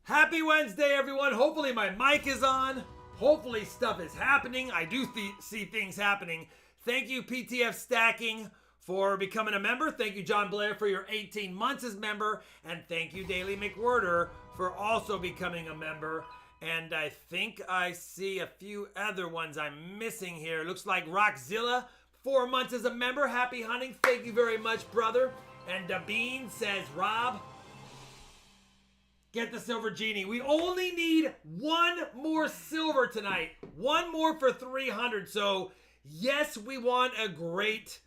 Happy Wednesday, everyone. Hopefully my mic is on. Hopefully stuff is happening. I do see things happening. Thank you, PTF Stacking, for becoming a member. Thank you, John Blair, for your 18 months as member. And thank you, Daily McWhirter, for also becoming a member. And I think I see a few other ones I'm missing here. Looks like Rockzilla, 4 months as a member. Happy hunting. Thank you very much, brother. And Bean says, Rob, get the silver genie. We only need one more silver tonight. One more for 300. So, yes, we want a great...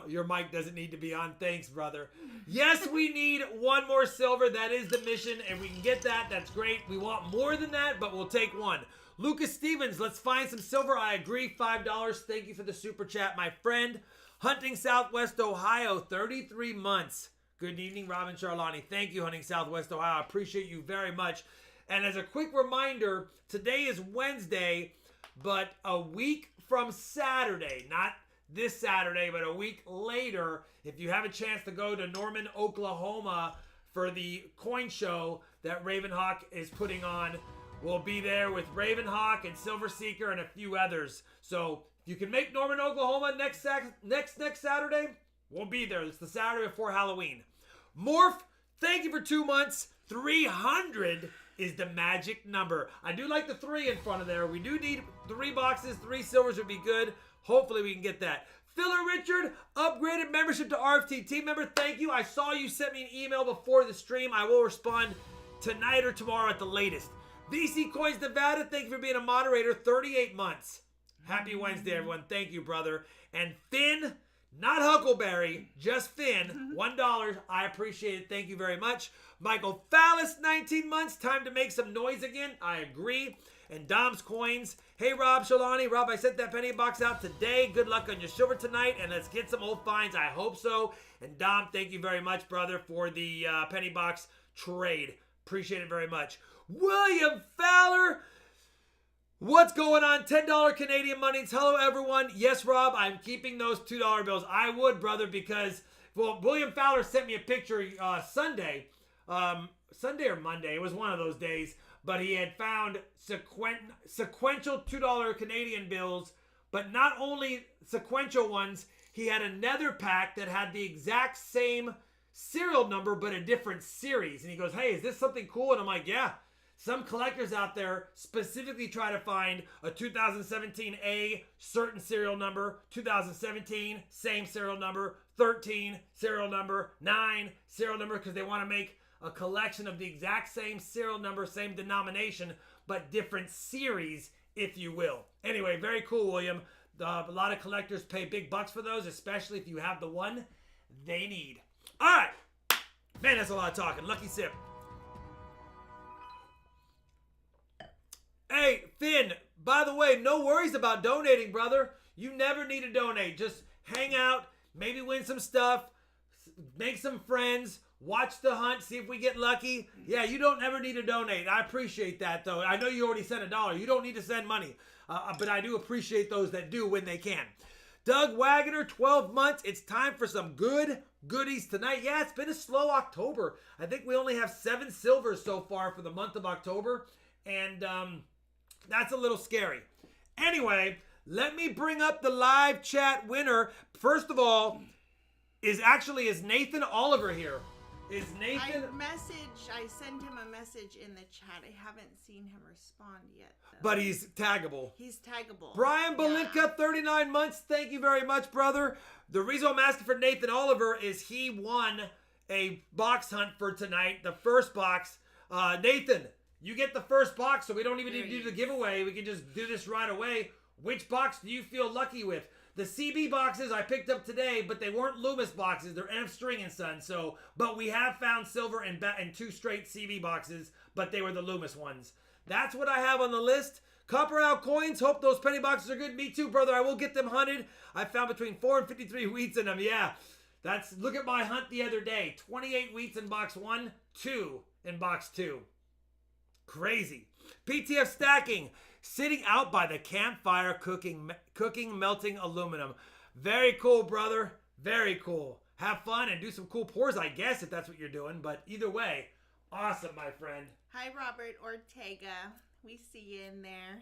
your mic doesn't need to be on. Thanks, brother. Yes, we need one more silver. That is the mission. And we can get that. That's great. We want more than that, but we'll take one. Lucas Stevens, let's find some silver. I agree. $5. Thank you for the super chat, my friend. Hunting Southwest Ohio, 33 months. Good evening, Robin Charlani. Thank you, Hunting Southwest Ohio. I appreciate you very much. And as a quick reminder, today is Wednesday, but a week from Saturday, not this Saturday, but a week later, if you have a chance to go to Norman, Oklahoma for the coin show that Ravenhawk is putting on, we'll be there with Ravenhawk and Silver Seeker and a few others. So if you can make Norman, Oklahoma next Saturday, we'll be there. It's the Saturday before Halloween. Morph, thank you for 2 months. 300 is the magic number. I do like the 3 in front of there. We do need 3 boxes. 3 silvers would be good. Hopefully we can get that. Filler Richard, upgraded membership to RFT team member. Thank you. I saw you sent me an email before the stream. I will respond tonight or tomorrow at the latest. VC Coins Nevada, thank you for being a moderator. 38 months. Happy Wednesday, everyone. Thank you, brother. And Finn, not Huckleberry, just Finn, $1. I appreciate it. Thank you very much. Michael Fallis, 19 months. Time to make some noise again. I agree. And Dom's Coins. Hey, Rob Shalani. Rob, I sent that penny box out today. Good luck on your silver tonight. And let's get some old finds. I hope so. And Dom, thank you very much, brother, for the penny box trade. Appreciate it very much. William Fowler. What's going on? $10 Canadian monies. Hello, everyone. Yes, Rob, I'm keeping those $2 bills. I would, brother, because, well, William Fowler sent me a picture Sunday or Monday. It was one of those days. But he had found sequential $2 Canadian bills, but not only sequential ones, he had another pack that had the exact same serial number, but a different series. And he goes, hey, is this something cool? And I'm like, yeah. Some collectors out there specifically try to find a 2017 A certain serial number, 2017 same serial number, 13 serial number, 9 serial number, because they want to make a collection of the exact same serial number, same denomination, but different series, if you will. Anyway, very cool, William. A lot of collectors pay big bucks for those, especially if you have the one they need. All right. Man, that's a lot of talking. Lucky sip. Hey, Finn, by the way, no worries about donating, brother. You never need to donate. Just hang out, maybe win some stuff, make some friends, watch the hunt, see if we get lucky. Yeah, you don't ever need to donate. I appreciate that, though. I know you already sent $1. You don't need to send money. But I do appreciate those that do when they can. Doug Wagner, 12 months. It's time for some good goodies tonight. Yeah, it's been a slow October. I think we only have 7 silvers so far for the month of October. And that's a little scary. Anyway, let me bring up the live chat winner. First of all, is Nathan Oliver here? Is Nathan... I sent him a message in the chat. I haven't seen him respond yet, though. But he's taggable. He's taggable. Brian Belinka, 39 months. Thank you very much, brother. The reason I'm asking for Nathan Oliver is he won a box hunt for tonight. The first box. Nathan, you get the first box, so we don't even need to do the giveaway. We can just do this right away. Which box do you feel lucky with? The CB boxes I picked up today, but they weren't Loomis boxes. They're NF String and Son. But we have found silver in 2 straight CB boxes, but they were the Loomis ones. That's what I have on the list. Copper Out coins. Hope those penny boxes are good. Me too, brother. I will get them hunted. I found between 4 and 53 wheats in them. Yeah, look at my hunt the other day. 28 wheats in box 1, 2 in box 2. Crazy. PTF Stacking. Sitting out by the campfire cooking melting aluminum. Very cool, brother. Very cool. Have fun and do some cool pours, I guess, if that's what you're doing. But either way, awesome, my friend. Hi, Robert Ortega. We see you in there.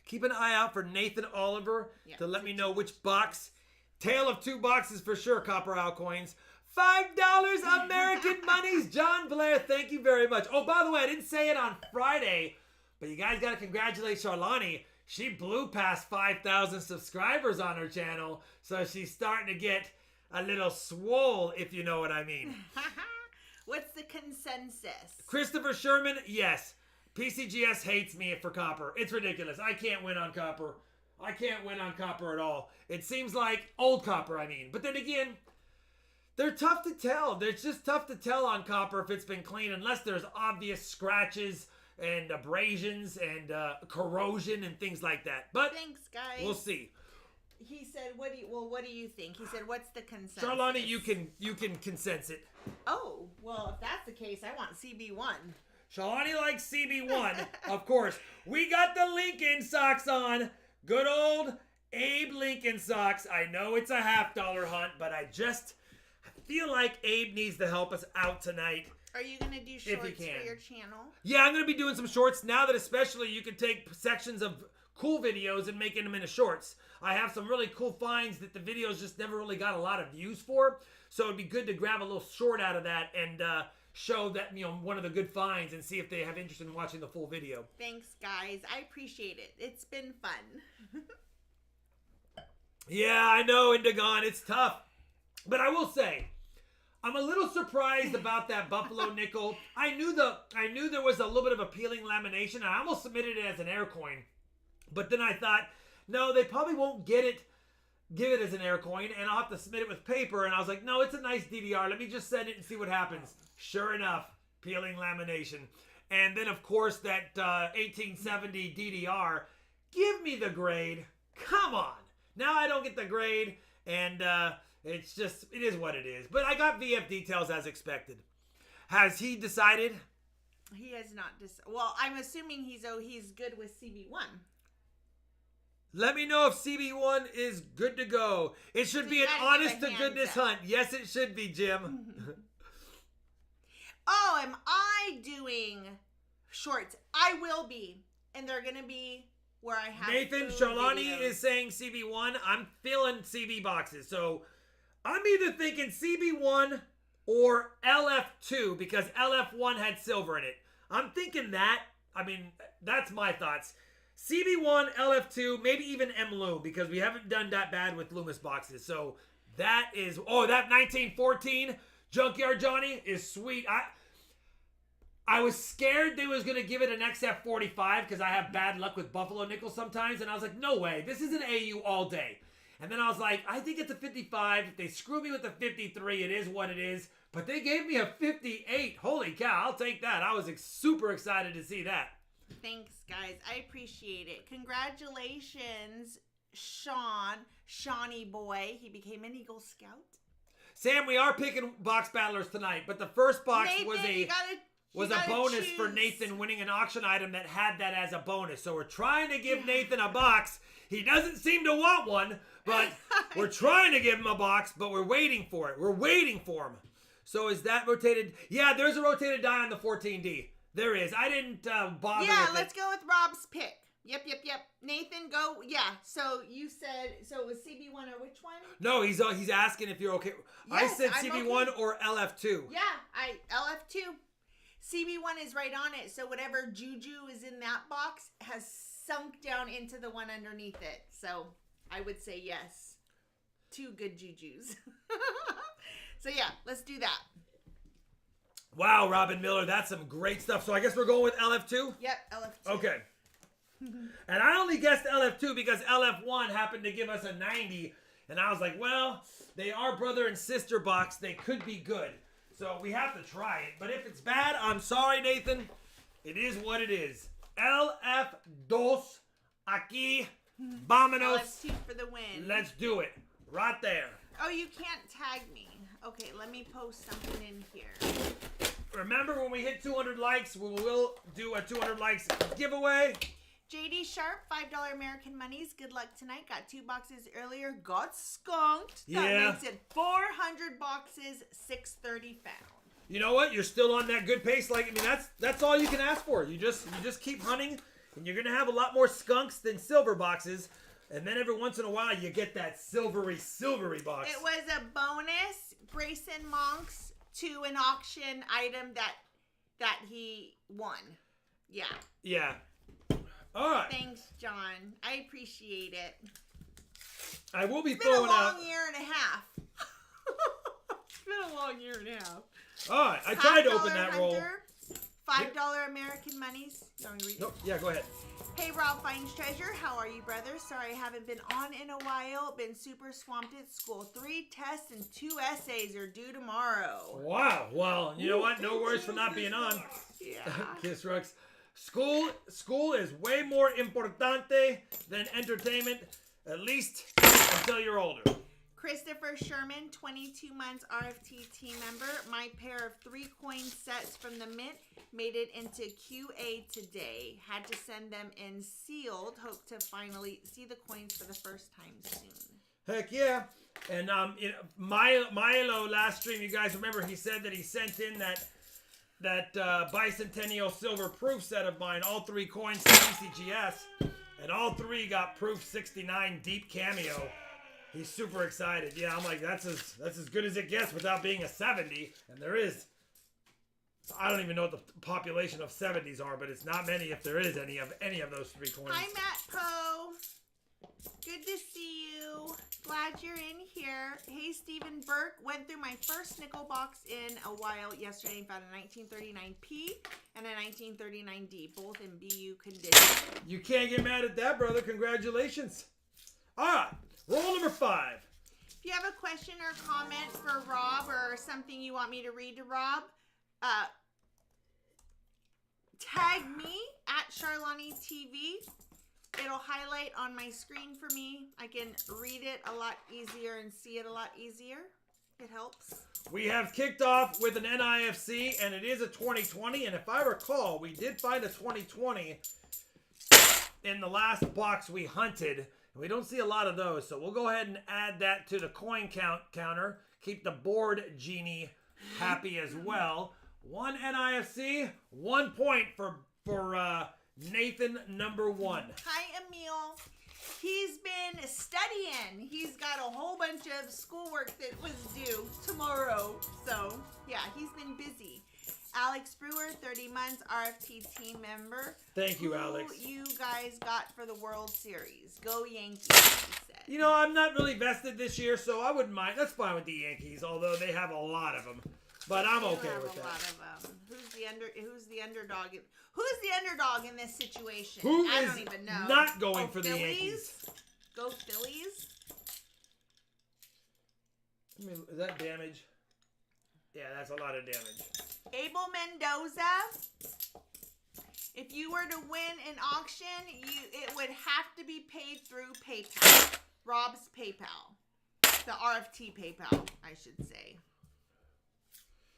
Keep an eye out for Nathan Oliver to let me know which box. Tale of 2 boxes for sure, Copper Owl Coins. $5 American monies. John Blair, thank you very much. Oh, by the way, I didn't say it on Friday, but you guys got to congratulate Charlani. She blew past 5,000 subscribers on her channel, so she's starting to get a little swole, if you know what I mean. What's the consensus? Christopher Sherman, yes. PCGS hates me for Copper. It's ridiculous. I can't win on Copper. I can't win on Copper at all. It seems like old Copper, I mean. But then again, they're tough to tell. They're just tough to tell on Copper if it's been clean, unless there's obvious scratches and abrasions and corrosion and things like that. But thanks, guys. We'll see. He said, what do you think? He said, what's the consensus? Charlani, you can consense it. Oh, well, if that's the case, I want CB1. Charlani likes CB1, of course. We got the Lincoln socks on. Good old Abe Lincoln socks. I know it's a $50 hunt, but I feel like Abe needs to help us out tonight. Are you going to do shorts for your channel? Yeah, I'm going to be doing some shorts now that especially you can take sections of cool videos and making them into shorts. I have some really cool finds that the videos just never really got a lot of views for. So it'd be good to grab a little short out of that and show that, one of the good finds and see if they have interest in watching the full video. Thanks, guys. I appreciate it. It's been fun. Yeah, I know, Indigon. It's tough. But I will say, I'm a little surprised about that Buffalo nickel. I knew there was a little bit of appealing lamination. I almost submitted it as an air coin. But then I thought, no, they probably won't give it as an air coin, and I'll have to submit it with paper. And I was like, no, it's a nice DDR. Let me just send it and see what happens. Sure enough, peeling lamination. And then, of course, that 1870 DDR. Give me the grade. Come on. Now I don't get the grade, and it is what it is. But I got VF details as expected. Has he decided? He has not decided. Well, I'm assuming he's good with CB1. Let me know if CB1 is good to go. It should be an honest to goodness hunt. Yes, it should be, Jim. Oh, am I doing shorts? I will be. And they're going to be where I have Nathan Charlani is saying CB1. I'm feeling CB boxes. So I'm either thinking CB1 or LF2 because LF1 had silver in it. I'm thinking that. I mean, that's my thoughts. CB1, LF2, maybe even M-Loom because we haven't done that bad with Loomis boxes. So that is, that 1914 Junkyard Johnny is sweet. I was scared they was going to give it an XF45 because I have bad luck with Buffalo nickel sometimes. And I was like, no way. This is an AU all day. And then I was like, I think it's a 55. If they screw me with the 53, it is what it is. But they gave me a 58. Holy cow, I'll take that. I was super excited to see that. Thanks, guys. I appreciate it. Congratulations, Shawnee boy. He became an Eagle Scout. Sam, we are picking box battlers tonight, but the first box Nathan, was a bonus for Nathan winning an auction item that had that as a bonus. So we're trying to give Nathan a box. He doesn't seem to want one, but we're trying to give him a box, but we're waiting for it. We're waiting for him. So is that rotated? Yeah, there's a rotated die on the 14D. There is. I didn't bother with it. Yeah, let's go with Rob's pick. Yep. Nathan, go. Yeah, so you said, so it was CB1 or which one? No, he's asking if you're okay. Yes, I said CB1 okay. Or LF2. Yeah, LF2. CB1 is right on it, so whatever juju is in that box has sunk down into the one underneath it. So I would say yes. 2 good jujus. So yeah, let's do that. Wow, Robin Miller, that's some great stuff. So I guess we're going with LF2? Yep, LF2. Okay. And I only guessed LF2 because LF1 happened to give us a 90. And I was like, well, they are brother and sister box. They could be good. So we have to try it. But if it's bad, I'm sorry, Nathan. It is what it is. LF2 aquí. Vámonos. LF2 for the win. Let's do it. Right there. Oh, you can't tag me. Okay, let me post something in here. Remember, when we hit 200 likes, we will do a 200 likes giveaway. JD Sharp, $5 American monies. Good luck tonight. Got 2 boxes earlier. Got skunked. That makes it 400 boxes, 630 found. you know what? You're still on that good pace. Like, I mean, that's all you can ask for. You just keep hunting, and you're gonna have a lot more skunks than silver boxes. And then every once in a while, you get that silvery box. It was a bonus Grayson Monks to an auction item that he won. Yeah. Yeah. All right. Thanks, John. I appreciate it. I will be It's been a throwing out. long year and a half. It's been a long year and a half. All right. I tried to open that roll. $5 American monies. You want me to read it? No, yeah, go ahead. Hey, RobFindsTreasure. How are you, brother? Sorry I haven't been on in a while. Been super swamped at school. 3 tests and 2 essays are due tomorrow. Wow. Well, you know what? No worries for not being on. Yeah. Kiss Rux. School is way more importante than entertainment, at least until you're older. Christopher Sherman, 22 months RFT team member. My pair of 3 coin sets from the mint made it into QA today. Had to send them in sealed. Hope to finally see the coins for the first time soon. Heck yeah. And Milo last stream, you guys remember he said that he sent in that bicentennial silver proof set of mine, all 3 coins to BCGS, and all 3 got proof 69 deep cameo. He's super excited. Yeah, I'm like, that's as good as it gets without being a 70. And there is, I don't even know what the population of 70s are, but it's not many if there is any of those 3 coins. Hi, Matt Poe. Good to see you. Glad you're in here. Hey, Stephen Burke. Went through my first nickel box in a while yesterday and found a 1939P and a 1939D, both in BU condition. You can't get mad at that, brother. Congratulations. All right. Roll number 5. If you have a question or comment for Rob or something you want me to read to Rob, tag me at Charlani TV. It'll highlight on my screen for me. I can read it a lot easier and see it a lot easier. It helps. We have kicked off with an NIFC, and it is a 2020. And if I recall, we did find a 2020 in the last box we hunted. We don't see a lot of those, so we'll go ahead and add that to the coin counter. Keep the board genie happy as well. 1 NIFC, 1 point for Nathan number 1. Hi, Emil. He's been studying. He's got a whole bunch of schoolwork that was due tomorrow. So, yeah, he's been busy. Alex Brewer, 30 months, RFT team member. Thank you, Alex. Who you guys got for the World Series? Go Yankees, he said. You know, I'm not really vested this year, so I wouldn't mind. That's fine with the Yankees, although they have a lot of them. But I'm okay with that. A lot of them. Who's the underdog? Who's the underdog in this situation? I don't even know. Not going for the Yankees? Go Phillies. I mean, is that damage? Yeah, that's a lot of damage. Abel Mendoza. If you were to win an auction, it would have to be paid through PayPal. Rob's PayPal. The RFT PayPal, I should say.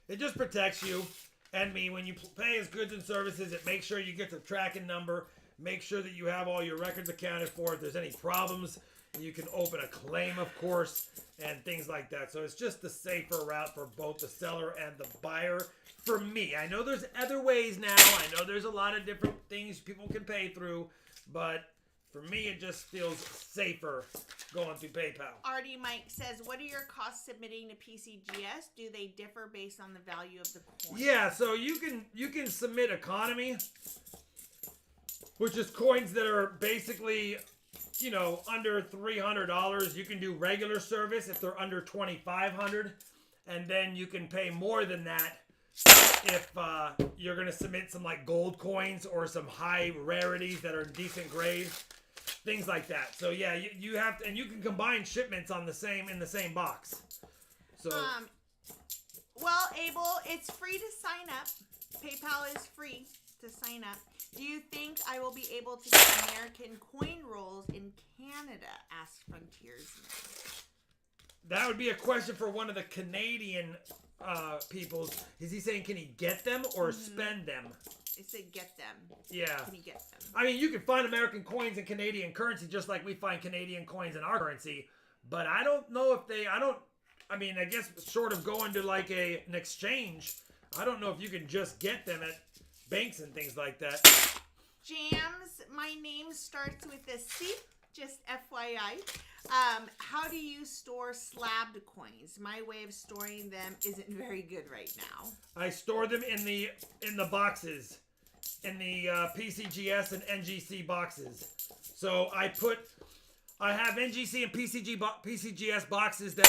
It just protects you and me. When you pay as goods and services, it makes sure you get the tracking number. Make sure that you have all your records accounted for. If there's any problems, you can open a claim, of course, and things like that. So it's just the safer route for both the seller and the buyer. For me, I know there's other ways now. I know there's a lot of different things people can pay through, but for me, it just feels safer going through PayPal. Artie Mike says, what are your costs submitting to PCGS? Do they differ based on the value of the coin? Yeah, so you can submit economy, which is coins that are basically, you know, under $300. You can do regular service if they're under $2,500, and then you can pay more than that if you're going to submit some like gold coins or some high rarities that are in decent grade, things like that. So yeah, you have to, and you can combine shipments in the same box. So well, Abel, it's free to sign up. PayPal is free to sign up. Do you think I will be able to get American coin rolls in Canada? Asked Frontiersman. That would be a question for one of the Canadian people. Is he saying can he get them or spend them? I said get them. Yeah. Can he get them? I mean, you can find American coins in Canadian currency just like we find Canadian coins in our currency. But I don't know if I guess short of going to like an exchange, I don't know if you can just get them at banks and things like that. Jams, my name starts with a C, just FYI. How do you store slabbed coins? My way of storing them isn't very good right now. I store them in the boxes, in the PCGS and NGC boxes. So I have NGC and PCGS boxes that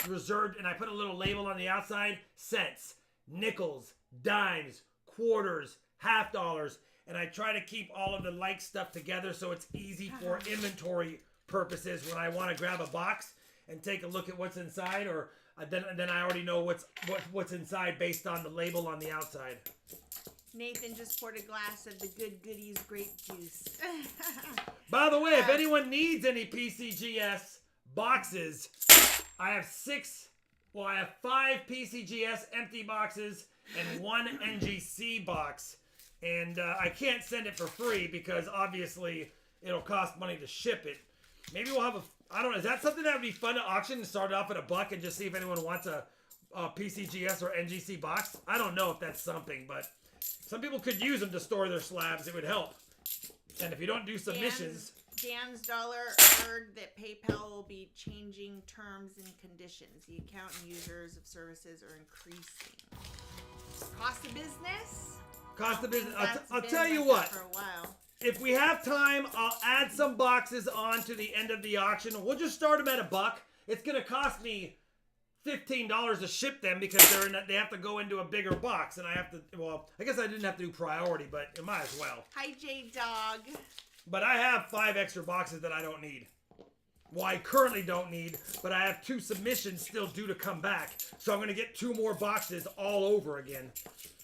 are reserved, and I put a little label on the outside: cents, nickels, dimes, quarters, half dollars, and I try to keep all of the like stuff together so it's easy for inventory purposes when I want to grab a box and take a look at what's inside, or then I already know what's inside based on the label on the outside. Nathan just poured a glass of the Good Goodies grape juice. By the way, if anyone needs any PCGS boxes, I have 5 PCGS empty boxes and 1 NGC box. And I can't send it for free because obviously it'll cost money to ship it. Maybe we'll have I don't know, is that something that would be fun to auction and start off at $1 and just see if anyone wants a PCGS or NGC box? I don't know if that's something, but some people could use them to store their slabs. It would help. And if you don't do submissions... Dan's Dollar heard that PayPal will be changing terms and conditions. The account and users of services are increasing. Cost of business? Cost of business. I'll tell you what. For a while. If we have time, I'll add some boxes on to the end of the auction. We'll just start them at $1. It's going to cost me $15 to ship them because they have to go into a bigger box, and I have to. Well, I guess I didn't have to do priority, but it might as well. Hi, J Dog. But I have 5 extra boxes that I don't need. Well, I currently don't need, but I have 2 submissions still due to come back, so I'm going to get 2 more boxes all over again.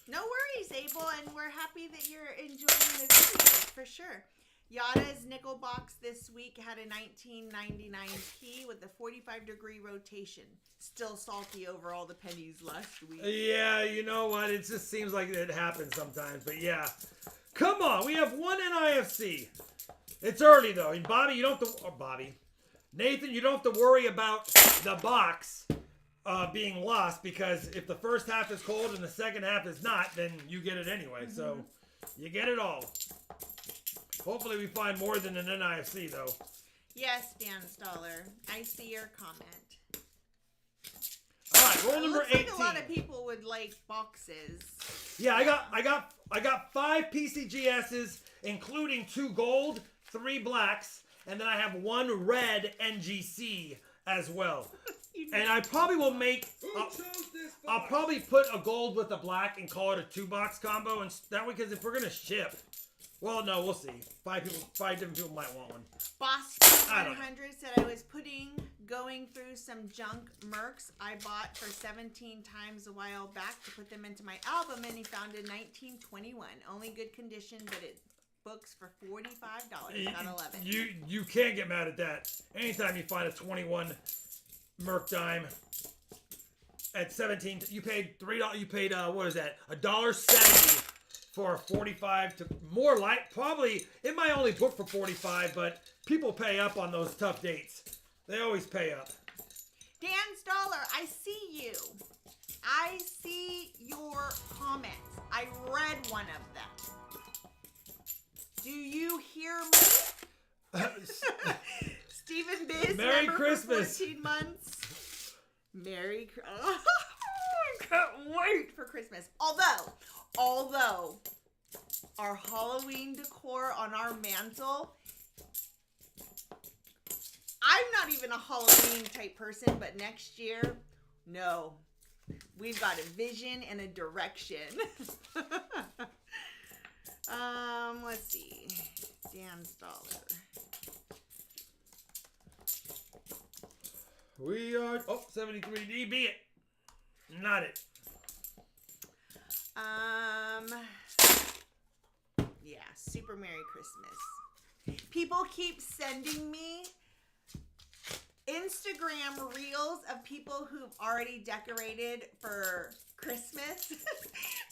No worries, Abel, and we're happy that you're enjoying the videos for sure. Yada's nickel box this week had a 1999p with a 45-degree rotation. Still salty over all the pennies last week. Yeah, you know what? It just seems like it happens sometimes, but yeah. Come on, we have 1 NIFC. It's early though, and Bobby, you don't have to. Or Bobby, Nathan, you don't have to worry about the box being lost because if the first half is cold and the second half is not, then you get it anyway. Mm-hmm. So you get it all. Hopefully we find more than an NIFC though. Yes, Dan's Dollar. I see your comment. All right, roll number 18. Like a lot of people would like boxes. Yeah, I got 5 PCGSs, including 2 gold, 3 blacks, and then I have 1 red NGC as well. And I probably will make. I'll probably put a gold with a black and call it a 2-box combo, and that way, because if we're gonna ship, well, no, we'll see. 5 different people might want one. Boston 100 said I was going through some junk mercs I bought for 17 times a while back to put them into my album, and he found a 1921. Only good condition, but it books for $45. Not 11. You can't get mad at that. Anytime you find a 21 merc dime at 17, you paid $3. You paid what is that? $1.70 for a 45 to more like probably it might only book for 45, but people pay up on those tough dates. They always pay up. Dan's Dollar, I see you. I see your comments. I read one of them. Do you hear me? Stephen Biz, Merry Christmas. For 14 months. Merry Christmas. I can't wait for Christmas. Although our Halloween decor on our mantle, I'm not even a Halloween type person, but next year, no. We've got a vision and a direction. Let's see. Dan's Dollar. We are 73 dB it. Not it. Yeah, super Merry Christmas. People keep sending me Instagram reels of people who've already decorated for Christmas.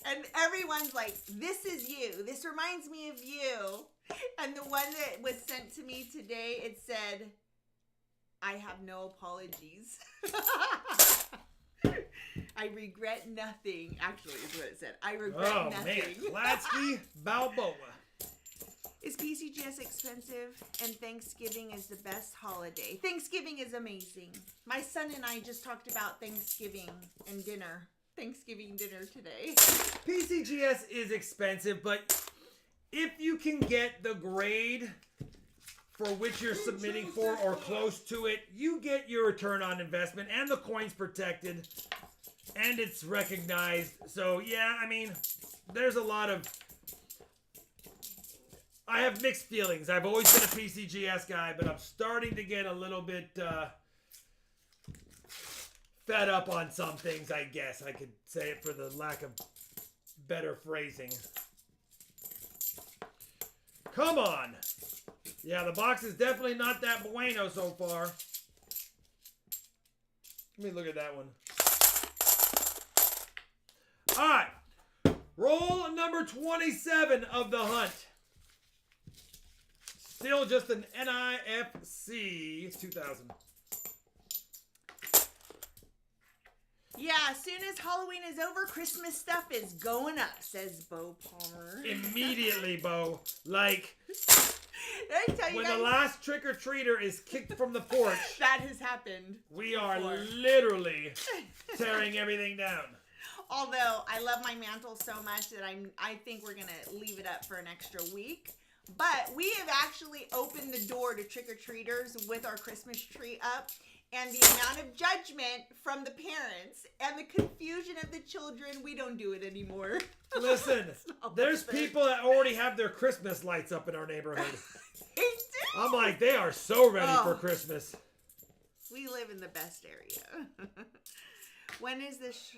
And everyone's like, this is you. This reminds me of you. And the one that was sent to me today, it said, I have no apologies. I regret nothing. Actually, is what it said. I regret nothing. Man. Klatsky Balboa. Is PCGS expensive? And Thanksgiving is the best holiday. Thanksgiving is amazing. My son and I just talked about Thanksgiving and dinner. Thanksgiving dinner today. PCGS is expensive, but if you can get the grade for which you're submitting for or close to it, you get your return on investment and the coin's protected and it's recognized. So yeah, I mean, there's a lot of... I have mixed feelings. I've always been a PCGS guy, but I'm starting to get a little bit fed up on some things, I guess. I could say it for the lack of better phrasing. Come on. Yeah, the box is definitely not that bueno so far. Let me look at that one. All right. Roll number 27 of the hunt. Still just an NIFC 2000. Yeah, as soon as Halloween is over, Christmas stuff is going up, says Bo Palmer. Immediately, Bo. Like, Did I tell you when guys? the last trick-or-treater is kicked from the porch, That has happened. we are before. literally tearing everything down. Although I love my mantle so much that I think we're gonna leave it up for an extra week. But we have actually opened the door to trick-or-treaters with our Christmas tree up. And the amount of judgment from the parents and the confusion of the children, we don't do it anymore. Listen, there's people that already have their Christmas lights up in our neighborhood. They do. I'm like, they are so ready for Oh. Christmas. We live in the best area. When is this?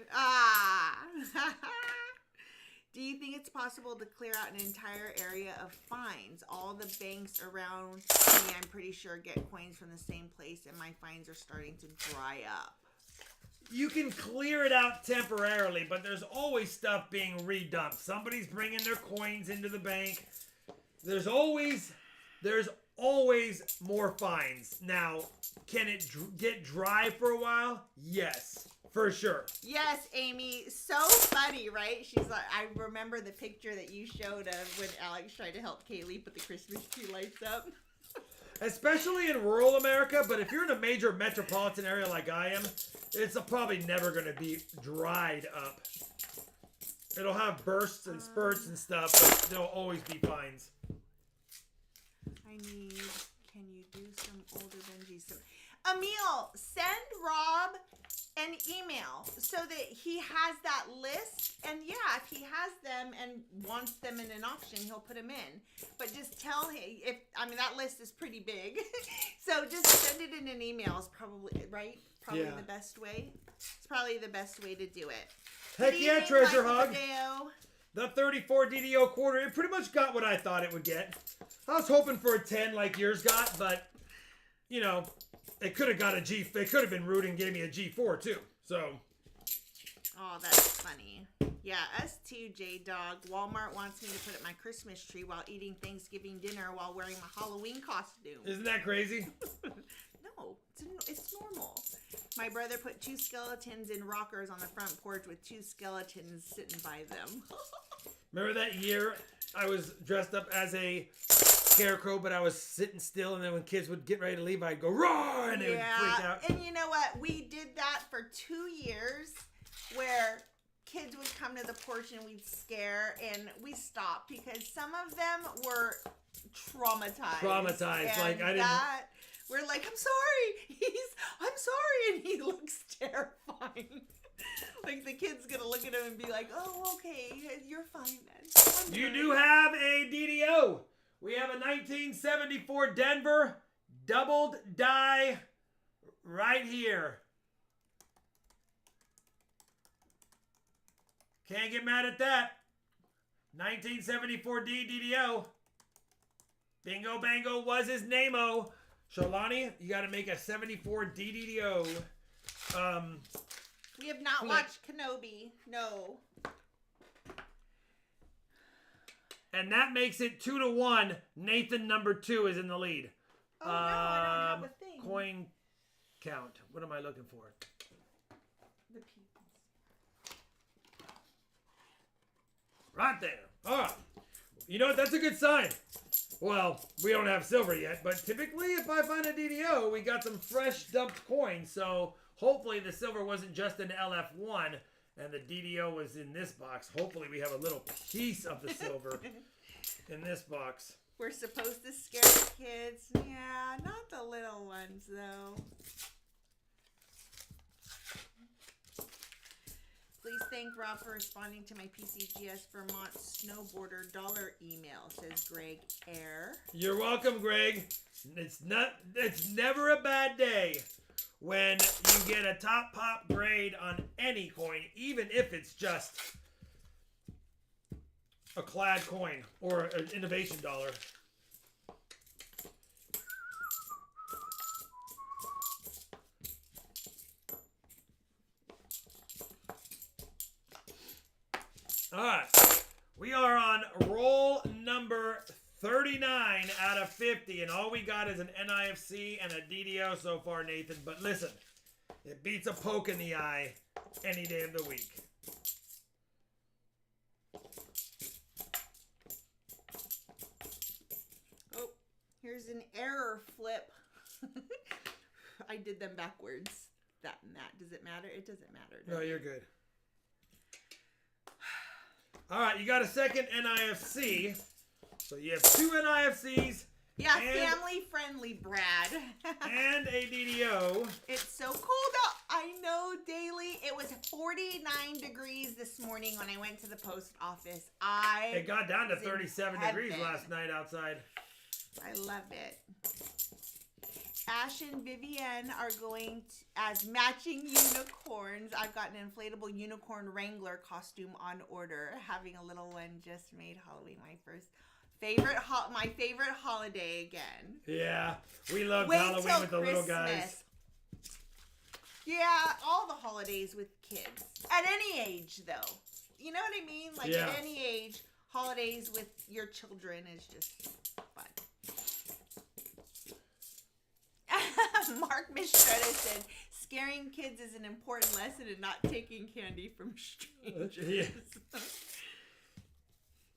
Do you think it's possible to clear out an entire area of fines? All the banks around me, I'm pretty sure, get coins from the same place, and my fines are starting to dry up. You can clear it out temporarily, but there's always stuff being redumped. Somebody's bringing their coins into the bank. There's always more fines. Now, can it get dry for a while? Yes. For sure. Yes, Amy. So funny, right? She's like, I remember the picture that you showed of when Alex tried to help Kaylee put the Christmas tree lights up. Especially in rural America, but if you're in a major metropolitan area like I am, it's probably never going to be dried up. It'll have bursts and spurts and stuff, but there'll always be fines. Can you do some older Benji? Emil, send Rob an email so that he has that list, and yeah, if he has them and wants them in an auction, he'll put them in. But just tell him, that list is pretty big, so just send it in an email is probably right. Probably Yeah. the best way. It's probably the best way to do it. Heck Good yeah, evening, Treasure Michael Hug. Tadeo. The 34 DDO quarter, it pretty much got what I thought it would get. I was hoping for a 10 like yours got, but, you know, it could have got a G. They could have been rude and gave me a G4 too. So. Oh, that's funny. Yeah, us too, J-Dog. Walmart wants me to put up my Christmas tree while eating Thanksgiving dinner while wearing my Halloween costume. Isn't that crazy? No, it's normal. My brother put 2 skeletons in rockers on the front porch with 2 skeletons sitting by them. Remember that year I was dressed up as a scarecrow, but I was sitting still, and then when kids would get ready to leave, I'd go roar, and they would freak out. And you know what? We did that for 2 years, where kids would come to the porch and we'd scare, and we stopped because some of them were traumatized. And like I didn't. We're like, I'm sorry. I'm sorry, and he looks terrifying. Like the kid's gonna look at him and be like, "Oh, okay, you're fine then." You do have a DDO. We have a 1974 Denver doubled die right here. Can't get mad at that. 1974 DDO. Bingo Bango was his name-o. Sholani, you got to make a 74 DDO. We have not watched Kenobi. No. And that makes it 2-1. Nathan number 2 is in the lead. Oh, no, I don't have a thing. Coin count. What am I looking for? The people. Right there. All right. You know what? That's a good sign. Well, we don't have silver yet, but typically if I find a DDO, we got some fresh dumped coins. So hopefully the silver wasn't just an LF1 and the DDO was in this box. Hopefully we have a little piece of the silver in this box. We're supposed to scare the kids. Yeah, not the little ones though. Please thank Rob for responding to my PCGS Vermont snowboarder dollar email, says Greg Air. You're welcome, Greg. It's never a bad day when you get a top pop grade on any coin, even if it's just a clad coin or an innovation dollar. All right, we are on roll number 39 out of 50, and all we got is an NIFC and a DDO so far, Nathan. But listen, it beats a poke in the eye any day of the week. Oh, here's an error flip. I did them backwards. That and that. Does it matter? It doesn't matter. No, you're good. All right, you got a second NIFC. So you have two NIFCs. Yeah, family friendly, Brad. And a DDO. It's so cold out. I know, Daily. It was 49 degrees this morning when I went to the post office. It got down to 37 degrees last night outside. I love it. Ash and Vivienne are going as matching unicorns. I've got an inflatable unicorn wrangler costume on order. Having a little one just made Halloween my favorite holiday again. Yeah, we love Halloween with the little guys. Yeah, all the holidays with kids. At any age, though. You know what I mean? Like, at any age, holidays with your children is just fun. Mark Mistretta said, scaring kids is an important lesson in not taking candy from strangers.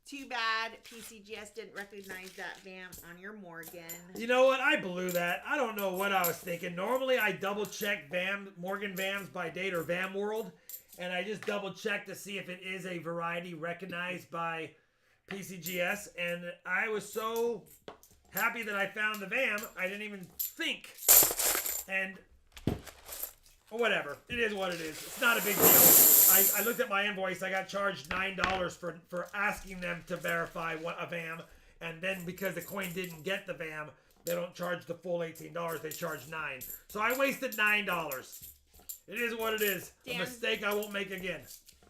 Too bad PCGS didn't recognize that VAM on your Morgan. You know what? I blew that. I don't know what I was thinking. Normally, I double check Morgan VAMs by date or VAM World, and I just double check to see if it is a variety recognized by PCGS, and I was so happy that I found the VAM, I didn't even think. And whatever. It is what it is. It's not a big deal. I looked at my invoice. I got charged $9 for asking them to verify a VAM. And then because the coin didn't get the VAM, they don't charge the full $18. They charge $9. So I wasted $9. It is what it is. A mistake I won't make again.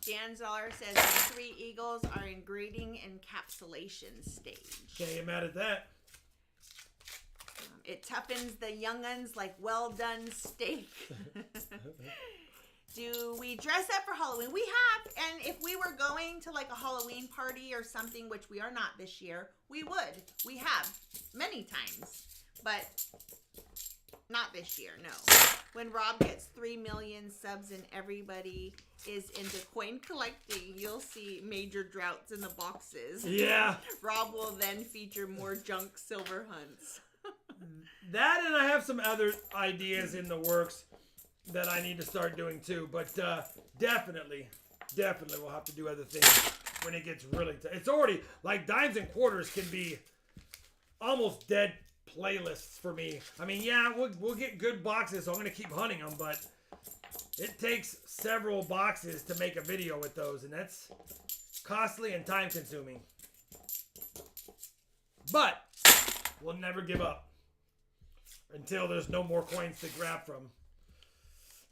Dan Zoller says the 3 eagles are in grading encapsulation stage. Can't get mad at that. It toughens the young'uns like well done steak. Do we dress up for Halloween? We have, and if we were going to like a Halloween party or something, which we are not this year, we would. We have many times, but not this year, no. When Rob gets 3 million subs and everybody is into coin collecting, you'll see major droughts in the boxes. Yeah. Rob will then feature more junk silver hunts. That, and I have some other ideas in the works that I need to start doing too. But definitely we'll have to do other things when it gets really tough. It's already, like, dimes and quarters can be almost dead playlists for me. I mean, yeah, we'll get good boxes, so I'm going to keep hunting them, but it takes several boxes to make a video with those, and that's costly and time consuming. But we'll never give up until there's no more coins to grab from.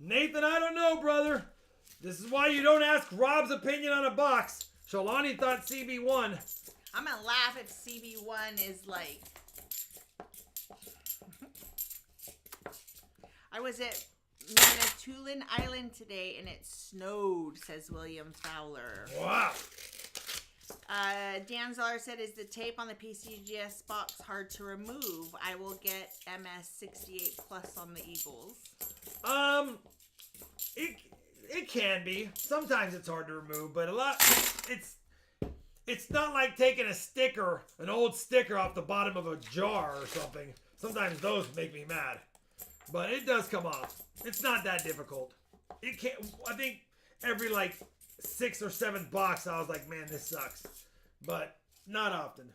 Nathan, I don't know, brother. This is why you don't ask Rob's opinion on a box. Shalani thought CB won. I'm going to laugh if CB1 is like... I was at Manitoulin Island today and it snowed, says William Fowler. Wow. Dan Zoller said, is the tape on the PCGS box hard to remove? I will get MS68 plus on the Eagles. It can be. Sometimes it's hard to remove, but It's not like taking a sticker, an old sticker off the bottom of a jar or something. Sometimes those make me mad. But it does come off. It's not that difficult. It can't, I think every like 6th or 7th box I was like, man, this sucks. But not often.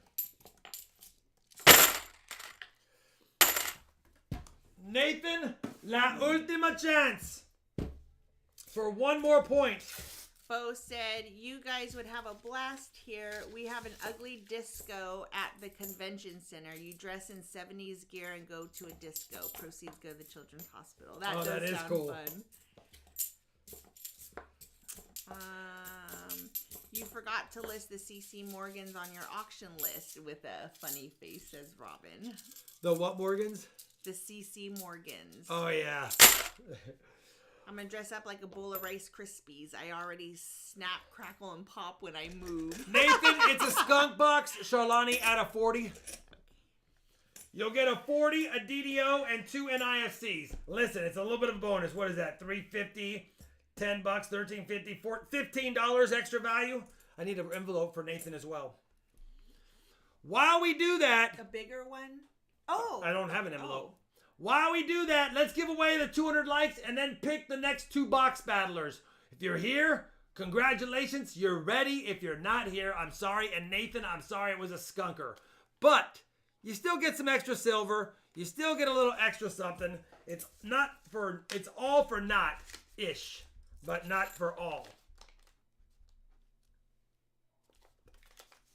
Nathan, la última chance. For one more point. Bo said, you guys would have a blast here. We have an ugly disco at the convention center. You dress in 70s gear and go to a disco. Proceeds go to the Children's Hospital. That does sound cool. Fun. You forgot to list the CC Morgans on your auction list with a funny face, says Robin. The what Morgans? The CC Morgans. Oh, yeah. I'm going to dress up like a bowl of Rice Krispies. I already snap, crackle, and pop when I move. Nathan, it's a skunk box. Charlani out of 40. You'll get a 40, a DDO, and 2 NIFCs. Listen, it's a little bit of a bonus. What is that? $3.50, $10, $13.50, $15 extra value. I need an envelope for Nathan as well. While we do that... A bigger one? Oh. I don't have an envelope. Oh. While we do that, let's give away the 200 likes and then pick the next 2 box battlers. If you're here, congratulations. You're ready. If you're not here, I'm sorry. And Nathan, I'm sorry it was a skunker. But you still get some extra silver. You still get a little extra something. It's all for not-ish, but not for all.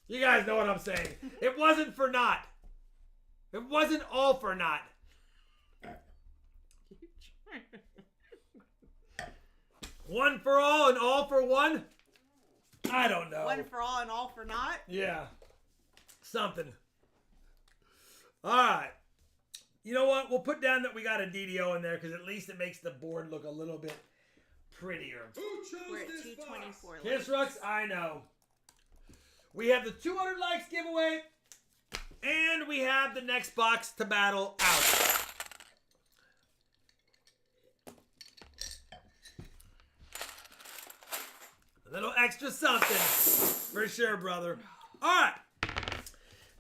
You guys know what I'm saying. It wasn't for not. It wasn't all for not. One for all and all for one? I don't know. One for all and all for not? Yeah. Something. All right. You know what? We'll put down that we got a DDO in there because at least it makes the board look a little bit prettier. We're at 224. Kiss Rux, I know. We have the 200 likes giveaway. And we have the next box to battle out. A little extra something for sure, brother. All right.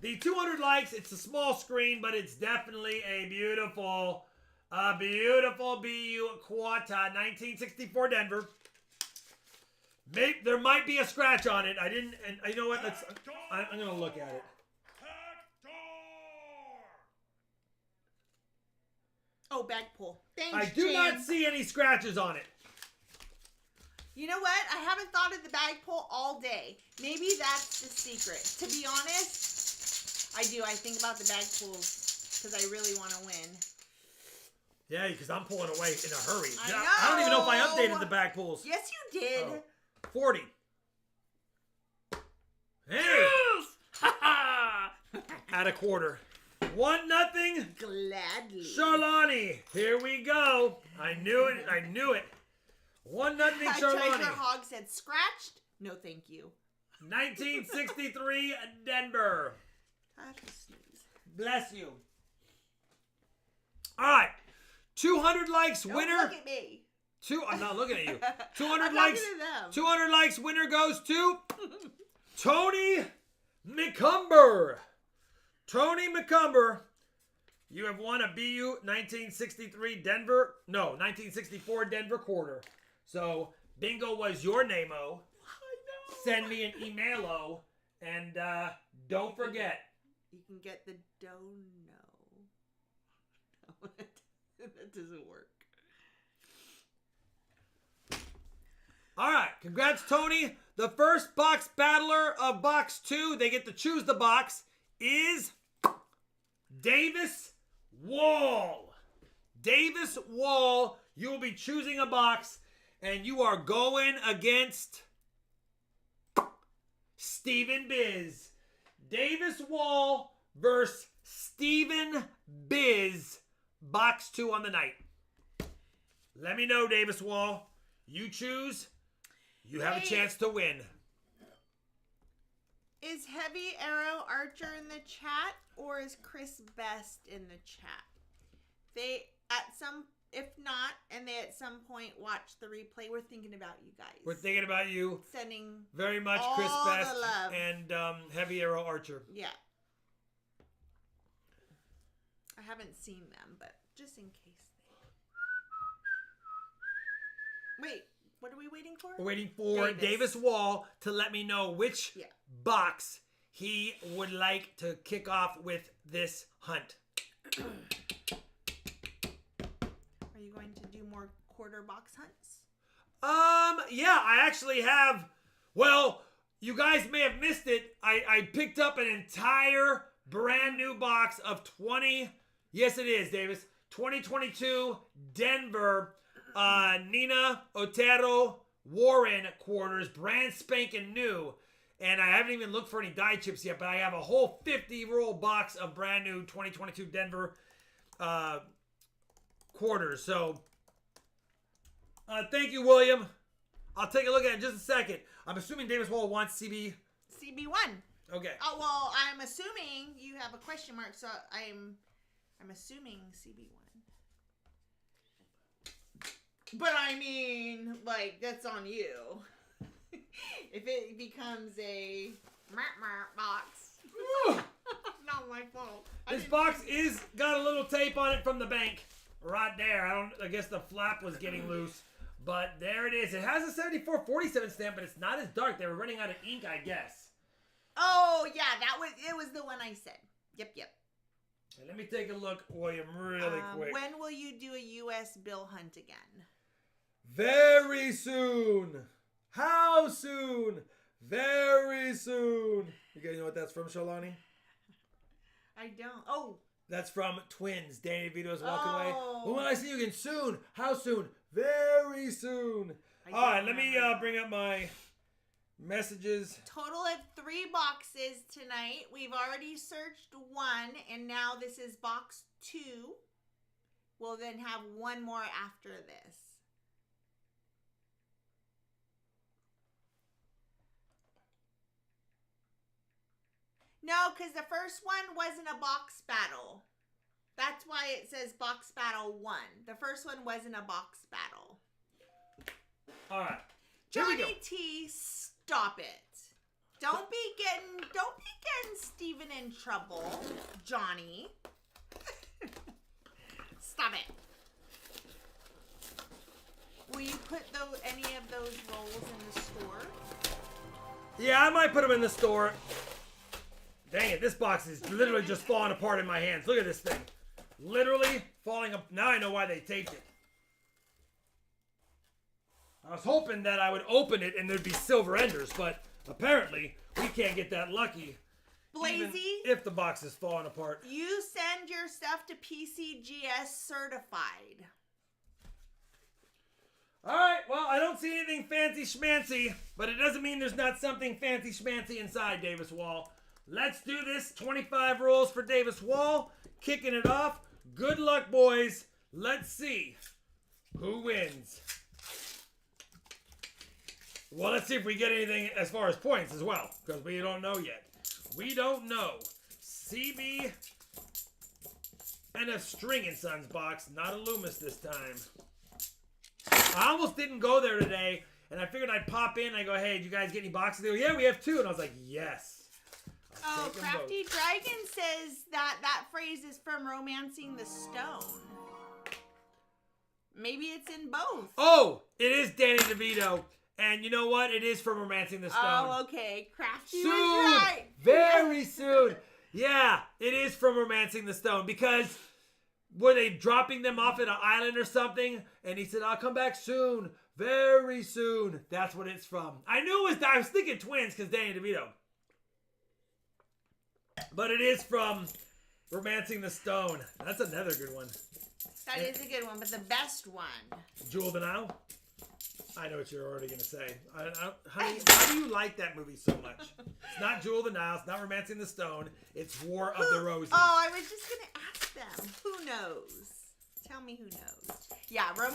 The 200 likes, it's a small screen, but it's definitely a beautiful BU Quata 1964 Denver. Maybe, there might be a scratch on it. I didn't, and you know what? I'm going to look at it. Oh, bag pull. Thanks, I do not see any scratches on it. You know what? I haven't thought of the bag pull all day. Maybe that's the secret. To be honest, I do. I think about the bag pulls because I really want to win. Yeah, because I'm pulling away in a hurry. I know. I don't even know if I updated the bag pulls. Yes, you did. Oh. 40. Hey! Yes! At a quarter. 1-0. Gladly. Charlani. Here we go. I knew it. 1-0 Charlani. Treasure Hog said scratched. No, thank you. 1963 Denver. I have to sneeze. Bless you. All right. 200 likes Don't winner. Look at me. I'm not looking at you. 200 I'm likes. looking at them. 200 likes winner goes to Tony McCumber. Tony McCumber, you have won a BU 1963 Denver, no, 1964 Denver quarter. So, bingo was your name-o. I know. Send me an email-o, and don't forget. You can get the dono. No, that doesn't work. All right, congrats, Tony. The first box battler of box 2, they get to choose the box, is Davis Wall. Davis Wall, you will be choosing a box, and you are going against Steven Biz. Davis Wall versus Steven Biz, box 2 on the night. Let me know, Davis Wall. You choose. You have a chance to win. Is Heavy Arrow Archer in the chat or is Chris Best in the chat? They at some if not, and they at some point watch the replay, we're thinking about you guys. We're thinking about you. Sending very much all Chris Best the love. and Heavy Arrow Archer. Yeah. I haven't seen them, but just in case they... Wait, what are we waiting for? We're waiting for Davis Wall to let me know which box he would like to kick off with this hunt. Are you going to do more quarter box hunts? Yeah, I actually have. Well, you guys may have missed it. I picked up an entire brand new box of 20. Yes, it is, Davis. 2022 Denver Nina Otero Warren quarters, brand spanking new. And I haven't even looked for any die chips yet, but I have a whole 50-roll box of brand new 2022 Denver quarters. So, thank you, William. I'll take a look at it in just a second. I'm assuming Davis Wall wants CB. CB1. Okay. Oh, well, I'm assuming you have a question mark, so I'm assuming CB1. But I mean, like, that's on you. If it becomes a box, not my fault. This box is got a little tape on it from the bank, right there. I guess the flap was getting loose, but there it is. It has a 7447 stamp, but it's not as dark. They were running out of ink, I guess. Oh yeah, it was the one I said. Yep. And let me take a look, William, really quick. When will you do a U.S. bill hunt again? Very soon. How soon? Very soon. You guys know what that's from, Sholani? I don't. Oh. That's from Twins. Danny DeVito's walking away. When will I see you again? Soon. How soon? Very soon. All right, let me bring up my messages. Total of 3 boxes tonight. We've already searched 1, and now this is box 2. We'll then have 1 more after this. No, because the first one wasn't a box battle. That's why it says box battle 1. The first one wasn't a box battle. All right. Johnny T, stop it. Don't be getting Steven in trouble, Johnny. Stop it. Will you put any of those rolls in the store? Yeah, I might put them in the store. Dang it, this box is literally just falling apart in my hands. Look at this thing. Literally falling up. Now I know why they taped it. I was hoping that I would open it and there'd be silver enders, but apparently we can't get that lucky. Blazy, if the box is falling apart. You send your stuff to PCGS certified. All right, well, I don't see anything fancy schmancy, but it doesn't mean there's not something fancy schmancy inside, Davis Wall. Let's do this. 25 rolls for Davis Wall. Kicking it off. Good luck, boys. Let's see who wins. Well, let's see if we get anything as far as points as well, because we don't know yet. We don't know. CB and a String and Sons box, not a Loomis this time. I almost didn't go there today, and I figured I'd pop in. I go, hey, do you guys get any boxes? They go, yeah, we have 2. And I was like, yes. Oh, Crafty Dragon says that phrase is from Romancing the Stone. Maybe it's in both. Oh, it is Danny DeVito. And you know what? It is from Romancing the Stone. Oh, okay. Crafty soon. Was right. Very soon. Yeah, it is from Romancing the Stone. Because were they dropping them off at an island or something? And he said, I'll come back soon. Very soon. That's what it's from. I knew it was, I was thinking Twins because Danny DeVito. But it is from Romancing the Stone. That's another good one. That is a good one, but the best one. Jewel of the Nile? I know what you're already going to say. Honey, how do you like that movie so much? It's not Jewel of the Nile. It's not Romancing the Stone. It's War of the Roses. Oh, I was just going to ask them. Who knows? Tell me who knows. Yeah, War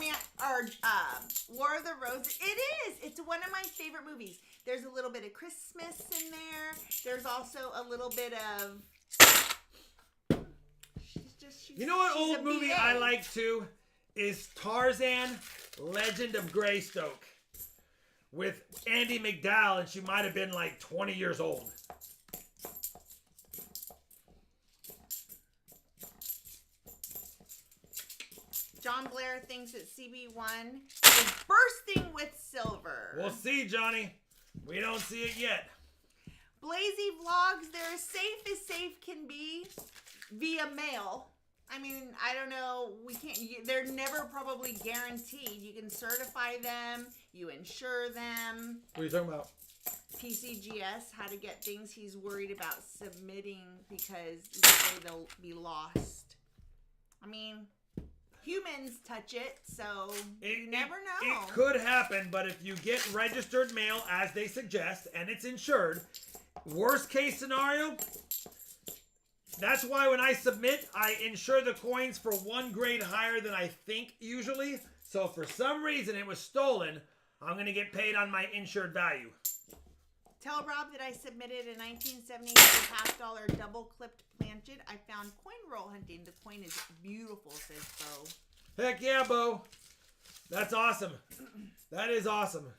of the Roses. It is. It's one of my favorite movies. There's a little bit of Christmas in there. There's also a little bit of... You know what old movie I like too? is Tarzan, Legend of Greystoke, with Andy McDowell, and she might have been like 20 years old. John Blair thinks that CB1 is bursting with silver. We'll see, Johnny. We don't see it yet. Blazy Vlogs, they're as safe can be via mail. I mean, I don't know. They're never probably guaranteed. You can certify them. You insure them. What are you talking about? PCGS, how to get things. He's worried about submitting because he's afraid they'll be lost. I mean, humans touch it, so you never know. It could happen, but if you get registered mail as they suggest and it's insured, worst case scenario, that's why when I submit, I insure the coins for 1 grade higher than I think usually. So if for some reason it was stolen, I'm going to get paid on my insured value. Tell Rob that I submitted a 1978 half-dollar double-clipped planchet. I found coin roll hunting. The coin is beautiful, says Bo. Heck yeah, Bo. That's awesome. That is awesome.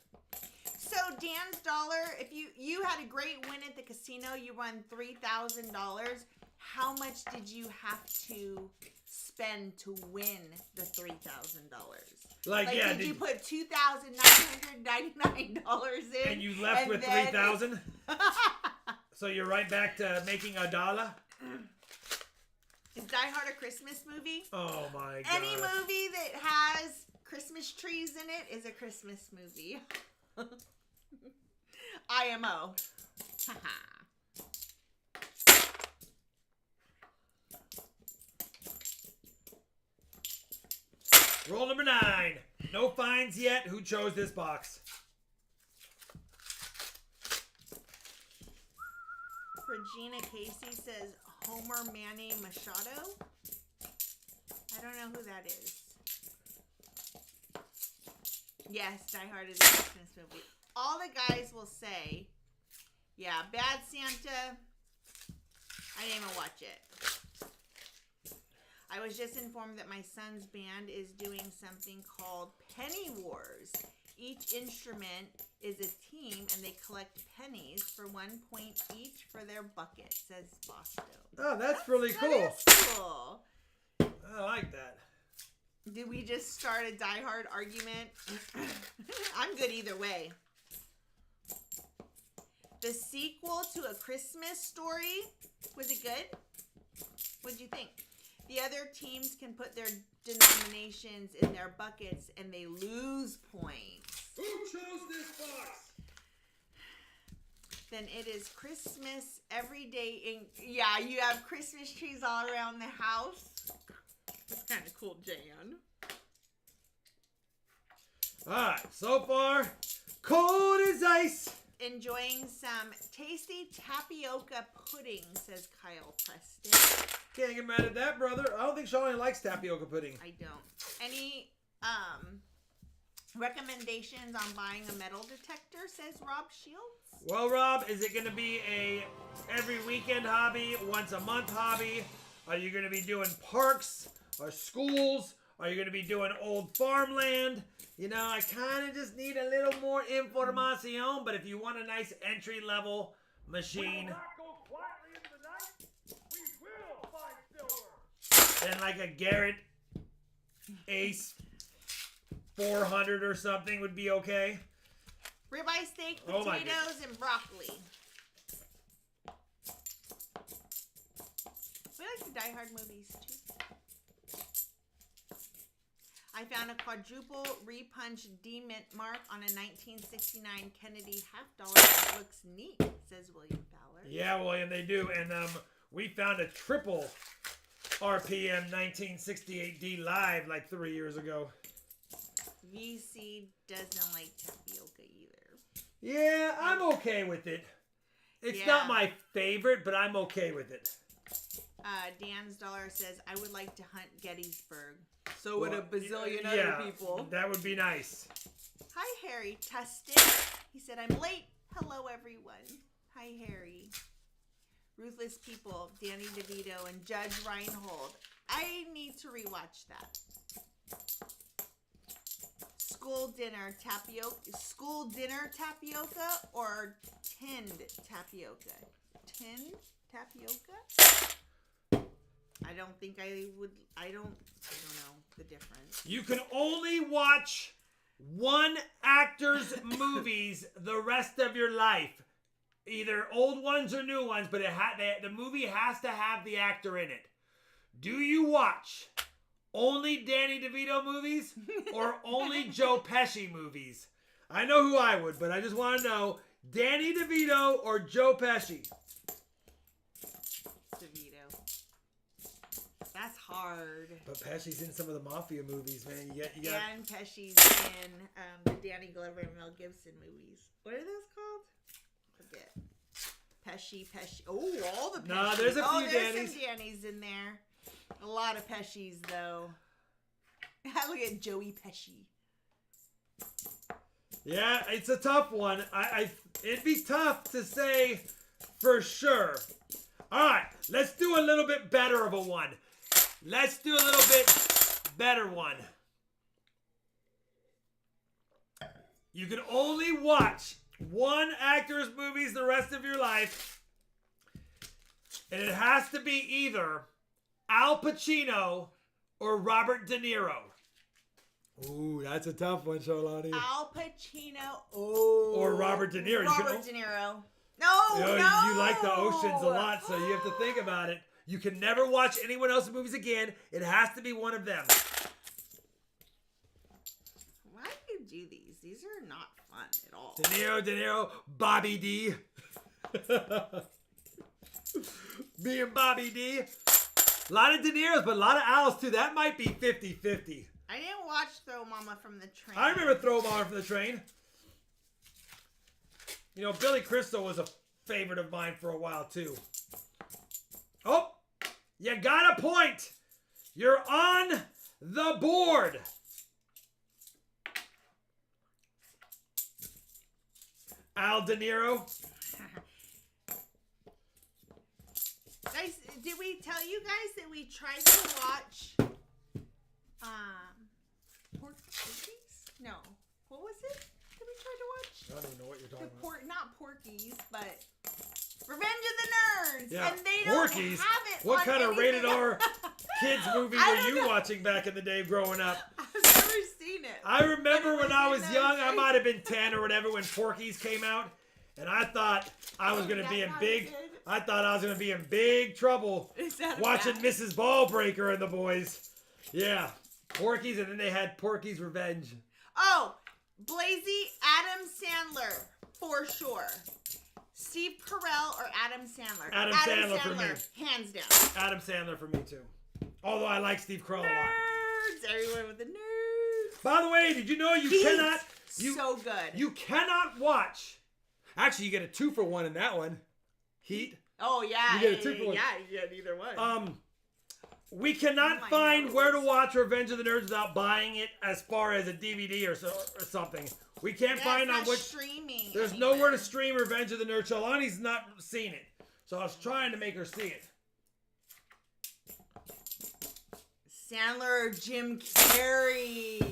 So Dan's Dollar, if you had a great win at the casino, you won $3,000. How much did you have to spend to win the $3,000? Like yeah, did you put $2,999 in and you left with $3,000? So you're right back to making $1? Is Die Hard a Christmas movie? Oh my god! Any movie that has Christmas trees in it is a Christmas movie. IMO. Roll number 9. No fines yet. Who chose this box? Regina Casey says Homer Manny Machado. I don't know who that is. Yes, Die Hard is a Christmas movie. All the guys will say, yeah, Bad Santa. I didn't even watch it. I was just informed that my son's band is doing something called Penny Wars. Each instrument is a team, and they collect pennies for 1 point each for their bucket, says Bosco. Oh, that's really cool. That is cool. I like that. Did we just start a Die Hard argument? I'm good either way. The sequel to A Christmas Story, was it good? What'd you think? The other teams can put their denominations in their buckets and they lose points. Who chose this box? Then it is Christmas every day. Yeah, you have Christmas trees all around the house. That's kind of cool, Jan. Alright, so far, cold as ice. Enjoying some tasty tapioca pudding, says Kyle Preston. Can't get mad at that, brother. I don't think Shawnee likes tapioca pudding. I don't. Any recommendations on buying a metal detector, says Rob Shields? Well, Rob, is it going to be a every weekend hobby, once a month hobby? Are you going to be doing parks or schools? Are you going to be doing old farmland? You know, I kind of just need a little more information, but if you want a nice entry-level machine... We will not go quietly into the night. We will find silver. Then like a Garrett Ace 400 or something would be okay. Ribeye steak, potatoes, and broccoli. We like the Die Hard movies, too. I found a quadruple repunch D-mint mark on a 1969 Kennedy half-dollar that looks neat, says William Fowler. Yeah, William, they do. And we found a triple RPM 1968 D live like 3 years ago. VC doesn't like tapioca either. Yeah, I'm okay with it. It's not my favorite, but I'm okay with it. Dan's Dollar says, I would like to hunt Gettysburg. So would a bazillion other people. That would be nice. Hi, Harry Tustin. He said, I'm late. Hello, everyone. Hi, Harry. Ruthless People, Danny DeVito, and Judge Reinhold. I need to rewatch that. school dinner tapioca or tinned tapioca? Tinned tapioca? I don't think I would. I don't know the difference. You can only watch one actor's movies the rest of your life. Either old ones or new ones, but the movie has to have the actor in it. Do you watch only Danny DeVito movies or only Joe Pesci movies? I know who I would, but I just want to know, Danny DeVito or Joe Pesci? DeVito. That's hard. But Pesci's in some of the Mafia movies, man. You got... Yeah, and Pesci's in the Danny Glover and Mel Gibson movies. What are those called? Forget. Pesci. Oh, all the Pesci. No, there's a few there's Dannys. some Dannys in there. A lot of Pesci's, though. Look at Joey Pesci. Yeah, it's a tough one. It'd be tough to say for sure. All right, let's do a little bit better of a one. Let's do a little bit better one. You can only watch one actor's movies the rest of your life, and it has to be either Al Pacino or Robert De Niro. Ooh, that's a tough one, Sholani. Al Pacino. Oh. Or Robert De Niro. Robert De Niro. No. You like the oceans a lot, so you have to think about it. You can never watch anyone else's movies again. It has to be one of them. Why do you do these? These are not fun at all. De Niro, Bobby D. Me and Bobby D. A lot of De Niro's, but a lot of Al's too. That might be 50-50. I didn't watch Throw Mama from the Train. I remember Throw Mama from the Train. You know, Billy Crystal was a favorite of mine for a while too. Oh, you got a point. You're on the board. Al De Niro. Guys, did we tell you guys that we tried to watch Porky's? No. What was it that we tried to watch? I don't even know what you're talking about. Not Porky's, but Revenge of the Nerds. Yeah, And they don't Porky's. have it. What on kind of anything. rated R kids movie I were don't you know. watching back in the day growing up? I've never seen it. I remember when I was in young, those I might have been 10 or whatever when Porky's came out, and I thought I was going to be in big. I thought I was going to be in big trouble watching Mrs. Ballbreaker and the boys. Yeah, Porky's, and then they had Porky's Revenge. Oh, Blasey, Adam Sandler, for sure. Steve Carell or Adam Sandler? Adam Sandler for me. Hands down. Adam Sandler for me too. Although I like Steve Carell a lot. Nerds, everyone with the nerds. By the way, did you know you Heat. cannot? So good. You cannot watch. Actually, you get a 2-for-1 in that one. Heat. Oh yeah. You get a 2-for-1. Yeah, you get either one. We cannot find where to watch Revenge of the Nerds without buying it as far as a DVD or something. We can't find on which streaming. There's nowhere to stream Revenge of the Nerds. Shalani's not seen it, so I was trying to make her see it. Sandler or Jim Carrey.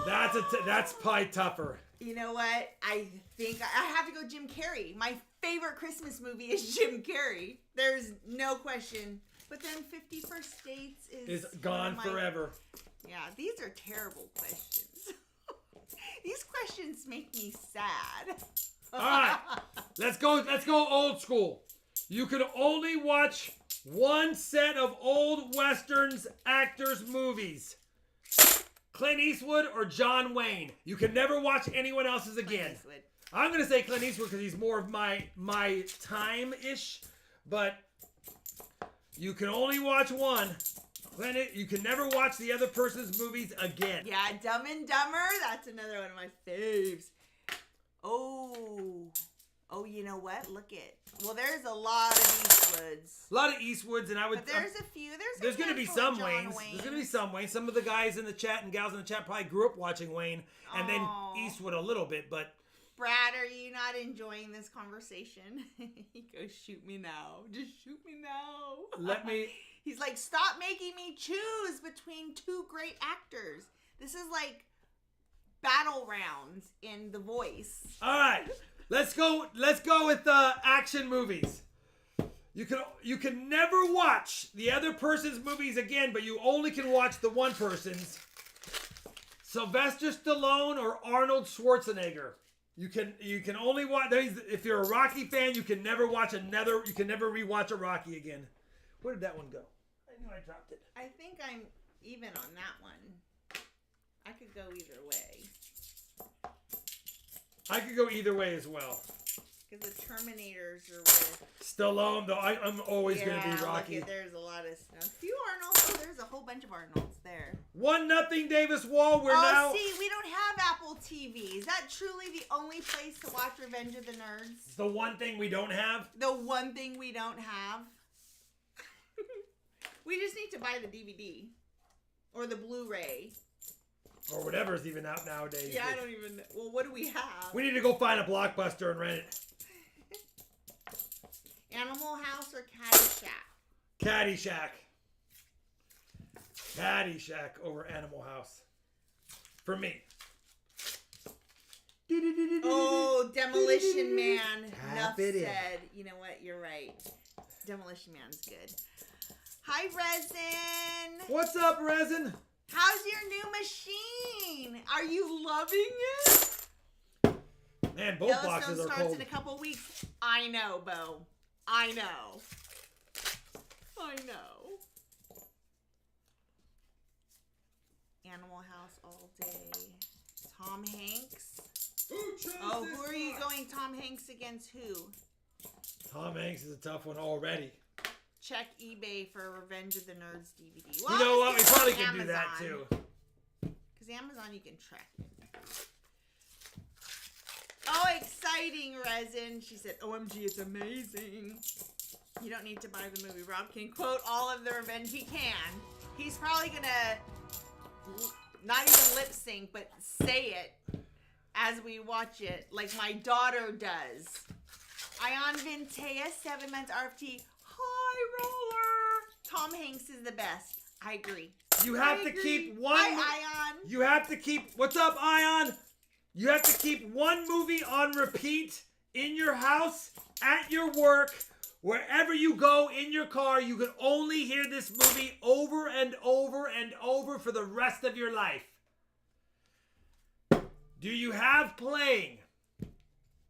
That's probably tougher. You know what? I think I have to go Jim Carrey. My favorite Christmas movie is Jim Carrey. There's no question. But then 50 First Dates is gone forever. Yeah, these are terrible questions. These questions make me sad. All right, let's go old school. You can only watch one set of old westerns actors' movies. Clint Eastwood or John Wayne. You can never watch anyone else's again. I'm going to say Clint Eastwood because he's more of my time-ish, but you can only watch one. Clint, you can never watch the other person's movies again. Yeah, Dumb and Dumber, that's another one of my faves. Oh, you know what? Look it. Well, there's a lot of Eastwoods. A lot of Eastwoods, and I would. But there's a few. There's going to be some Waynes. There's going to be some Waynes. Some of the guys in the chat and gals in the chat probably grew up watching Wayne, and then Eastwood a little bit. But Brad, are you not enjoying this conversation? He goes, "Shoot me now. Just shoot me now." Let me. He's like, "Stop making me choose between two great actors." This is like battle rounds in The Voice. All right, let's go with action movies. You can never watch the other person's movies again, but you only can watch the one person's. Sylvester Stallone or Arnold Schwarzenegger. You can only watch. If you're a Rocky fan, you can never watch another. You can never rewatch a Rocky again. Where did that one go? I knew I dropped it. I think I'm even on that one. I could go either way. I could go either way as well. Because the Terminators are with Stallone, though. I'm always going to be Rocky. There's a lot of stuff. A few Arnolds. Oh, there's a whole bunch of Arnolds there. 1-0 Davis Wall. We're now. See, we don't have Apple TV. Is that truly the only place to watch Revenge of the Nerds? It's the one thing we don't have. The one thing we don't have. We just need to buy the DVD. Or the Blu-ray. Or whatever's even out nowadays. Yeah, I don't even know. Well, what do we have? We need to go find a Blockbuster and rent it. Animal House or Caddyshack? Caddyshack. Caddyshack over Animal House. For me. Oh, Demolition Man. Enough it in. said. You know what? You're right. Demolition Man's good. Hi, Resin. What's up, Resin? How's your new machine? Are you loving it? Man, both Yellowstone boxes are starts cold. in a couple weeks. I know, Bo. I know. I know. Animal House all day. Tom Hanks. Oh, who are you going Tom Hanks against who? Tom Hanks is a tough one already. Check eBay for Revenge of the Nerds DVD. You know what? We probably can do that too. Because Amazon, you can track it. Oh, exciting, Resin. She said, OMG, it's amazing. You don't need to buy the movie. Rob can quote all of the Revenge. He can. He's probably going to not even lip sync, but say it as we watch it, like my daughter does. Ion Vintea, 7 months RFT. High roller. Tom Hanks is the best. I agree. You have to keep one. Hi, Ion. You have to keep. What's up, Ion? You have to keep one movie on repeat in your house, at your work, wherever you go in your car. You can only hear this movie over and over and over for the rest of your life. Do you have playing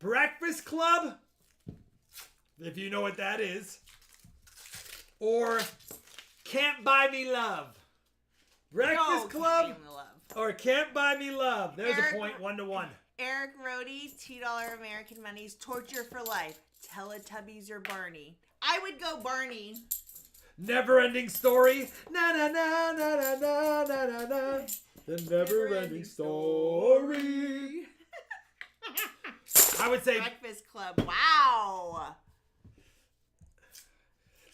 Breakfast Club? If you know what that is. Or Can't Buy Me Love. Breakfast Club or Can't Buy Me Love. There's a point, 1-1. Eric Rohde, $2 American Money's Torture for Life. Teletubbies or Barney? I would go Barney. Never Ending Story. Na na na na na na na na na. The Never Ending Story. I would say Breakfast Club. Wow.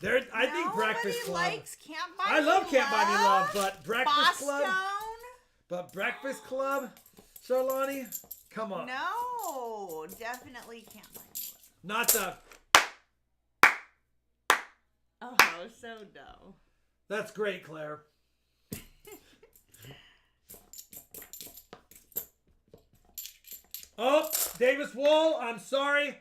I think Breakfast Club. Likes Can't Buy I love Me Can't Buy Me Love, but Breakfast Boston? Club. But Breakfast Club, Charlani, come on. No, definitely Can't Buy Me Love. Not the. Oh, so no. That's great, Claire. Oh, Davis Wall, I'm sorry,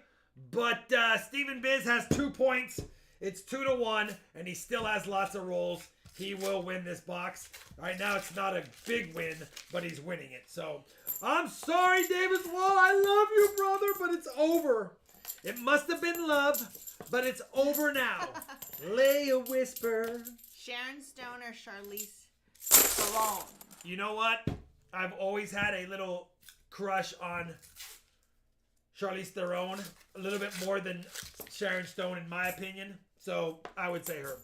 but Stephen Biz has 2 points. It's 2-1, and he still has lots of rolls. He will win this box. Right now, it's not a big win, but he's winning it. So, I'm sorry, Davis Wall. I love you, brother, but it's over. It must have been love, but it's over now. Lay a whisper. Sharon Stone or Charlize Theron? You know what? I've always had a little crush on Charlize Theron. A little bit more than Sharon Stone, in my opinion. So, I would say her.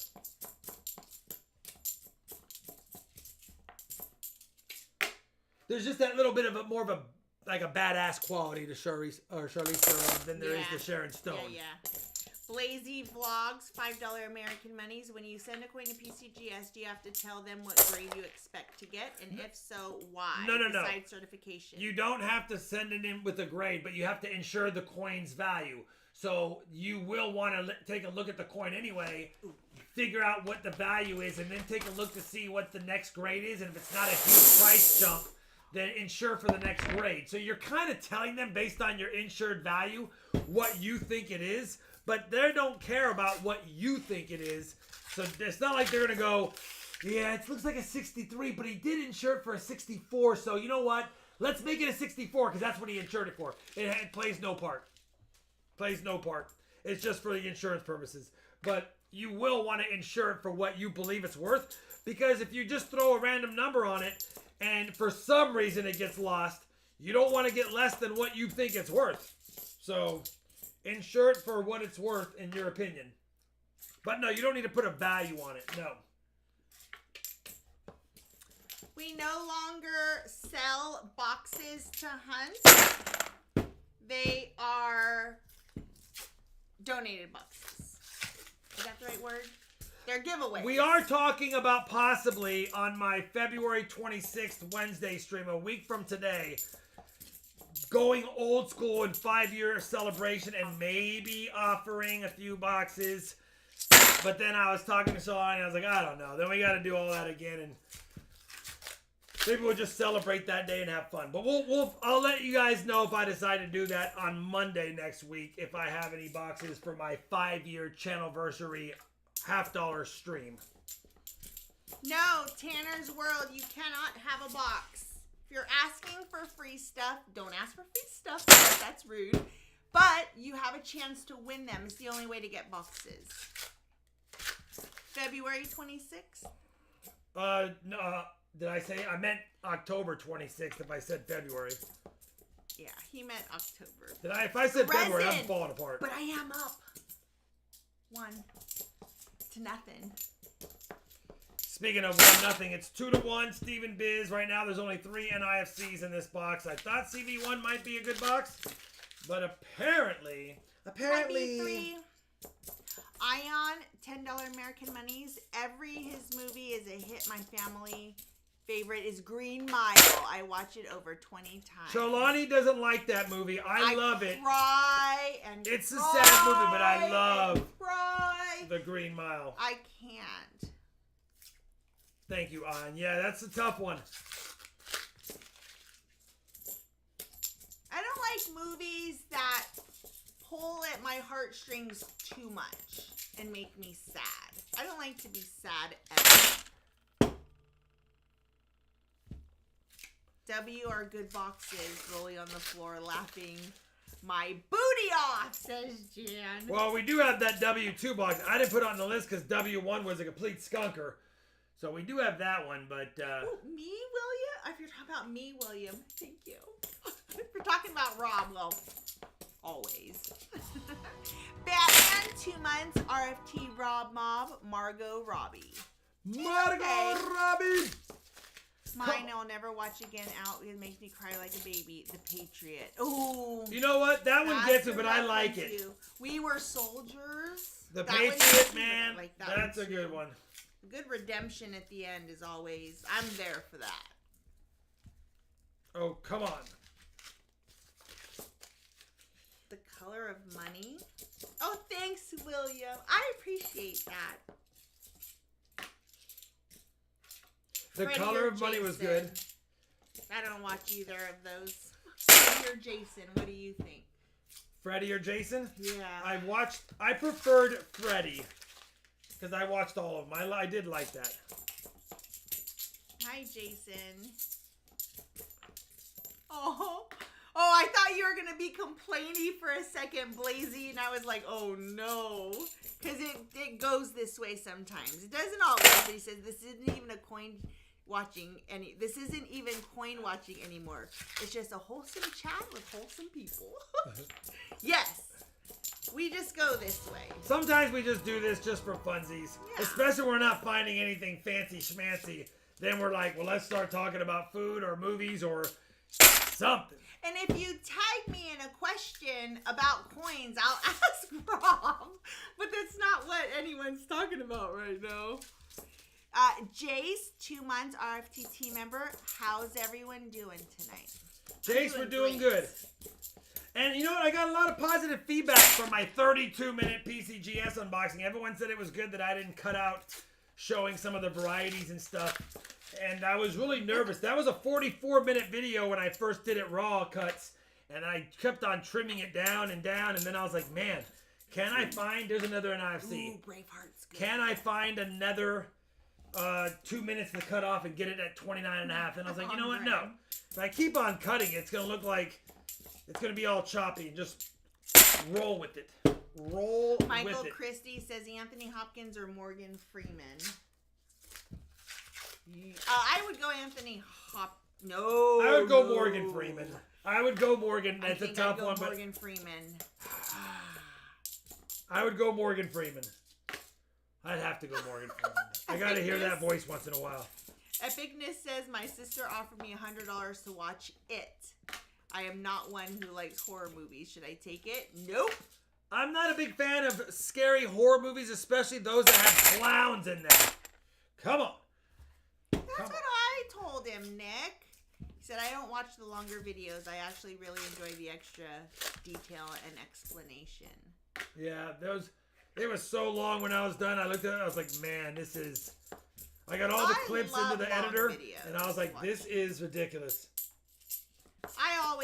There's just that little bit of more of a badass quality to Charlize Theron than there is to Sharon Stone. Yeah. Blazy Vlogs, $5 American Monies. When you send a coin to PCGS, do you have to tell them what grade you expect to get? And if so, why? No. Besides certification. You don't have to send it in with a grade, but you have to ensure the coin's value. So you will want to take a look at the coin anyway, figure out what the value is, and then take a look to see what the next grade is. And if it's not a huge price jump, then insure for the next grade. So you're kind of telling them based on your insured value what you think it is, but they don't care about what you think it is. So it's not like they're going to go, yeah, it looks like a 63, but he did insure it for a 64. So you know what? Let's make it a 64 because that's what he insured it for. It plays no part. Plays no part. It's just for the insurance purposes. But you will want to insure it for what you believe it's worth, because if you just throw a random number on it and for some reason it gets lost, you don't want to get less than what you think it's worth. So insure it for what it's worth in your opinion. But no, you don't need to put a value on it. No. We no longer sell boxes to hunt. They are donated boxes. Is that the right word? They're giveaways. We are talking about possibly on my February 26th Wednesday stream, a week from today, going old school in 5-year celebration and maybe offering a few boxes. But then I was talking to Sean and I was like, I don't know. Then we got to do all that again, and maybe we'll just celebrate that day and have fun. But I'll let you guys know if I decide to do that on Monday next week, if I have any boxes for my 5-year channelversary $50 stream. No, Tanner's World, you cannot have a box. If you're asking for free stuff, don't ask for free stuff because that's rude. But you have a chance to win them. It's the only way to get boxes. February 26th? No, did I say? I meant October 26th if I said February. Yeah, he meant October. Did I? If I said February, I'm falling apart. But I am up 1-0. Speaking of 1-0, it's 2-1. Steven Biz. Right now, there's only 3 NIFCs in this box. I thought CV1 might be a good box, but apparently, Three. Ion, $10 American Monies. His movie is a hit. My family favorite is Green Mile. I watch it over 20 times. Sholani doesn't like that movie. I love it. It's a sad movie, but I love The Green Mile. I can't. Thank you, Ion. Yeah, that's a tough one. I don't like movies that pull at my heartstrings too much and make me sad. I don't like to be sad ever. W are good boxes, rolling on the floor, laughing my booty off, says Jan. Well, we do have that W2 box. I didn't put it on the list because W1 was a complete skunker. So we do have that one, but... Ooh, me, William? If you're talking about me, William, thank you. If you're talking about Rob, well, always. Batman, 2 months, RFT, Rob Mob, Margot Robbie. Margot Robbie! Mine I'll never watch again. Out. It makes me cry like a baby. The Patriot. Ooh. You know what? That one gets it, but I like it. We Were Soldiers. The Patriot, man. Like that's a good one. Good redemption at the end is always. I'm there for that. Oh, come on. The Color of Money. Oh, thanks, William. I appreciate that. The Freddie Color or of Money was Jason? good. I don't watch either of those. Freddie or Jason, what do you think? Freddie or Jason? Yeah. I preferred Freddie. Because I watched all of them. I did like that. Hi, Jason. Oh, I thought you were going to be complaining for a second, Blazy, and I was like, oh, no. Because it goes this way sometimes. It doesn't always, but he says this isn't even a coin watching anymore. It's just a wholesome chat with wholesome people. Yes. We just go this way. Sometimes we just do this just for funsies. Yeah. Especially when we're not finding anything fancy schmancy. Then we're like, well, let's start talking about food or movies or something. And if you tag me in a question about coins, I'll ask Rob. But that's not what anyone's talking about right now. Jace, 2 months, RFT team member. How's everyone doing tonight? Jace, we're doing good. And you know what? I got a lot of positive feedback from my 32-minute PCGS unboxing. Everyone said it was good that I didn't cut out showing some of the varieties and stuff. And I was really nervous. That was a 44-minute video when I first did it raw cuts. And I kept on trimming it down. And then I was like, man, can I find, there's another NFC. Ooh, Braveheart's good. Can I find another 2 minutes to cut off and get it at 29 and a half? And I was like, you know what? No. If I keep on cutting it, it's going to look like it's going to be all choppy. Just roll with it. Roll with it. Michael Christie says Anthony Hopkins or Morgan Freeman. I would go Anthony No. I would go Morgan Freeman. I would go Morgan. That's a tough one. Morgan Freeman. I would go Morgan Freeman. I'd have to go Morgan Freeman. I got to hear that voice once in a while. Epicness says my sister offered me $100 to watch It. I am not one who likes horror movies. Should I take it? Nope. I'm not a big fan of scary horror movies, especially those that have clowns in them. Come on. That's what I told him, Nick. He said, I don't watch the longer videos. I actually really enjoy the extra detail and explanation. Yeah, it was so long when I was done. I looked at it, I was like, man, this is... I got all the clips into the editor, and I was like, this is ridiculous.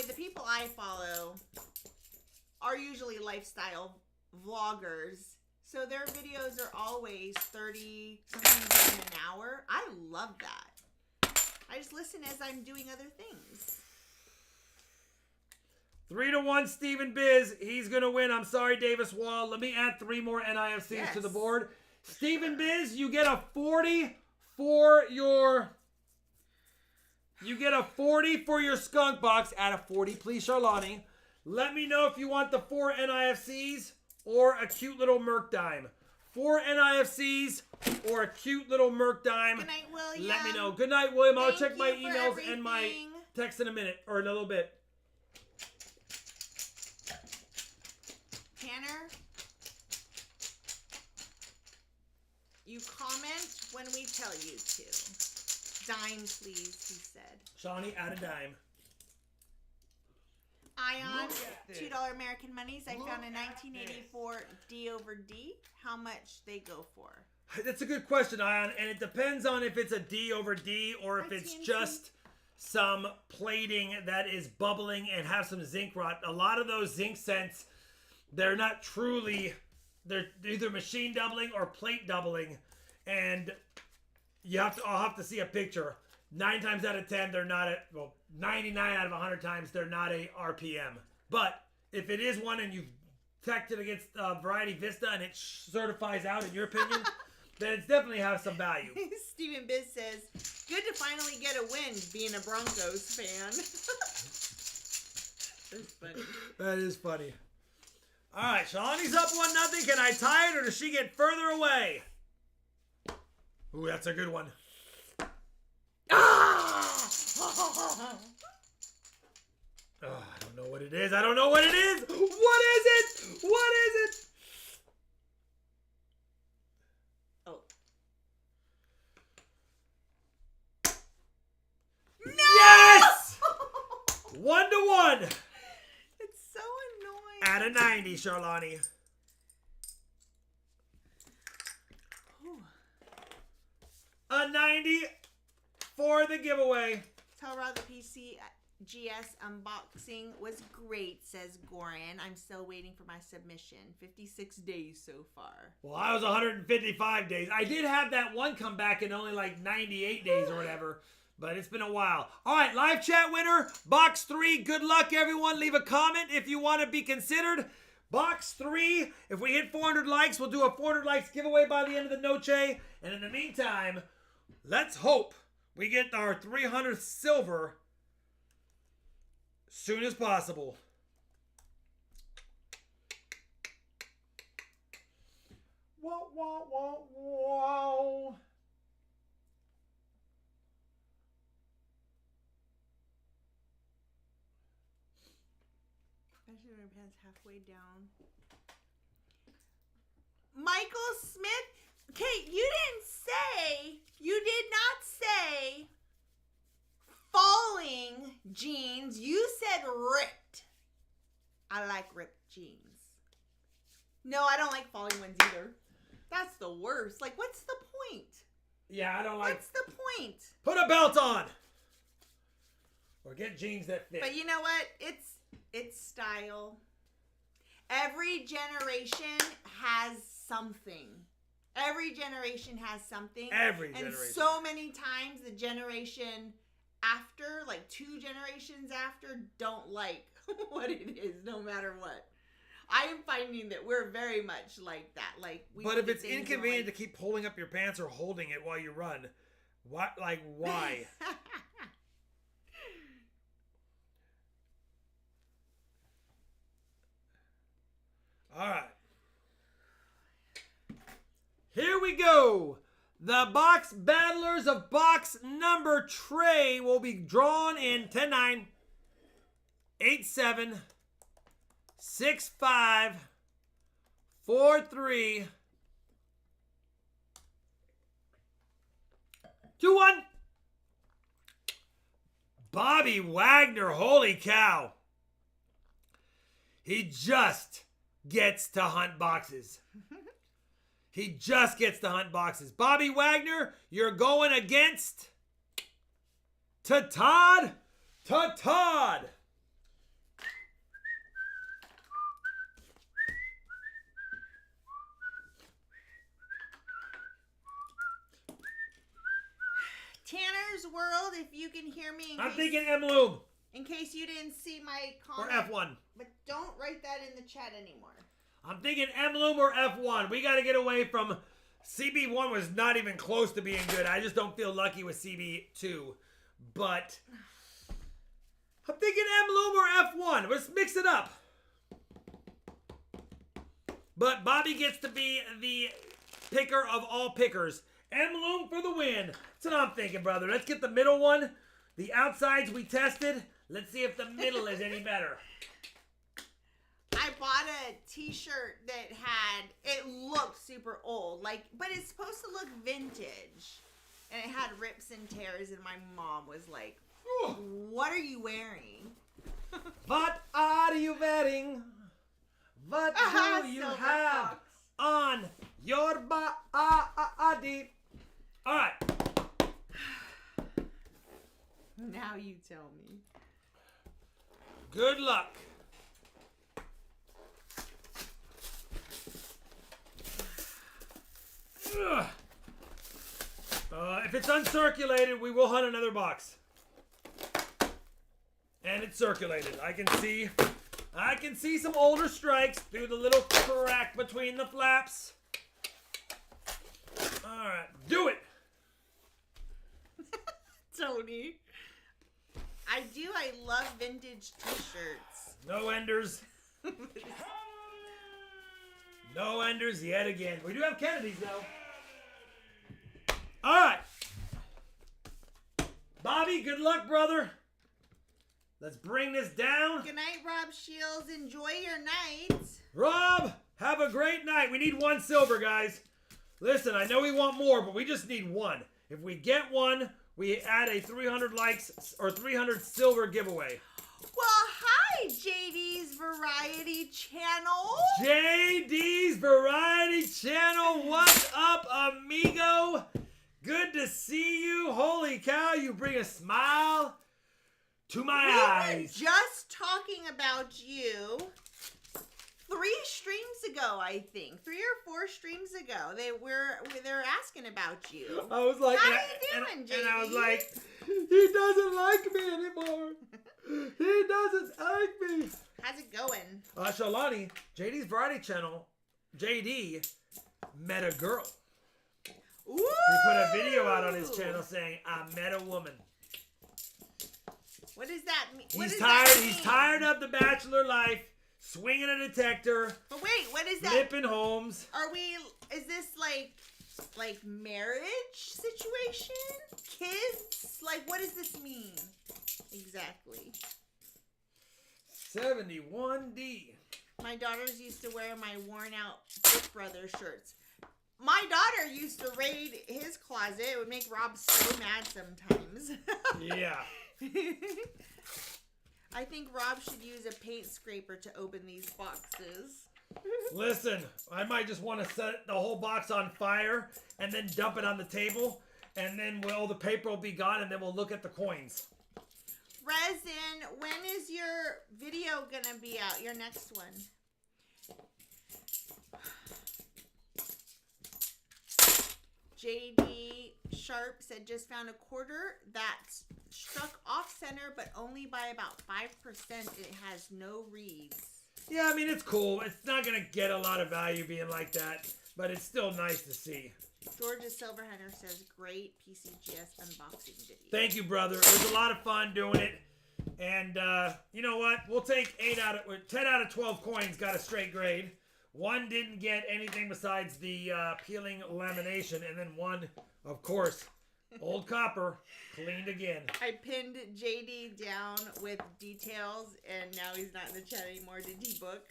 The people I follow are usually lifestyle vloggers. So their videos are always 30 something an hour. I love that. I just listen as I'm doing other things. 3-1 Stephen Biz. He's going to win. I'm sorry, Davis Wall. Let me add 3 more NIFCs to the board. Stephen Biz, you get a 40 for your... You get a 40 for your skunk box. Add a 40, please, Charlani. Let me know if you want the 4 NIFCs or a cute little Merc dime. 4 NIFCs or a cute little Merc dime. Good night, William. Let me know. Good night, William. I'll Thank check my you for emails and my everything. text in a minute or in a little bit. Tanner, you comment when we tell you to. Dime, please, he said. Shawnee, add a dime. Ion, $2 American monies. I found a 1984 D over D. How much they go for? That's a good question, Ion, and it depends on if it's a D over D or if it's just some plating that is bubbling and have some zinc rot. A lot of those zinc scents, they're not truly, they're either machine doubling or plate doubling, and I'll have to see a picture. 9 times out of 10, they're not at, 99 out of 100 times, they're not a RPM. But if it is one and you've checked it against Variety Vista and it certifies out, in your opinion, then it's definitely has some value. Stephen Biz says, good to finally get a win being a Broncos fan. That's funny. That is funny. All right, Shalani's up 1-0. Can I tie it or does she get further away? Ooh, that's a good one. Ah! Oh, I don't know what it is. I don't know what it is. What is it? What is it? Oh. No! Yes! 1-1. It's so annoying. At a 90, Charlani. A 90 for the giveaway. Tell Raw the PC GS unboxing was great, says Goran. I'm still waiting for my submission. 56 days so far. Well, I was 155 days. I did have that one come back in only like 98 days or whatever, but it's been a while. All right, live chat winner, box 3. Good luck, everyone. Leave a comment if you want to be considered. Box 3. If we hit 400 likes, we'll do a 400 likes giveaway by the end of the Noche. And in the meantime, let's hope we get our 300th silver soon as possible. Whoa, whoa, whoa, whoa. Especially when my pants halfway down. Michael Smith. Kate, you did not say falling jeans. You said ripped. I like ripped jeans. No, I don't like falling ones either. That's the worst. Like, what's the point? Yeah, I don't like. What's the point? Put a belt on. Or get jeans that fit. But you know what? It's style. Every generation has something. Every generation has something. Every generation. And so many times the generation after, like 2 generations after, don't like what it is, no matter what. I am finding that we're very much like that. Like, but if it's inconvenient to keep pulling up your pants or holding it while you run, what? Like, why? All right. Here we go. The box battlers of box number tray will be drawn in 10-9, 8-7, 6-5, 4-3, 2-1. Bobby Wagner, holy cow. He just gets to hunt boxes. He just gets to hunt boxes. Bobby Wagner, you're going against Todd. Tanner's World, if you can hear me. I'm thinking M-Loom. In case you didn't see my Or comment. F1. But don't write that in the chat anymore. I'm thinking M-Loom or F1. We got to get away from... CB1 was not even close to being good. I just don't feel lucky with CB2. But... I'm thinking M-Loom or F1. Let's mix it up. But Bobby gets to be the picker of all pickers. M-Loom for the win. That's what I'm thinking, brother. Let's get the middle one. The outsides we tested. Let's see if the middle is any better. I bought a t-shirt that it looked super old, like, but it's supposed to look vintage. And it had rips and tears, and my mom was like, what are you wearing? What are you wearing? What do you have on your body? All right. Now you tell me. Good luck. If it's uncirculated, we will hunt another box. And it's circulated. I can see some older strikes through the little crack between the flaps. All right, do it. Tony. I love vintage t-shirts. No enders. No enders yet again. We do have Kennedys, though. All right. Bobby, good luck, brother. Let's bring this down. Good night, Rob Shields. Enjoy your night. Rob, have a great night. We need 1 silver, guys. Listen, I know we want more, but we just need 1. If we get 1, we add a 300 likes or 300 silver giveaway. Well, hi, JD's Variety Channel. JD's Variety Channel. What's up, amigo? Good to see you. Holy cow, you bring a smile to my eyes. We were just talking about you 3 streams ago, I think. 3 or 4 streams ago. They're asking about you. I was like, how you doing, JD? And I was like, he doesn't like me anymore. He doesn't like me. How's it going? Shalani, JD's Variety Channel, JD met a girl. Ooh. He put a video out on his channel saying, I met a woman. What does that mean? He's tired. He's tired of the bachelor life, swinging a detector. But wait, what is that? Flipping homes. Is this like marriage situation? Kids? Like, what does this mean? Exactly. 71D. My daughters used to wear my worn out Big Brother shirts. My daughter used to raid his closet. It would make Rob so mad sometimes. Yeah. I think Rob should use a paint scraper to open these boxes. Listen, I might just want to set the whole box on fire and then dump it on the table, and then all the paper will be gone, and then we'll look at the coins. Resin, when is your video gonna be out? Your next one? JD Sharp said just found a quarter that's struck off center, but only by about 5%. It has no reeds. Yeah, I mean, it's cool. It's not going to get a lot of value being like that, but it's still nice to see. Georgia Silverhunter says, great PCGS unboxing video. Thank you, brother. It was a lot of fun doing it. And you know what? We'll take 10 out of 12 coins got a straight grade. One didn't get anything besides the peeling lamination. And then one, of course, old copper, cleaned again. I pinned JD down with details, and now he's not in the chat anymore. Did he book?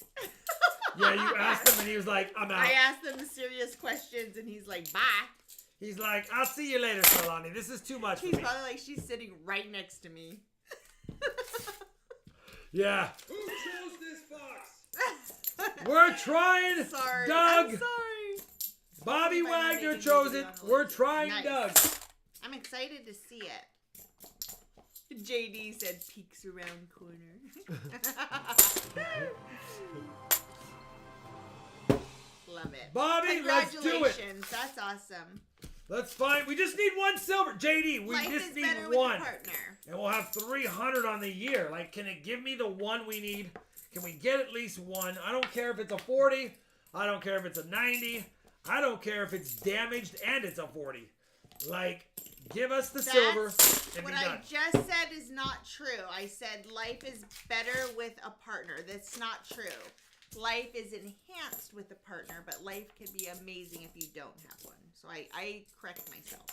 Yeah, you asked him, and he was like, I'm out. I asked him the serious questions, and he's like, bye. He's like, I'll see you later, Solani. This is too much for me. He's probably like, she's sitting right next to me. Yeah. Who chose this box? We're trying, sorry. Doug. I'm sorry. Bobby Wagner chose it. We're trying, nice. Doug. I'm excited to see it. JD said peeks around corner. Love it. Bobby, let's do it. Congratulations. That's awesome. Let's find. We just need one silver. JD, we Life just is need better one. with a partner. And we'll have 300 on the year. Like, can it give me the one we need? Can we get at least one? I don't care if it's a 40. I don't care if it's a 90. I don't care if it's damaged and it's a 40. Like, give us the silver and what be done. I just said is not true. I said life is better with a partner. That's not true. Life is enhanced with a partner, but life can be amazing if you don't have one. So I correct myself.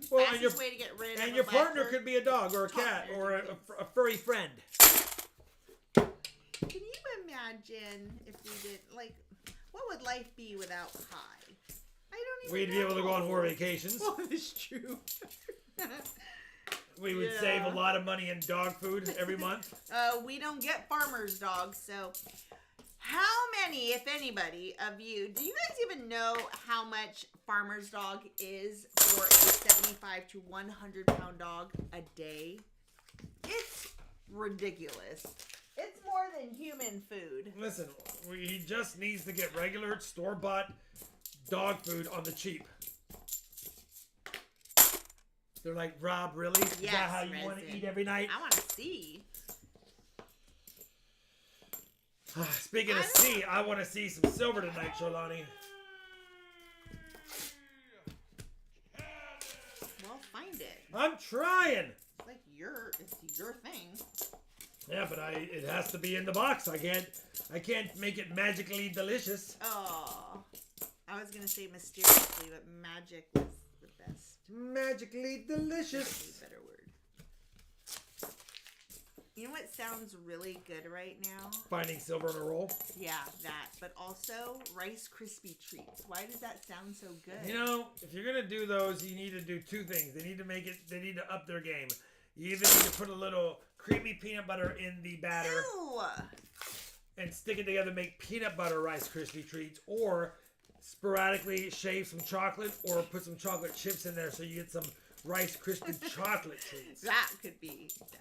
Well, Fastest way to get rid of and a your partner leopard. could be a dog or a cat or a furry friend. Can you imagine if we did, like, what would life be without pie? I don't even We'd be able to go on more vacations. Well, it's true. We would save a lot of money in dog food every month. We don't get farmer's dogs, so how many, if anybody, of you, do you guys even know how much farmer's dog is for a 75 to 100 pound dog a day? It's ridiculous. It's more than human food. Listen, he just needs to get regular store-bought dog food on the cheap. They're like, Rob, really? Is Yes, that how you want to Resin. eat every night? I want to see. Speaking of see, I want to see some silver tonight, Sholani. Well, find it. I'm trying. It's like it's your thing. Yeah, but it has to be in the box. I can't make it magically delicious. Oh, I was gonna say mysteriously, but magic was the best. Magically delicious. Better word. You know what sounds really good right now? Finding silver in a roll. Yeah, that. But also Rice Krispie treats. Why does that sound so good? You know, if you're gonna do those, you need to do two things. They need to up their game. You either need to put a little creamy peanut butter in the batter Ew. and stick it together, make peanut butter Rice Krispie treats, or sporadically shave some chocolate or put some chocolate chips in there so you get some Rice Krispie chocolate treats. That could be done.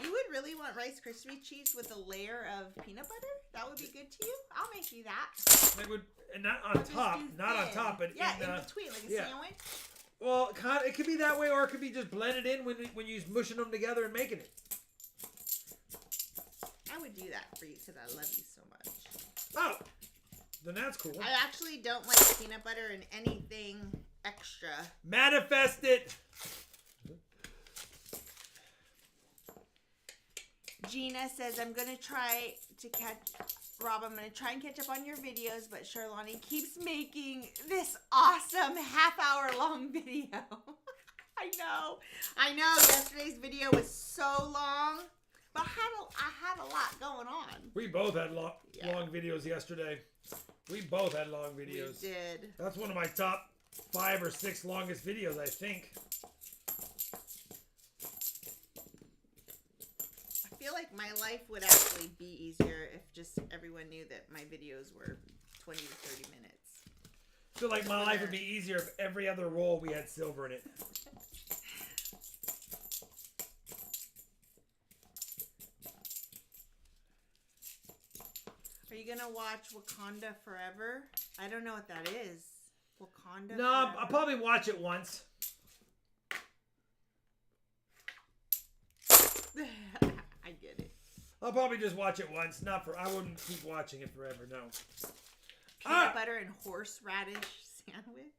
You would really want Rice Krispie treats with a layer of peanut butter? That would be good to you? I'll make you that. They would, and not on top, not on top, but yeah, in between, like a sandwich. Well, it could be that way, or it could be just blended in when you're mushing them together and making it. I would do that for you because I love you so much. Oh, then that's cool. I actually don't like peanut butter in anything extra. Manifest it. Gina says, I'm going to try to catch... Rob, I'm going to try and catch up on your videos, but Charlani keeps making this awesome half-hour-long video. I know. Yesterday's video was so long, but I had a lot going on. We both had long videos yesterday. We both had long videos. We did. That's one of my top 5 or 6 longest videos, I think. I feel feel like my life would actually be easier if just everyone knew that my videos were 20 to 30 minutes. I feel like my life would be easier if every other roll we had silver in it. Are you gonna watch Wakanda Forever? I don't know what that is. Wakanda No, Forever? I'll probably watch it once. I get it. I'll probably just watch it once. Not for. I wouldn't keep watching it forever. No. Peanut butter and horseradish sandwich.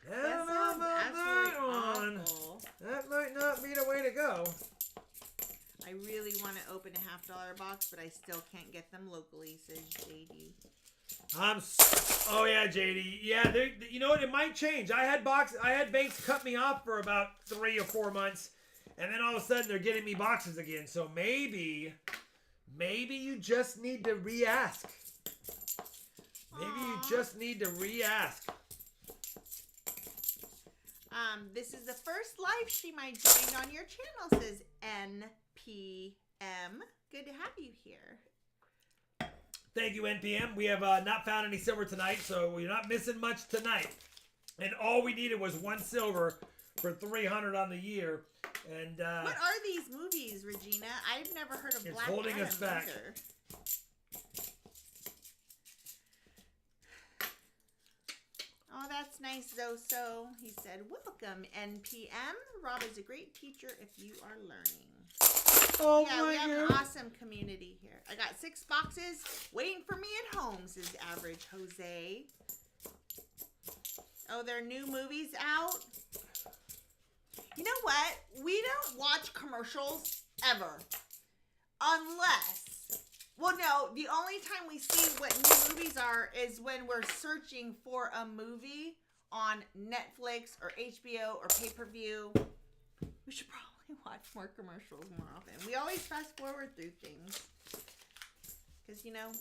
That sounds absolutely awful. That might not be the way to go. I really want to open a $50 box, but I still can't get them locally, says JD. Oh yeah, JD. Yeah, you know what? It might change. I had banks cut me off for about 3 or 4 months, and then all of a sudden they're getting me boxes again. So maybe you just need to re-ask. Maybe you just need to re-ask. This is the first live stream I joined on your channel, says NPM. Good to have you here. Thank you, NPM. We have not found any silver tonight, so we're not missing much tonight. And all we needed was 1 silver for 300 on the year. And what are these movies, Regina? I've never heard of Black holding Adam us back. either. Oh, that's nice, Zoso. He said, welcome, NPM. Rob is a great teacher if you are learning. Oh, yeah, we have an God. awesome community here. I got 6 boxes waiting for me at home, says Average Jose. Oh, there are new movies out? You know what? We don't watch commercials ever. Unless, well, no, the only time we see what new movies are is when we're searching for a movie on Netflix or HBO or pay-per-view. We should probably watch more commercials more often. We always fast forward through things. Because, you know,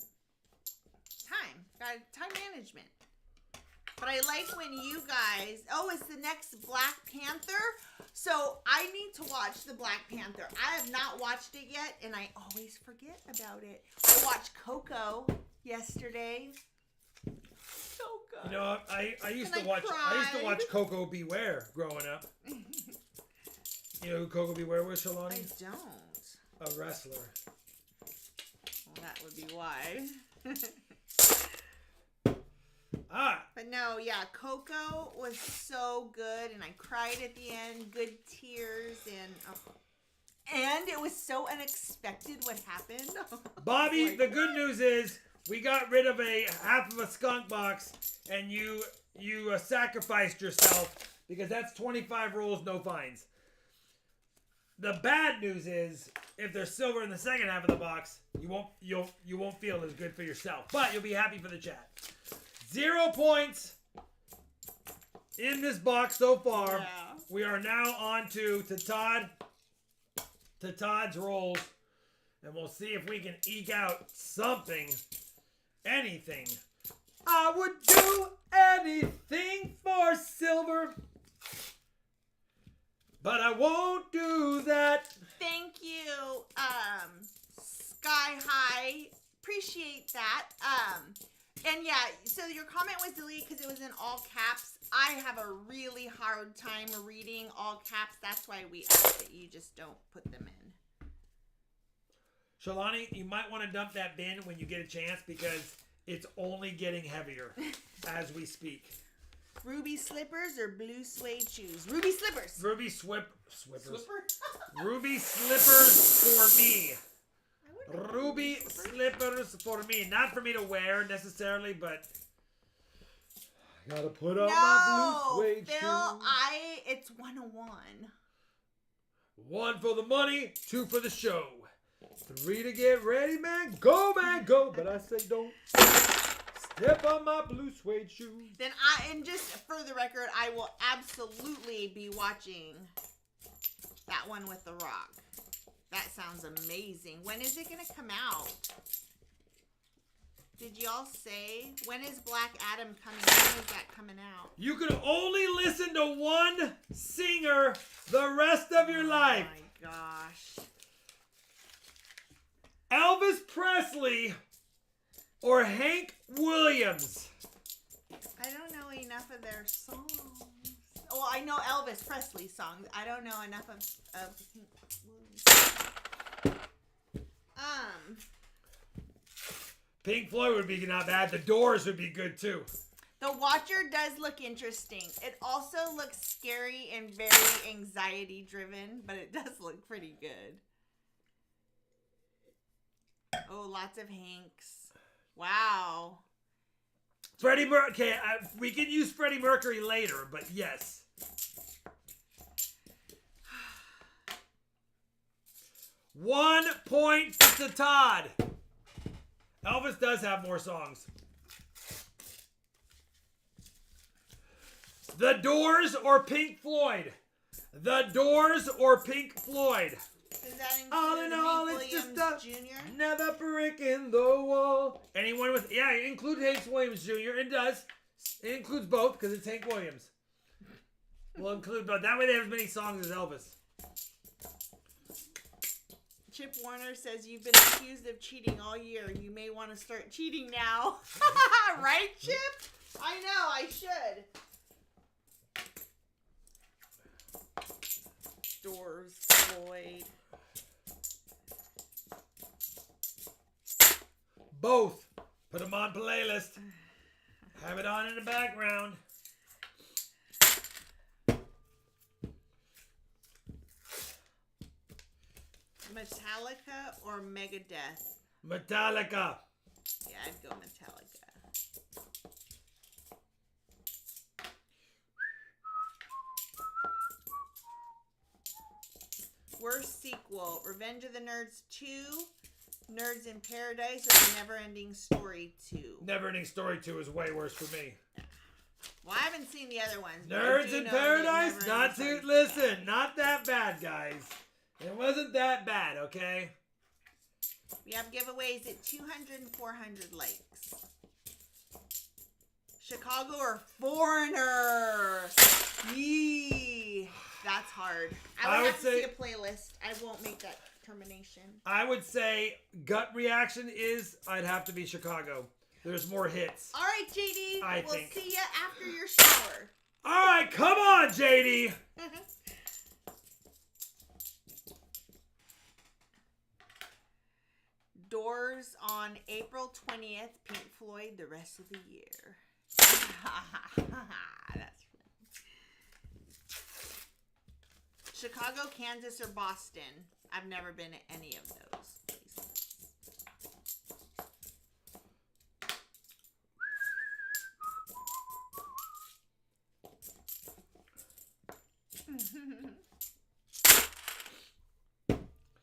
time management. But I like when you guys, oh, it's the next Black Panther. So I need to watch the Black Panther. I have not watched it yet, and I always forget about it. I watched Coco yesterday. So good. You know, I used to watch Coco Beware growing up. You know who Coco Beware was, Shalani? I don't. A wrestler. Well, that would be why. But no, yeah, Coco was so good, and I cried at the end, good tears, and it was so unexpected what happened. Bobby, the good news is we got rid of half of a skunk box, and you sacrificed yourself because that's 25 rolls, no fines. The bad news is if there's silver in the second half of the box, you won't feel as good for yourself, but you'll be happy for the chat. 0 points in this box so far. Yeah. We are now on to Todd's rolls, and we'll see if we can eke out something, anything. I would do anything for silver, but I won't do that. Thank you, Sky High. Appreciate that. And yeah, so your comment was deleted because it was in all caps. I have a really hard time reading all caps. That's why we ask that you just don't put them in. Shalani, you might want to dump that bin when you get a chance because it's only getting heavier as we speak. Ruby slippers or blue suede shoes? Ruby slippers. Ruby slippers. Ruby slippers for me. Ruby slippers for me. Not for me to wear necessarily, but I gotta put on my blue suede Phil, shoes. it's 101. 1 for the money, 2 for the show. 3 to get ready, man. Go, man, go. But I say don't step on my blue suede shoes. Then and just for the record, I will absolutely be watching that one with The Rock. That sounds amazing. When is it going to come out? Did y'all say? When is Black Adam coming? When is that coming out? You can only listen to one singer the rest of your life. Oh my gosh. Elvis Presley or Hank Williams? I don't know enough of their songs. Well, I know Elvis Presley songs. I don't know enough of Hank Williams. Pink Floyd would be not bad. The Doors would be good too. The Watcher does look interesting. It also looks scary and very anxiety driven, but it does look pretty good. Oh, lots of Hanks. Wow. Freddie Mercury. Okay, we can use Freddie Mercury later, but yes. One point to Todd. Elvis does have more songs. The Doors or Pink Floyd? The Doors or Pink Floyd? Does that include All in all, Hank it's just Williams a Jr.? another brick in the wall. Anyone with, yeah, it includes Hank Williams Jr. It does. It includes both because it's Hank Williams. We'll include both. That way they have as many songs as Elvis. Chip Warner says you've been accused of cheating all year. You may want to start cheating now. Right, Chip? I know, I should. Doors, Floyd. Both. Put them on playlist. Have it on in the background. Metallica or Megadeth? Metallica. Yeah, I'd go Metallica. Worst sequel: Revenge of the Nerds 2, Nerds in Paradise, or The Never Ending Story 2? Never Ending Story 2 is way worse for me. Well, I haven't seen the other ones. Nerds in Paradise? Not too, listen, not that bad, guys. It wasn't that bad, okay? We have giveaways at 200 and 400 likes. Chicago or Foreigner? Yee. That's hard. I would have to see a playlist. I won't make that determination. I would say gut reaction is I'd have to be Chicago. There's more hits. All right, JD. We'll think. see you after your shower. All right, come on, JD. Doors on April 20th. Pink Floyd the rest of the year. That's funny. Chicago, Kansas, or Boston? I've never been to any of those places.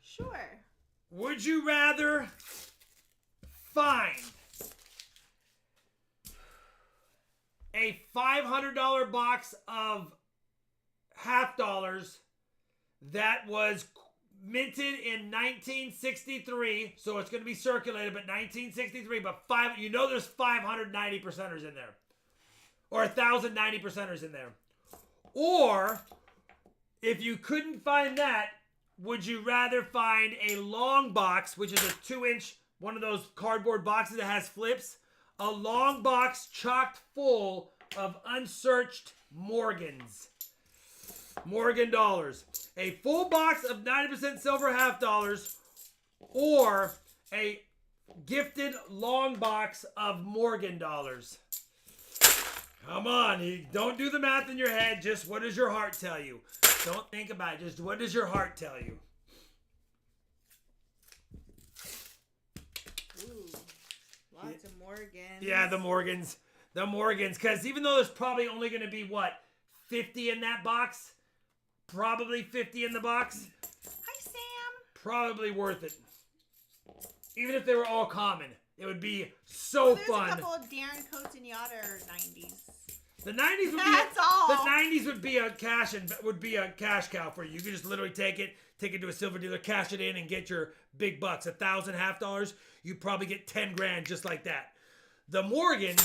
Sure. Would you rather find a $500 box of half dollars that was minted in 1963, so it's going to be circulated, but 1963, but you know there's 590 percenters in there, or 1,090 percenters in there, or if you couldn't find that, would you rather find a long box, which is a 2-inch, one of those cardboard boxes that has flips, a long box chocked full of unsearched Morgans. Morgan dollars. A full box of 90% silver half dollars, or a gifted long box of Morgan dollars. Come on, don't do the math in your head. Just what does your heart tell you? Don't think about it. Just what does your heart tell you? Ooh, lots of Morgans. Yeah, the Morgans. The Morgans. Because even though there's probably only going to be, 50 in that box? Probably 50 in the box. Hi, Sam. Probably worth it. Even if they were all common. It would be so fun. There's a couple of Darren Coates and Yoder 90s. The 90s would The 90s would be a cash cow for you. You could just literally take it to a silver dealer, cash it in, and get your big bucks. 1,000 half dollars, you probably get 10 grand just like that. The Morgans,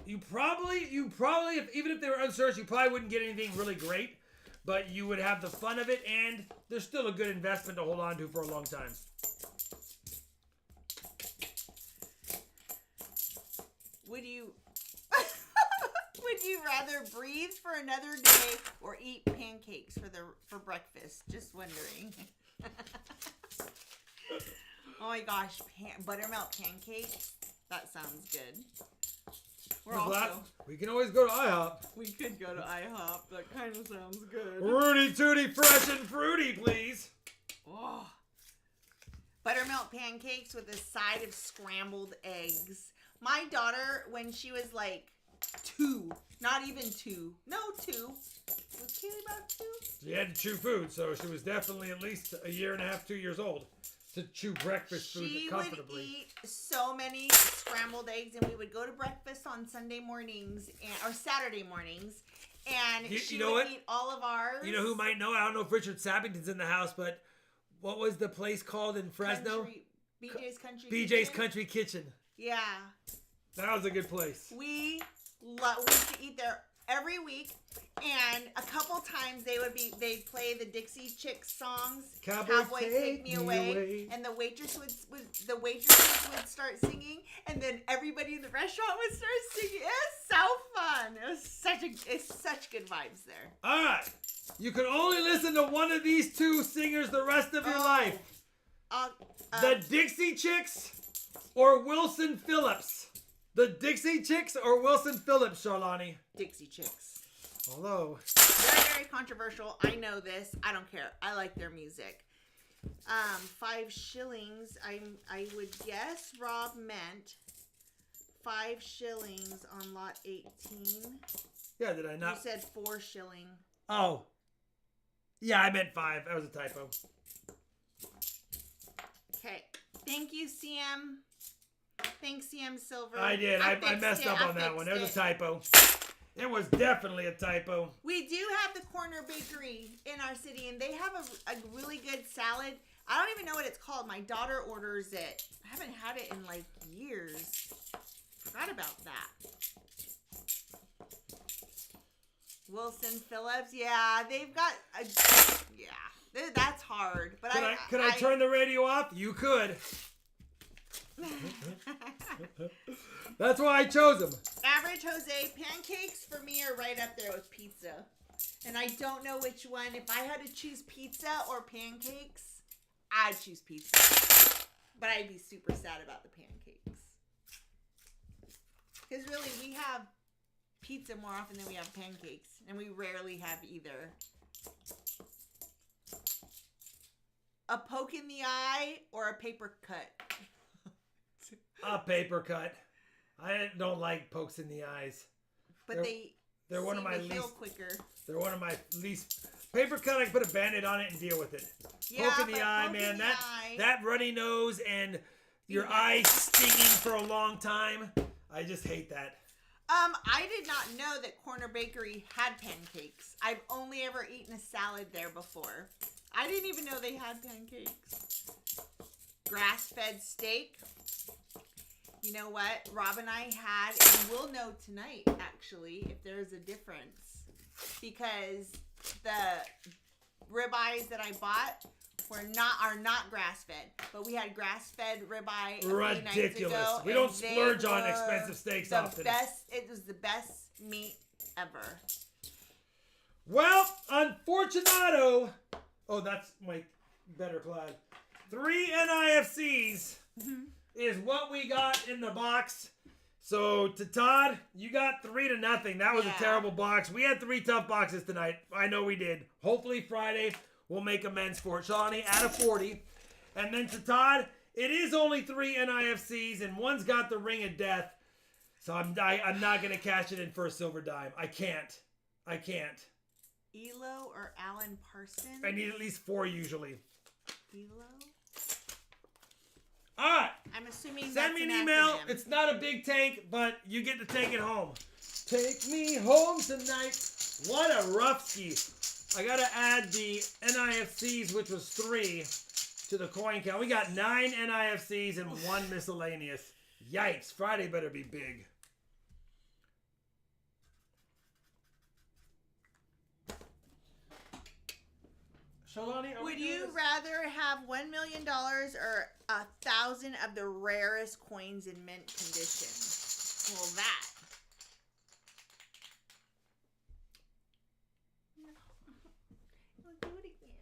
you probably even if they were unsearched, you probably wouldn't get anything really great. but you would have the fun of it, and there's still a good investment to hold on to for a long time. Would you would you rather breathe for another day or eat pancakes for breakfast? Just wondering. Oh my gosh, buttermilk pancakes. That sounds good. We can always go to IHOP. We could go to IHOP. That kind of sounds good. Rudy Tooty fresh and fruity, please. Oh. Buttermilk pancakes with a side of scrambled eggs. My daughter, when she was like 2, not even 2. No, 2. Was Kaylee about 2? She had to chew food, so she was definitely at least a year and a half, 2 years old to chew breakfast food comfortably. She would eat so many scrambled eggs, and we would go to breakfast on Sunday mornings or Saturday mornings, and she would eat all of ours. You know who might know? I don't know if Richard Sappington's in the house, but what was the place called in Fresno? BJ's Country BJ's Kitchen. Country Kitchen. Yeah. That was a good place. We used to eat there every week, and a couple times they'd play the Dixie Chicks songs, Cowboy Take Me Away, and the waitresses would start singing, and then everybody in the restaurant would start singing. It was so fun. It's such good vibes there. All right, you can only listen to one of these two singers the rest of your life. The Dixie Chicks or Wilson Phillips. The Dixie Chicks or Wilson Phillips, Charlani? Dixie Chicks. Although they're very controversial. I know this. I don't care. I like their music. 5 shillings. I would guess Rob meant 5 shillings on lot 18. Yeah, did I not? You said 4 shilling. Oh. Yeah, I meant 5. That was a typo. Okay. Thank you, CM. Thanks, CM Silver. I did. I messed up on that one. There was a typo. It was definitely a typo. We do have the Corner Bakery in our city, and they have a really good salad. I don't even know what it's called. My daughter orders it. I haven't had it in like years. Forgot about that. Wilson Phillips. Yeah, they've got a... Yeah, that's hard. But Could I turn the radio off? You could. That's why I chose them. Average Jose, pancakes for me are right up there with pizza. And I don't know which one. If I had to choose pizza or pancakes, I'd choose pizza. But I'd be super sad about the pancakes. Because really, we have pizza more often than we have pancakes. And we rarely have either. A poke in the eye or a paper cut? A paper cut. I don't like pokes in the eyes. But they're one of my heal quicker. They're one of my least. Paper cut, I can put a Band-Aid on it and deal with it. Yeah, poke in the eye, man. That runny nose and your eye stinging for a long time. I just hate that. I did not know that Corner Bakery had pancakes. I've only ever eaten a salad there before. I didn't even know they had pancakes. Grass-fed steak. You know what? Rob and I had, and we'll know tonight, actually, if there's a difference. Because the ribeyes that I bought are not grass-fed. But we had grass-fed ribeye a few nights ago. We don't splurge on expensive steaks often. It was the best meat ever. Well, unfortunato. Oh, that's my better clad. 3 NIFCs. Is what we got in the box. So to Todd, you got 3-0. That was a terrible box. We had 3 tough boxes tonight. I know we did. Hopefully Friday we'll make amends for it. Shawnee out of 40. And then to Todd, it is only 3 NIFCs and one's got the Ring of Death. So I'm not gonna cash it in for a silver dime. I can't. Elo or Alan Parsons? I need at least 4 usually. Elo? All right. I'm assuming Send me an that's email. acronym. It's not a big take, but you get to take it home. Take me home tonight. What a rough ski. I got to add the NIFCs, which was 3, to the coin count. We got 9 NIFCs and 1 miscellaneous. Yikes. Friday better be big. Shalani, Would you rather have $1 million or 1,000 of the rarest coins in mint condition? Well, that. No. I'll do it again.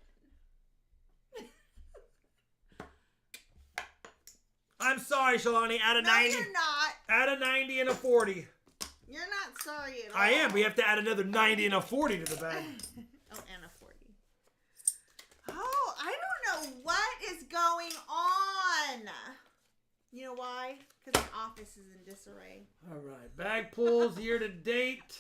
I'm sorry, Shalani. Add a No, 90. you're not. Add a 90 and a 40. You're not sorry at all. I am. We have to add another 90 and a 40 to the bag. Oh, and a 40. Oh, I don't know what is going on. You know why? Because my office is in disarray. All right. Bag pulls year to date.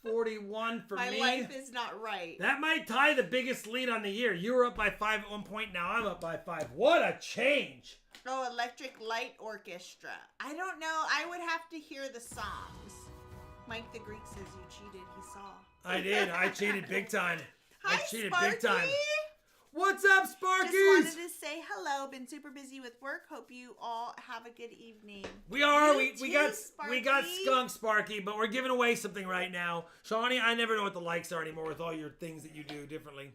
41 for My me. life is not right. That might tie the biggest lead on the year. You were up by 5 at one point. Now I'm up by 5. What a change. Oh, Electric Light Orchestra. I don't know. I would have to hear the songs. Mike the Greek says you cheated. He saw. I did. I cheated big time. I Hi, cheated Sparky. big time. What's up, Sparkies? Just wanted to say hello. Been super busy with work. Hope you all have a good evening. We are. You We too, got Sparky. skunk Sparky, but we're giving away something right now. Shawnee, I never know what the likes are anymore with all your things that you do differently.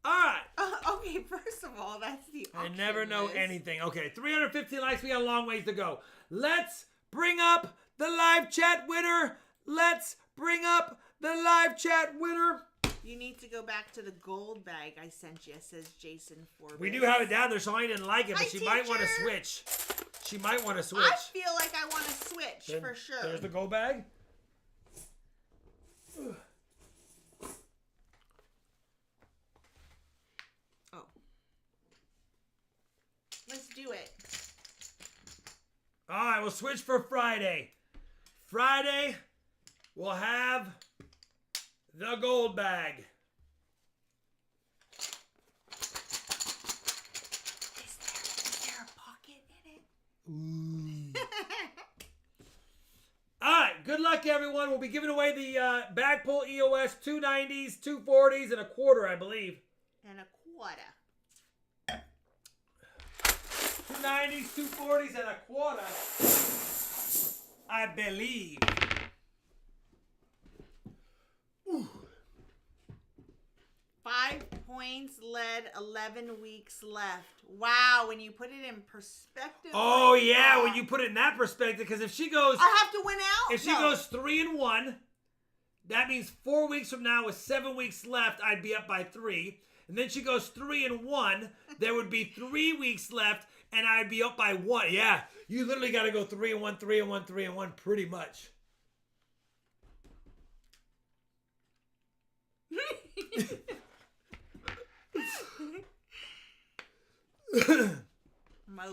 All right. Okay, first of all, that's the I auction never know list. anything. Okay, 315 likes. We got a long ways to go. Let's bring up the live chat winner. Let's bring up the live chat winner. You need to go back to the gold bag I sent you, says Jason Forbes. We do have it down there. Shawnee didn't like it, but Hi, she might want to teacher. switch. She might want to switch. I feel like I want to switch Then for sure. There's the go bag. Oh. Let's do it. All right, we'll switch for Friday. Friday, we'll have the gold bag. Is there a pocket in it? Ooh. All right, good luck, everyone. We'll be giving away the bag pull EOS 290s, 240s, and a quarter, I believe. And a quarter. 290s, 240s, and a quarter, I believe. Ooh. 5 points led, 11 weeks left. Wow, when you put it in perspective. Oh, like yeah, that, when you put it in that perspective, because if she goes... I have to win out? If she goes 3-1, that means 4 weeks from now with 7 weeks left, I'd be up by 3. And then she goes 3-1, there would be 3 weeks left, and I'd be up by 1. Yeah, you literally got to go 3-1, 3-1, 3-1, pretty much.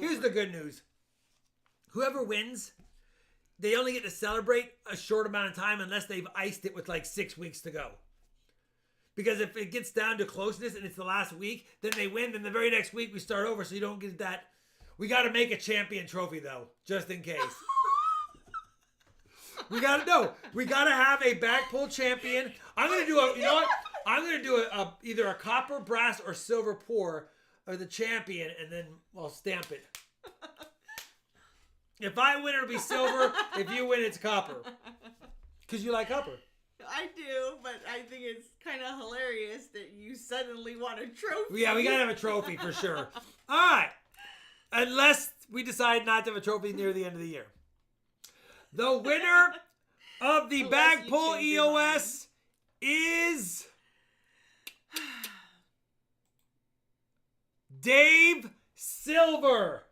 Here's the good news. Whoever wins, they only get to celebrate a short amount of time unless they've iced it with like 6 weeks to go. Because if it gets down to closeness and it's the last week, then they win. Then the very next week we start over, so you don't get that. We got to make a champion trophy though, just in case. We got to have a back pull champion. I'm gonna do a. You know what? I'm gonna do either a copper, brass, or silver pour of the champion, and then I'll stamp it. If I win, it'll be silver. If you win, it's copper. Because you like copper. I do, but I think it's kind of hilarious that you suddenly want a trophy. Yeah, we gotta have a trophy for sure. All right. Unless we decide not to have a trophy near the end of the year. The winner of the Unless bag you pull change your EOS is Dave Silver.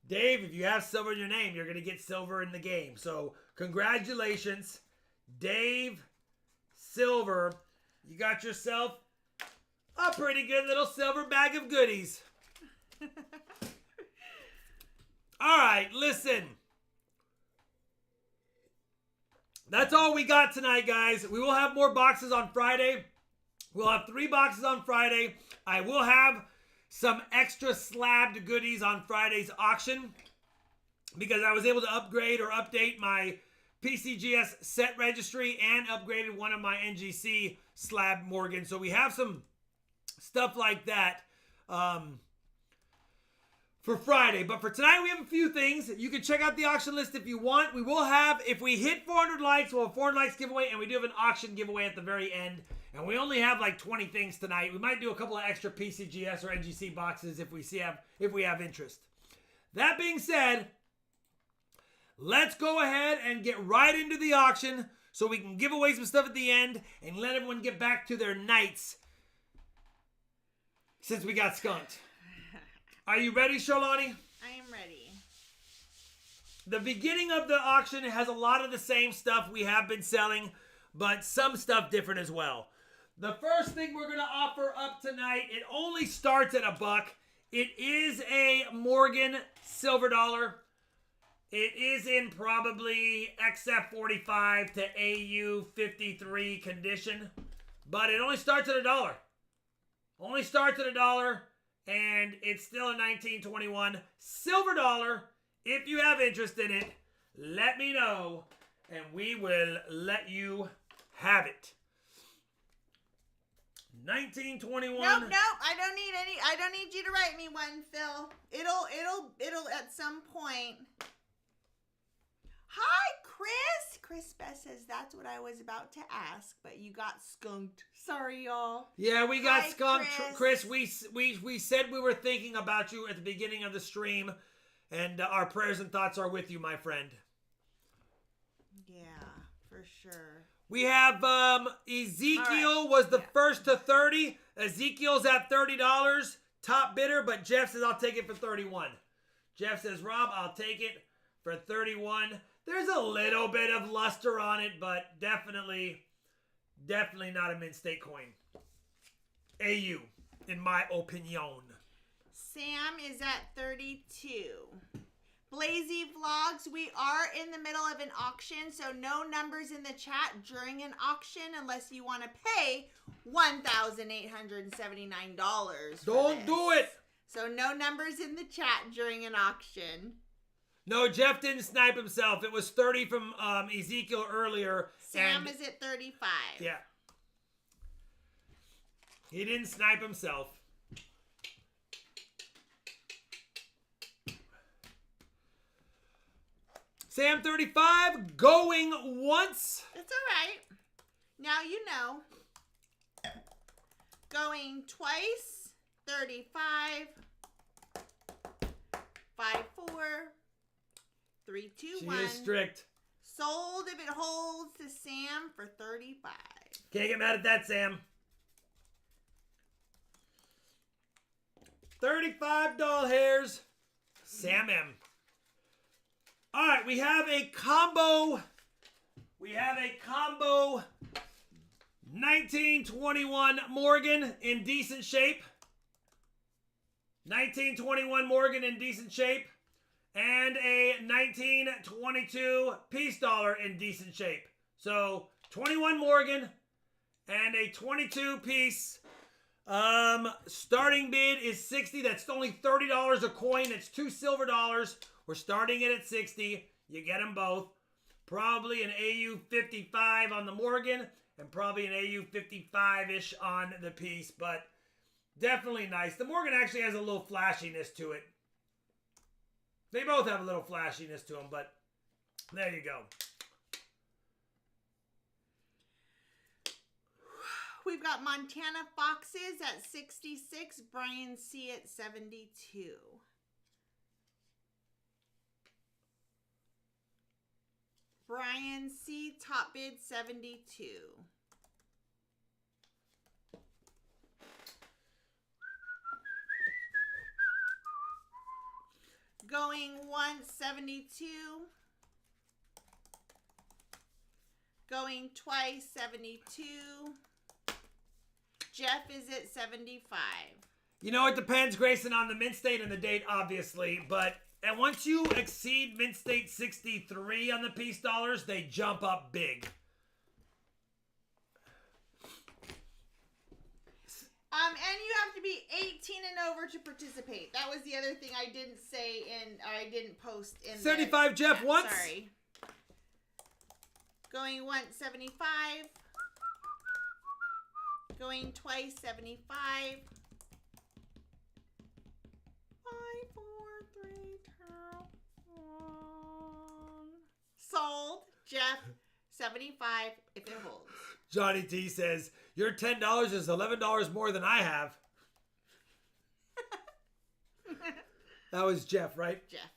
Dave, if you have silver in your name, you're going to get silver in the game. So congratulations, Dave Silver. You got yourself a pretty good little silver bag of goodies. All right, listen. That's all we got tonight, guys. We will have more boxes on Friday. We'll have 3 boxes on Friday. I will have some extra slabbed goodies on Friday's auction because I was able to upgrade or update my PCGS set registry and upgraded one of my NGC slab Morgan. So we have some stuff like that for Friday. But for tonight, we have a few things. You can check out the auction list if you want. We will have, if we hit 400 likes, we'll have 400 likes giveaway, and we do have an auction giveaway at the very end. And we only have like 20 things tonight. We might do a couple of extra PCGS or NGC boxes if we have interest. That being said, let's go ahead and get right into the auction so we can give away some stuff at the end and let everyone get back to their nights since we got skunked. Are you ready, Sholani? I am ready. The beginning of the auction has a lot of the same stuff we have been selling, but some stuff different as well. The first thing we're going to offer up tonight, it only starts at $1. It is a Morgan silver dollar. It is in probably XF45 to AU53 condition, but it only starts at $1. Only starts at $1, and it's still a 1921 silver dollar. If you have interest in it, let me know, and we will let you have it. 1921. Nope. I don't need you to write me one, Phil. It'll at some point. Hi, Chris. Chris Beth says that's what I was about to ask, but you got skunked. Sorry, y'all. Yeah, we got Hi, skunked, Chris. We said we were thinking about you at the beginning of the stream, and our prayers and thoughts are with you, my friend. Yeah, for sure. We have Ezekiel right. was the first to 30. Ezekiel's at $30, top bidder, but Jeff says I'll take it for 31. Jeff says, Rob, I'll take it for 31. There's a little bit of luster on it, but definitely not a mint-state coin. AU, in my opinion. Sam is at 32. Blazy Vlogs, we are in the middle of an auction, so no numbers in the chat during an auction unless you want to pay $1,879. Don't do it! So no numbers in the chat during an auction. No, Jeff didn't snipe himself. It was 30 from Ezekiel earlier. Sam is at 35. Yeah. He didn't snipe himself. Sam 35, going once. It's all right. Now you know. Going twice, 35, 5, 4, 3, 2, She 1. is strict. Sold if it holds to Sam for 35. Can't get mad at that, Sam. 35 doll hairs. Sam M. All right, we have a combo. 1921 Morgan in decent shape. 1921 Morgan in decent shape. And a 1922 piece dollar in decent shape. So 21 Morgan and a 22 piece. Starting bid is 60. That's only $30 a coin. It's 2 silver dollars. We're starting it at 60. You get them both. Probably an AU 55 on the Morgan and probably an AU 55-ish on the piece, but definitely nice. The Morgan actually has a little flashiness to it. They both have a little flashiness to them, but there you go. We've got Montana Foxes at 66, Brian C at 72. Brian C, top bid 72. Going once, 72. Going twice, 72. Jeff is at 75. You know, it depends, Grayson, on the mint state and the date, obviously, but and once you exceed mint state 63 on the piece dollars, they jump up big. And you have to be 18 and over to participate. That was the other thing I didn't say I didn't post in 75 Jeff yeah, once. Sorry. Going once, 75. Going twice, 75. 5, 4, 3, 2, 1. Sold. Jeff, 75 if it holds. Johnny T says, your $10 is $11 more than I have. That was Jeff, right? Jeff.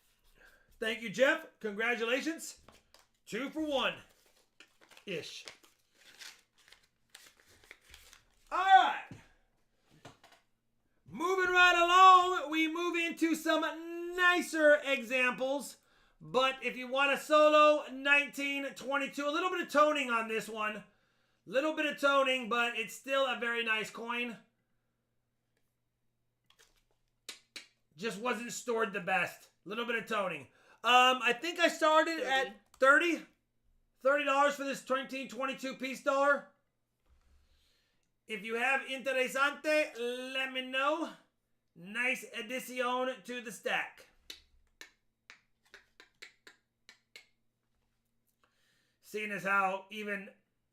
Thank you, Jeff. Congratulations. 2 for 1-ish. All right. Moving right along, we move into some nicer examples. But if you want a solo 1922, a little bit of toning on this one. Little bit of toning, but it's still a very nice coin. Just wasn't stored the best. Little bit of toning. I think I started at $30 for this 1922 piece dollar. If you have interesante, let me know. Nice addition to the stack. Seeing as how even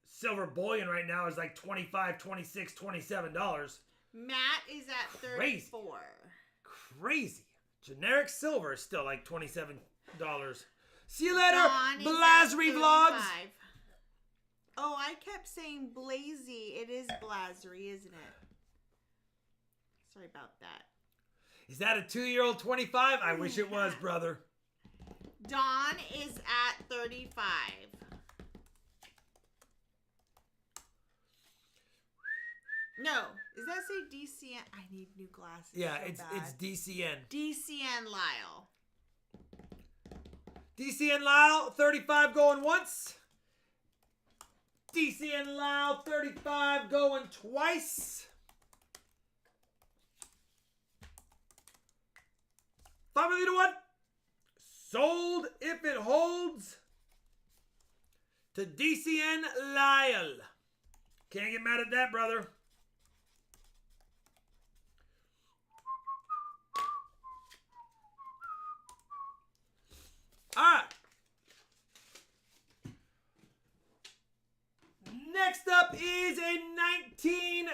silver bullion right now is like $25, $26, $27. Matt is at 34. Crazy. Generic silver is still like $27. See you later, Dawn is Blasry at Vlogs. 35. Oh, I kept saying Blazy. It is Blasry, isn't it? Sorry about that. Is that a 2-year-old 25? I wish it was, brother. Dawn is at 35. No. Does that say DCN? I need new glasses. Yeah, so it's DCN. DCN Lyle. DCN Lyle, 35 going once. DCN Lyle, 35 going twice. 5 to 1. Sold if it holds to DCN Lyle. Can't get mad at that, brother. All right. Next up is a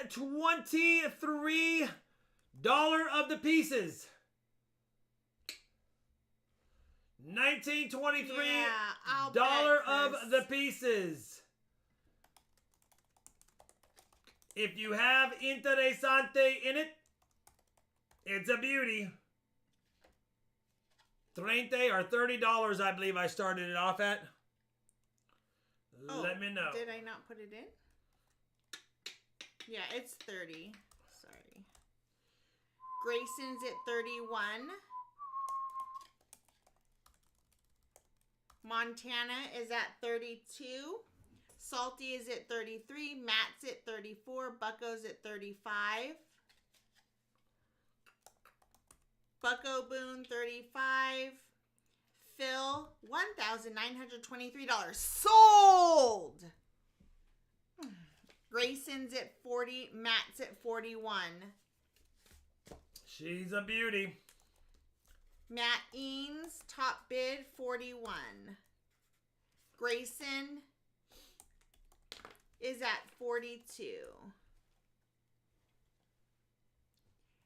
1923 dollar of the pieces. 1923 dollar of the pieces. If you have interesante in it, it's a beauty. 30 or $30, I believe I started it off at. Let me know. Did I not put it in? Yeah, it's 30. Sorry. Grayson's at 31. Montana is at 32. Salty is at 33. Matt's at 34. Bucko's at 35. Bucko Boone, 35. Phil, $1,923. Sold! Grayson's at 40. Matt's at 41. She's a beauty. Matt Eames, top bid, 41. Grayson is at 42.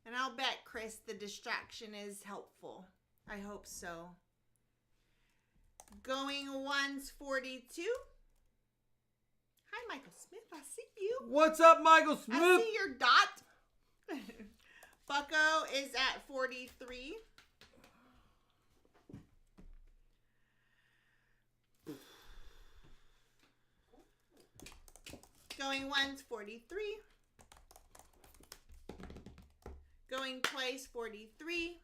And I'll bet, Chris, the distraction is helpful. I hope so. Going once, 42. Hi, Michael Smith. I see you. What's up, Michael Smith? I see your dot. Bucko is at 43. Going once, 43. Going twice, 43.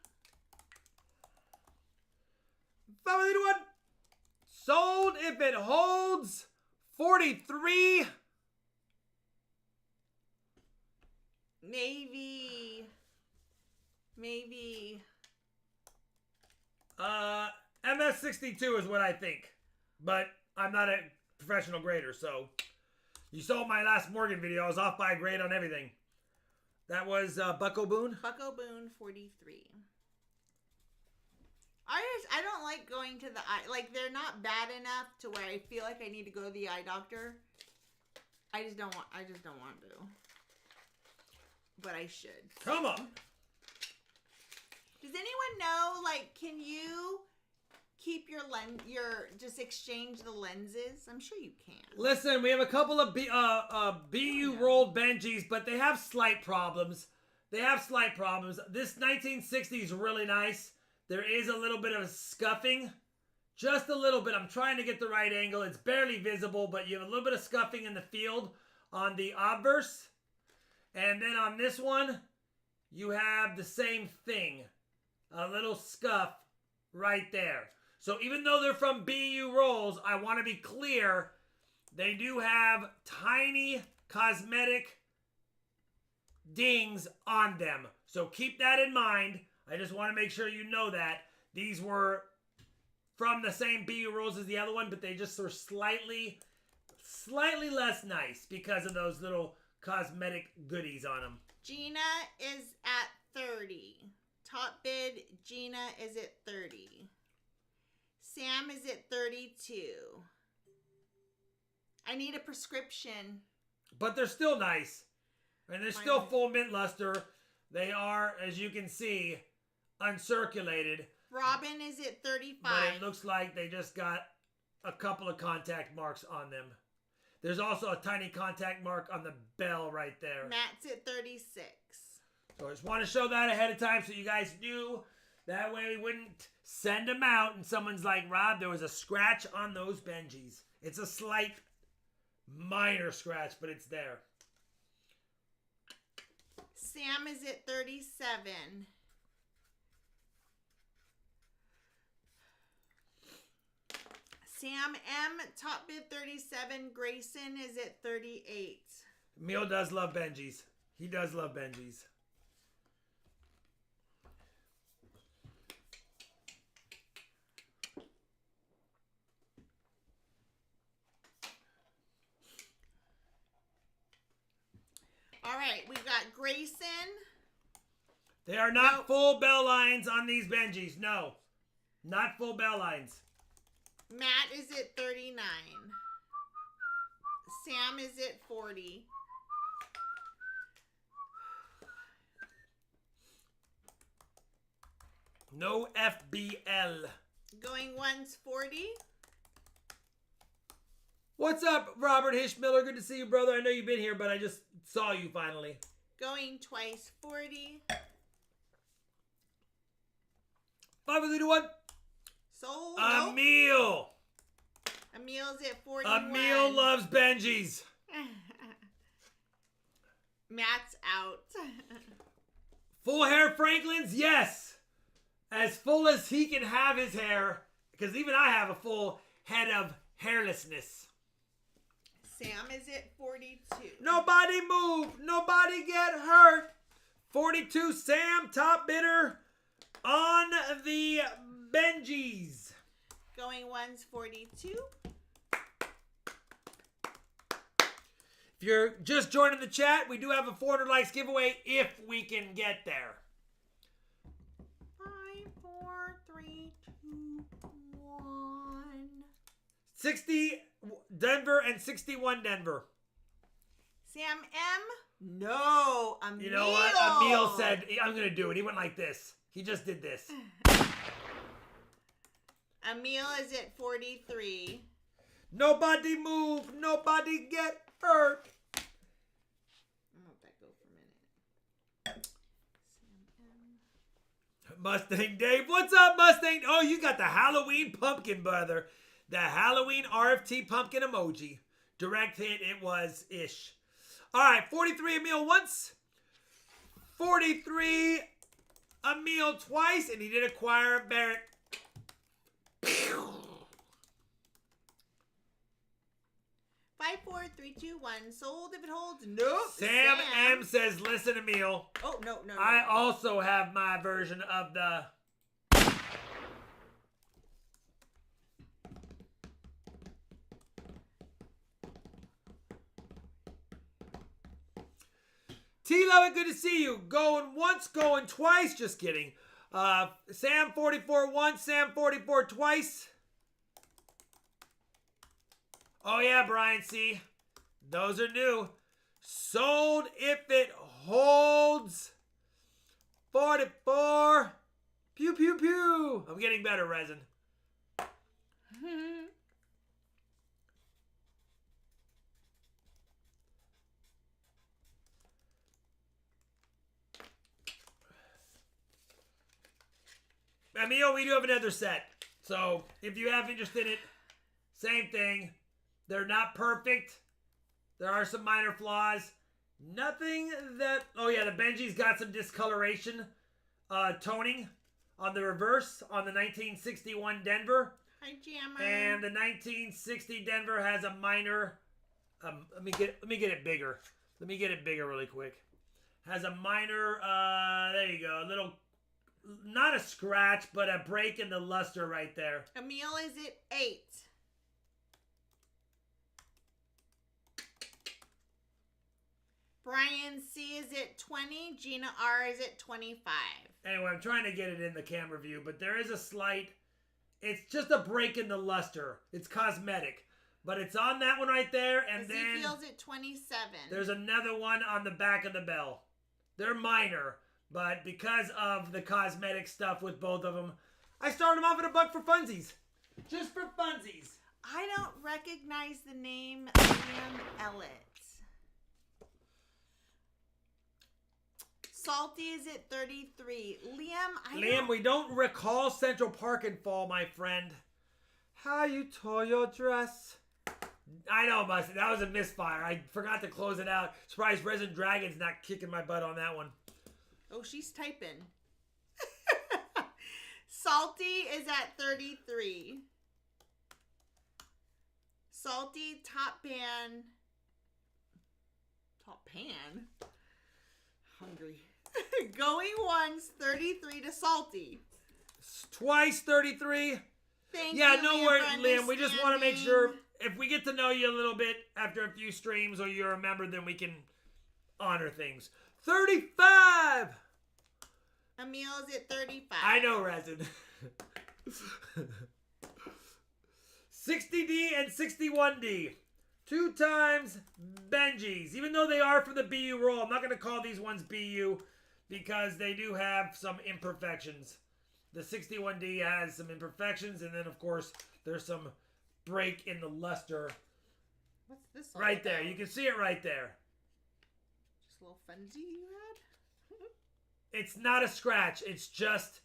5 to 1. Sold if it holds, 43. Maybe. MS62 is what I think. But I'm not a professional grader, so. You saw my last Morgan video. I was off by a grade on everything. That was Bucko Boone? Bucko Boone, 43. I don't like going to the eye. Like, they're not bad enough to where I feel like I need to go to the eye doctor. I just don't want to. But I should. Come on. Does anyone know, like, can keep just exchange the lenses? I'm sure you can. Listen, we have a couple of BU rolled Benjis, but they have slight problems. This 1960 is really nice. There is a little bit of scuffing. Just a little bit. I'm trying to get the right angle. It's barely visible, but you have a little bit of scuffing in the field on the obverse. And then on this one, you have the same thing. A little scuff right there. So even though they're from BU rolls, I want to be clear, they do have tiny cosmetic dings on them. So keep that in mind. I just want to make sure you know that. These were from the same BU rolls as the other one, but they just were slightly less nice because of those little cosmetic goodies on them. Gina is at 30. Top bid, Gina is at 30. Sam is at 32. I need a prescription. But they're still nice. And they're still full mint luster. They are, as you can see, uncirculated. Robin is at 35. But it looks like they just got a couple of contact marks on them. There's also a tiny contact mark on the bell right there. Matt's at 36. So I just want to show that ahead of time so you guys knew. That way we wouldn't send them out and someone's like, Rob, there was a scratch on those Benjis. It's a slight, minor scratch, but it's there. Sam is at 37. Sam M, top bid 37. Grayson is at 38. Emil does love Benjis. He does love Benjis. All right, we got Grayson. They are not full bell lines on these Benjis. No, not full bell lines. Matt is at 39. Sam is at 40. No FBL. Going once, 40. What's up, Robert Hishmiller? Good to see you, brother. I know you've been here, but I just saw you finally. Going twice, 40. 5, 3, 2, 1. Sold. Emil. Emil's at 41. Emil loves Benjis. Matt's out. Full hair Franklins? Yes. As full as he can have his hair. Because even I have a full head of hairlessness. Sam is at 42. Nobody move. Nobody get hurt. 42 Sam, top bidder on the Benjis. Going once, 42. If you're just joining the chat, we do have a 400 likes giveaway if we can get there. 5, 4, 3, 2, 1. 60 Denver and 61 Denver. Sam M. No. Emil. You know what? Emil said, I'm going to do it. He went like this. He just did this. Emil is at 43. Nobody move. Nobody get hurt. I'll let that go for a minute. Sam M. Mustang Dave. What's up, Mustang? Oh, you got the Halloween pumpkin, brother. The Halloween RFT pumpkin emoji. Direct hit it was-ish. All right, 43 Emil once. 43 Emil twice. And he did acquire Barrett. 5, 4, 3, 2, 1. Sold if it holds. Nope. Sam M says, listen, Emil. Oh, no. I also have my version of the... T-Love it, good to see you. Going once, going twice. Just kidding. Sam 44 once, Sam 44 twice. Oh yeah, Brian C. Those are new. Sold if it holds. 44. Pew, pew, pew. I'm getting better, Resin. Emil, we do have another set. So if you have interest in it, same thing. They're not perfect. There are some minor flaws. Nothing that... Oh yeah, the Benji's got some discoloration toning on the reverse on the 1961 Denver. Hi, Jammer. And the 1960 Denver has a minor... let me get it bigger. Let me get it bigger really quick. Has a minor... there you go. A little... Not a scratch, but a break in the luster right there. Emil is at 8. Brian C is at 20. Gina R is at 25. Anyway, I'm trying to get it in the camera view, but there is a slight... It's just a break in the luster. It's cosmetic. But it's on that one right there, and then... Ezekiel's at 27. There's another one on the back of the bell. They're minor, but because of the cosmetic stuff with both of them, I started them off at $1 for funsies. Just for funsies. I don't recognize the name Liam Ellett. Salty is at 33. Liam, we don't recall Central Park in fall, my friend. How you tore your dress. I know, Busty. That was a misfire. I forgot to close it out. Surprised Resident Dragon's not kicking my butt on that one. Oh, she's typing. Salty is at 33. Salty, top pan. Top pan? Hungry. Going once, 33 to Salty. Twice 33. Thank yeah, you, no Liam, worries, for Liam. We just want to make sure understanding. if we get to know you a little bit after a few streams or you're a member, then we can honor things. 35. Emil's at 35. I know, Resin. 60D and 61D. 2 times Benjis. Even though they are from the BU roll, I'm not going to call these ones BU because they do have some imperfections. The 61D has some imperfections, and then, of course, there's some break in the luster. What's this all Right there. about? You can see it right there. Just a little funzy you had? It's not a scratch. It's just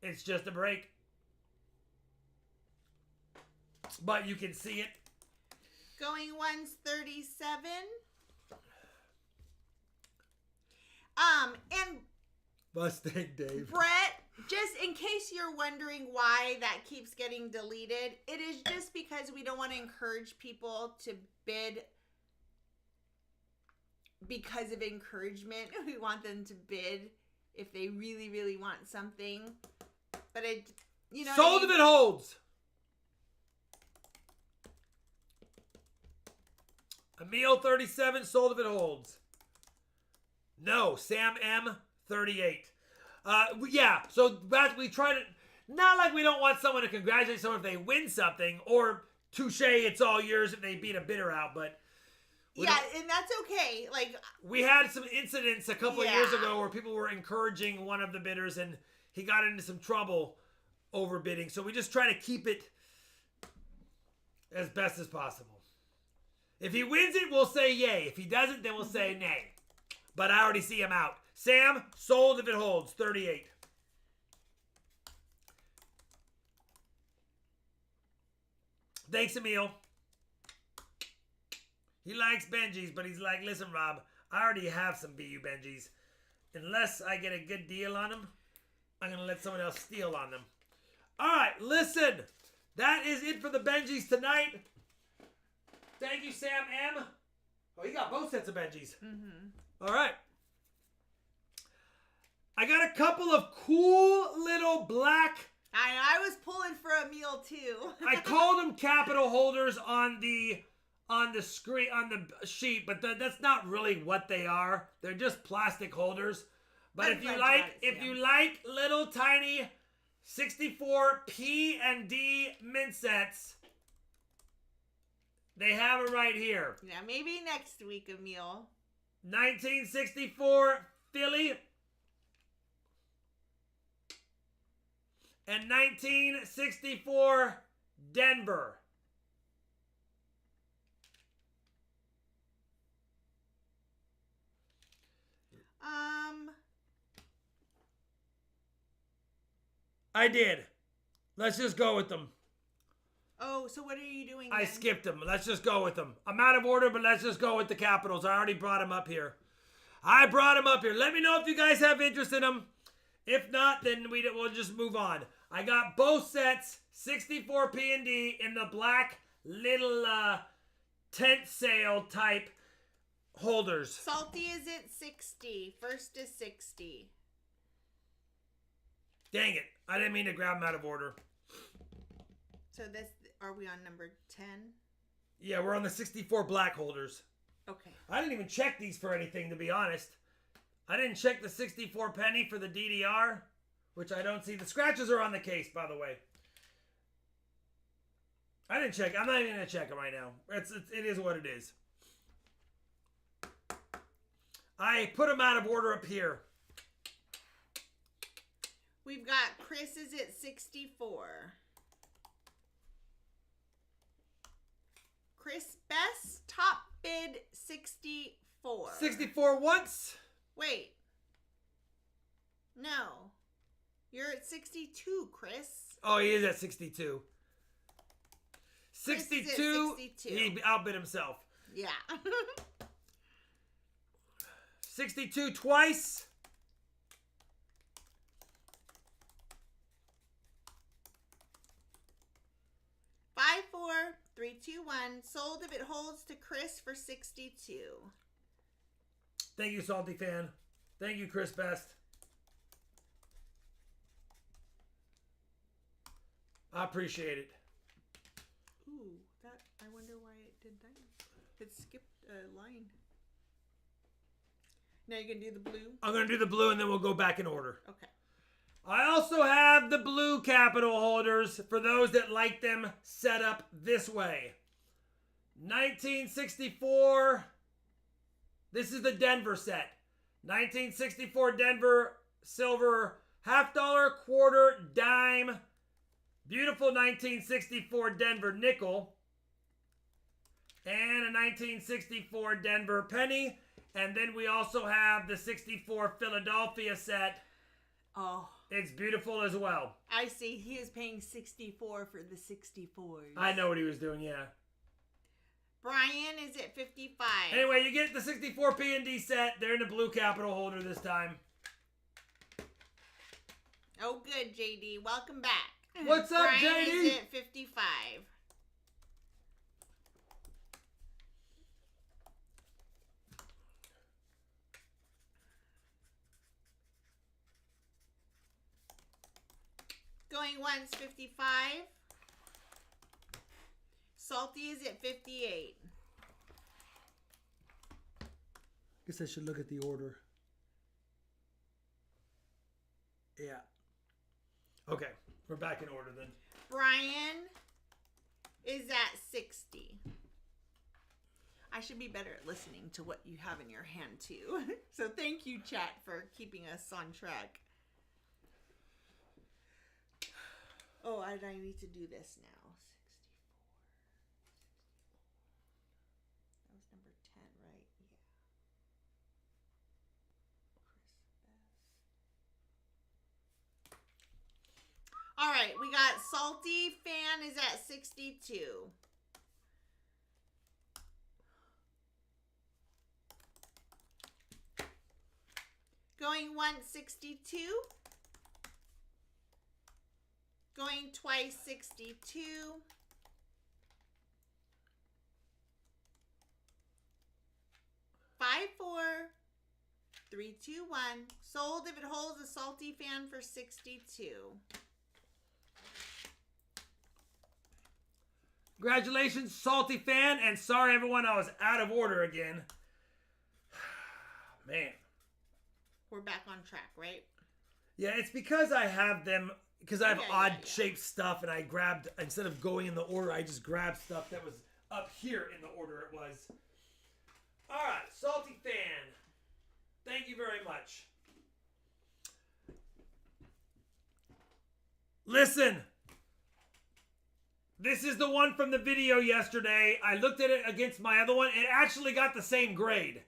a break. But you can see it. Going once, 37. And Mustang Dave. Brett, just in case you're wondering why that keeps getting deleted, it is just because we don't want to encourage people to bid because of encouragement. We want them to bid if they really, really want something. But it, you know, Sold if it holds. Emil 37, sold if it holds. No, Sam M 38. Yeah, so that we try to, not like we don't want someone to congratulate someone if they win something, or touche, it's all yours if they beat a bidder out, but yeah, and that's okay. Like, we had some incidents a couple of years Yeah. ago where people were encouraging one of the bidders and he got into some trouble over bidding. So we just try to keep it as best as possible. If he wins it, we'll say yay. If he doesn't, then we'll say nay. But I already see him out. Sam, sold if it holds, 38. Thanks, Emil. He likes Benjis, but he's like, listen, Rob, I already have some BU Benjis. Unless I get a good deal on them, I'm going to let someone else steal on them. All right, listen. That is it for the Benjis tonight. Thank you, Sam M. Oh, you got both sets of Benjis. mm-hmm. All right. I got a couple of cool little black... I was pulling for a meal too. I called them capital holders on the screen, on the sheet, but that's not really what they are. They're just plastic holders. But I'm if you glad like, you got it, if Sam. you like little tiny 64 P and D mint sets, they have it right here. Yeah, maybe next week, Emil. 1964 Philly and 1964 Denver. I did. Let's just go with them. Oh, so what are you doing I then? skipped them. Let's just go with them. I'm out of order, but let's just go with the Capitals. I already brought them up here. Let me know if you guys have interest in them. If not, then we'll just move on. I got both sets, 64 P&D in the black little tent sale type holders. Salty is at 60. First is 60. Dang it. I didn't mean to grab them out of order. So are we on number 10? Yeah, we're on the 64 black holders. Okay. I didn't even check these for anything, to be honest. I didn't check the 64 penny for the DDR, which I don't see. The scratches are on the case, by the way. I didn't check. I'm not even going to check them right now. It is what it is. I put them out of order up here. We've got Chris is at 64. Chris Best, top bid 64. 64 once? Wait. No. You're at 62, Chris. Oh, he is at 62. Chris is at 62, 62. he outbid himself. Yeah. 62 twice. Five, 4, 3, 2, 1. Sold if it holds to Chris for 62. Thank you, Salty Fan. Thank you, Chris Best. I appreciate it. Ooh, I wonder why it did that. It skipped a line. Now you're going to do the blue? I'm going to do the blue and then we'll go back in order. Okay. I also have the blue Capital holders for those that like them set up this way. 1964. This is the Denver set. 1964 Denver silver $50, quarter, dime. Beautiful 1964 Denver nickel. And a 1964 Denver penny. And then we also have the 64 Philadelphia set. Oh. It's beautiful as well. I see. He is paying 64 for the 64s. I know what he was doing, yeah. Brian is at 55. Anyway, you get the 64 P&D set. They're in the blue Capital holder this time. Oh, good, JD. Welcome back. What's up, Brian JD? is at 55. Going once, 55. Salty is at 58. Guess I should look at the order. Yeah. Okay, we're back in order then. Brian is at 60. I should be better at listening to what you have in your hand too. So thank you, chat, for keeping us on track. Oh, I need to do this now. 64. That was number 10, right? Yeah. Chris Best. All right, we got Salty Fan is at 62. Going once, 62. Going twice, 62. Five, 4, 3, 2, 1. Sold if it holds a Salty Fan for 62. Congratulations, Salty Fan, and sorry everyone, I was out of order again. Man. We're back on track, right? Yeah, it's because I have them, because I have Yeah, odd yeah. shaped stuff, and I grabbed, instead of going in the order, I just grabbed stuff that was up here in the order it was. All right, Salty Fan, thank you very much. Listen, this This is the one from the video yesterday. I looked at it against my other one. It actually got the same grade.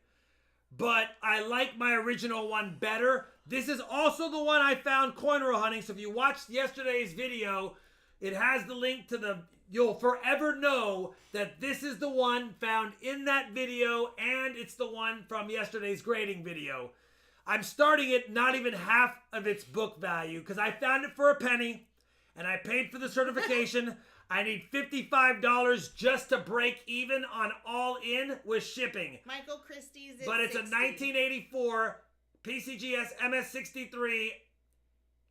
But I like my original one better. This is also the one I found coin roll hunting. So if you watched yesterday's video, it has the link to the... You'll forever know that this is the one found in that video, and it's the one from yesterday's grading video. I'm starting it not even half of its book value because I found it for a penny, and I paid for the certification. I need $55 just to break even on all in with shipping. Michael Christie's is But it's 60. a 1984 PCGS MS63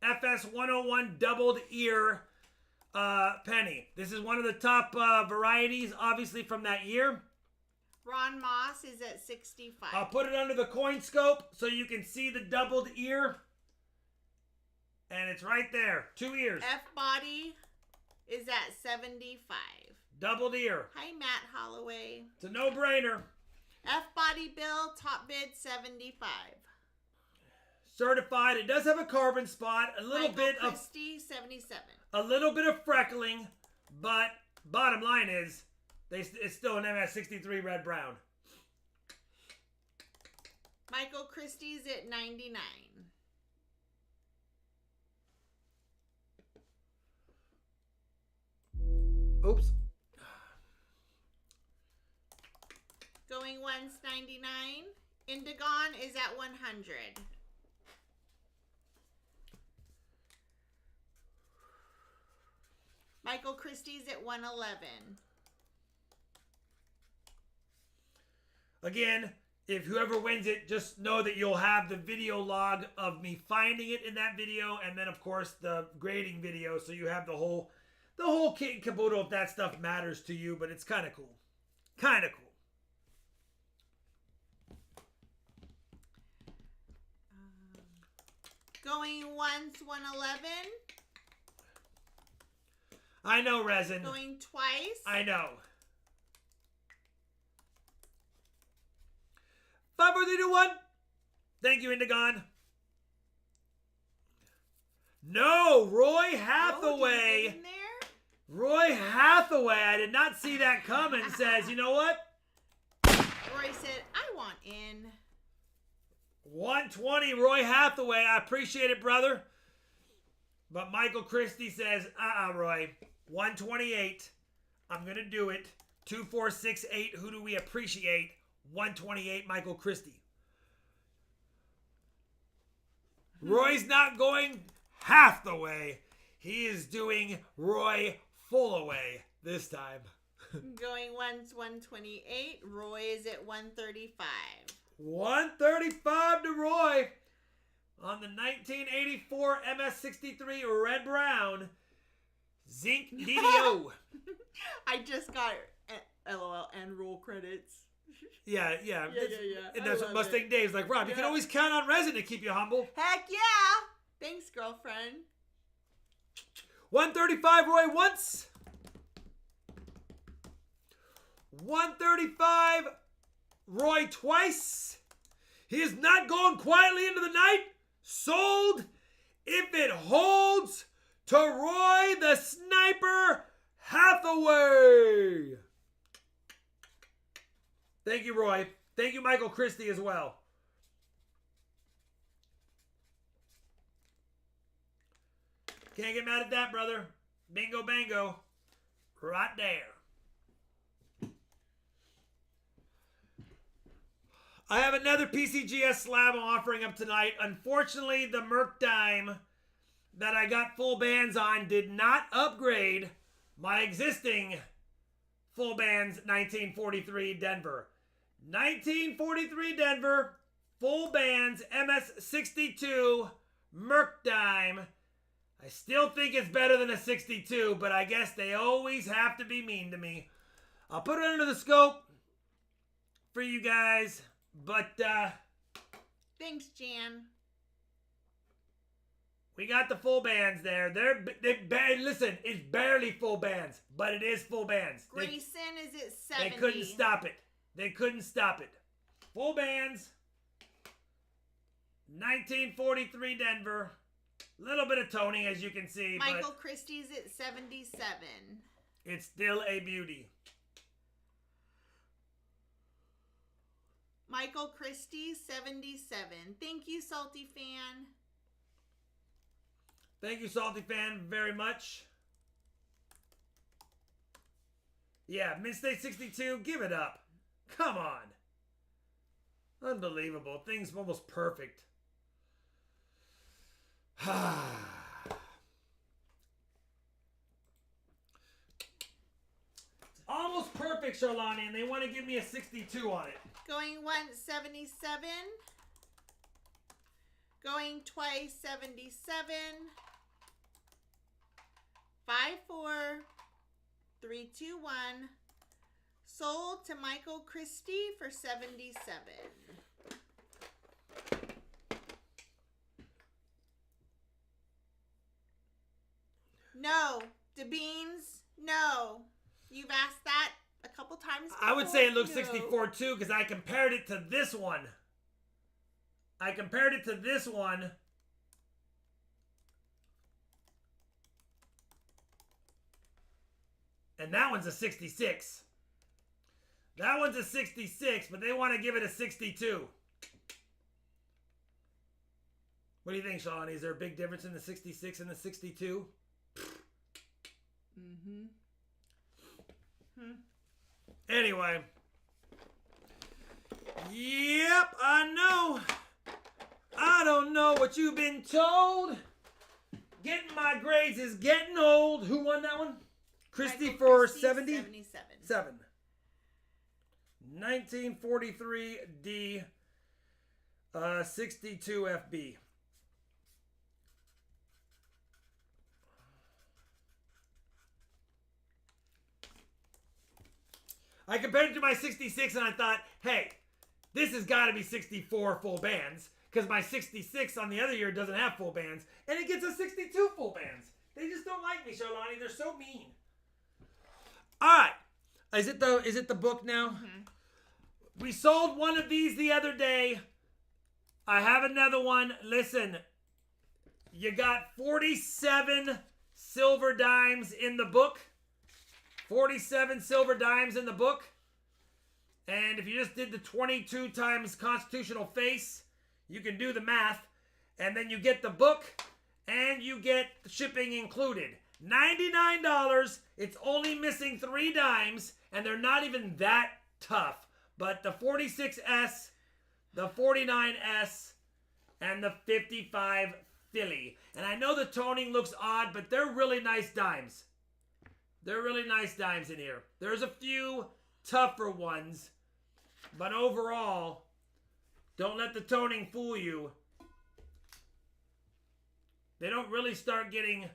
FS101 doubled ear penny. This is one of the top varieties, obviously, from that year. Ron Moss is at 65. I'll put it under the coin scope so you can see the doubled ear. And it's right there. 2 ears. F-Body is at 75. Doubled ear. Hi, Matt Holloway. It's a no-brainer. F-Body Bill, top bid 75. Certified. It does have a carbon spot. A little Michael bit Christie, 77. a little bit of freckling, but bottom line is, it's still an MS63 red brown. Michael Christie's at 99. Oops. Going once, 99. Indigon is at 100. Michael Christie's at 111. Again, if whoever wins it, just know that you'll have the video log of me finding it in that video, and then of course the grading video, so you have the whole kit and caboodle if that stuff matters to you. But it's kind of cool. Kind of cool. Going once, 111. I know, resin. Going twice. I know. 5, 4, 3, 2, 1. Thank you, Indigon. No, Roy Hathaway. In there? Roy Hathaway. I did not see that coming. Says, you know what? Roy said, I want in. 120, Roy Hathaway. I appreciate it, brother. But Michael Christie says, Roy. 128. I'm going to do it. 2468. Who do we appreciate? 128, Michael Christie. Roy's not going half the way. He is doing Roy full away this time. Going once, 128. Roy is at 135. 135 to Roy on the 1984 MS63 Red Brown Zinc DDO. I just got LOL and roll credits. Yeah. Yeah. And that's what Mustang Dave's like, Rob, you can always count on resin to keep you humble. Heck yeah! Thanks, girlfriend. 135 Roy once. 135 Roy twice. He is not going quietly into the night. Sold if it holds to Roy the Sniper Hathaway. Thank you, Roy. Thank you, Michael Christie, as well. Can't get mad at that, brother. Bingo, bango. Right there. I have another PCGS slab I'm offering up tonight. Unfortunately, the Merc Dime that I got full bands on did not upgrade my existing full bands 1943 Denver. 1943 Denver, full bands, MS62, Merc Dime. I still think it's better than a 62, but I guess they always have to be mean to me. I'll put it under the scope for you guys, but thanks, Jan. We got the full bands there. Listen, it's barely full bands, but it is full bands. Grayson is at 70. They couldn't stop it. They couldn't stop it. Full bands. 1943 Denver. Little bit of toning, as you can see. Michael Christie's at 77. It's still a beauty. Michael Christie, 77. Thank you, Salty Fan. Thank you, Salty Fan, very much. Yeah, Midstate 62, give it up. Come on. Unbelievable. Thing's almost perfect. Almost perfect, Charlani, and they want to give me a 62 on it. Going once, 77. Going twice, 77. 5, 4, 3, 2, 1. Sold to Michael Christie for 77. No. DeBeans, no. You've asked that a couple times before. I would say it looks No. 64 too, because I compared it to this one. And that one's a 66. That one's a 66, but they want to give it a 62. What do you think, Sean? Is there a big difference in the 66 and the 62? Mm-hmm. Anyway. Yep, I know. I don't know what you've been told. Getting my grades is getting old. Who won that one? Christie Michael for Christie, 70? 77. 7. 1943 D 62 FB. I compared it to my 66 and I thought, hey, this has got to be 64 full bands because my 66 on the other year doesn't have full bands and it gets a 62 full bands. They just don't like me, Charlani. They're so mean. All right. Is it the book now? Mm-hmm. We sold one of these the other day. I have another one. Listen, you got 47 silver dimes in the book. 47 silver dimes in the book. And if you just did the 22 times constitutional face, you can do the math. And then you get the book and you get the shipping included. $99. It's only missing 3 dimes and they're not even that tough. But the 46S, the 49S, and the 55 Philly. And I know the toning looks odd, but they're really nice dimes. They're really nice dimes in here. There's a few tougher ones, but overall, don't let the toning fool you. They don't really start getting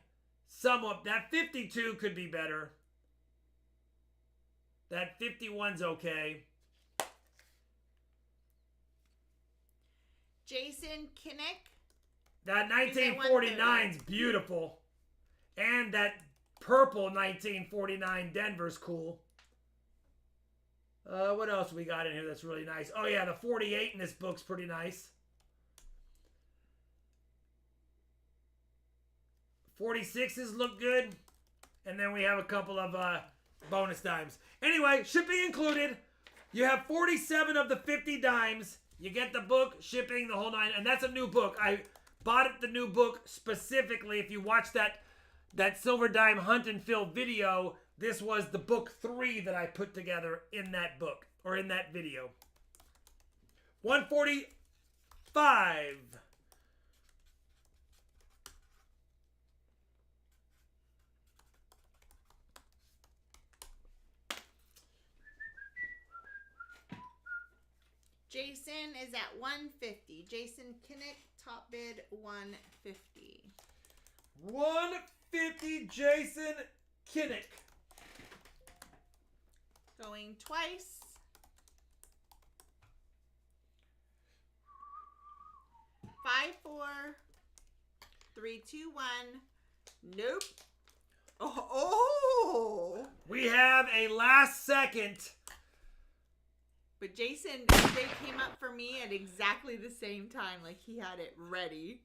somewhat. That 52 could be better. That 51's okay. Jason Kinnick. That 1949's beautiful. And that purple 1949 Denver's cool. What else we got in here that's really nice? Oh yeah, the 48 in this book's pretty nice. 46s look good. And then we have a couple of bonus dimes. Anyway, shipping included. You have 47 of the 50 dimes. You get the book, shipping, the whole 9. And that's a new book. I bought the new book specifically. If you watch that Silver Dime Hunt and Fill video, this was the book 3 that I put together in that book, or in that video. 145. Jason is at 150. Jason Kinnick, top bid 150. 150 Jason Kinnick. Going twice. 5, 4, 3, 2, 1. Nope. Oh. We have a last second. But Jason, they came up for me at exactly the same time. Like, he had it ready.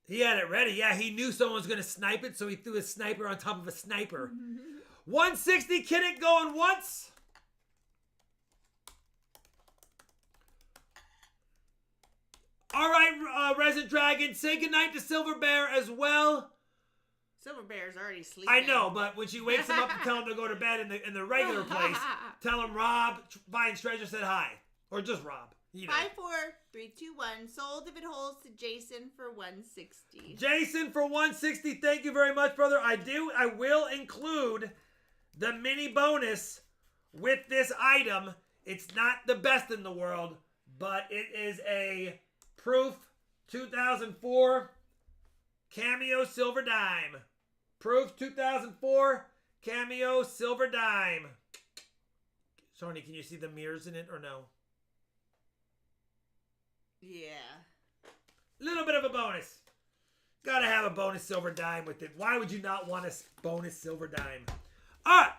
He had it ready. Yeah, he knew someone was going to snipe it, so he threw a sniper on top of a sniper. 160 Kinnick going once. All right, Resident Dragon, say goodnight to Silver Bear as well. Silver Bear's already sleeping. I know, but when she wakes him up to tell him to go to bed in the regular place, tell him RobFindsTreasure said hi. Or just Rob. You know. 5, 4, 3, 2, 1. Sold if it holds to Jason for 160. Jason for 160. Thank you very much, brother. I will include the mini bonus with this item. It's not the best in the world, but it is a Proof 2004 Cameo Silver Dime. Proof 2004 Cameo Silver Dime. Sony, can you see the mirrors in it or no? Yeah. Little bit of a bonus. Gotta have a bonus silver dime with it. Why would you not want a bonus silver dime? All right.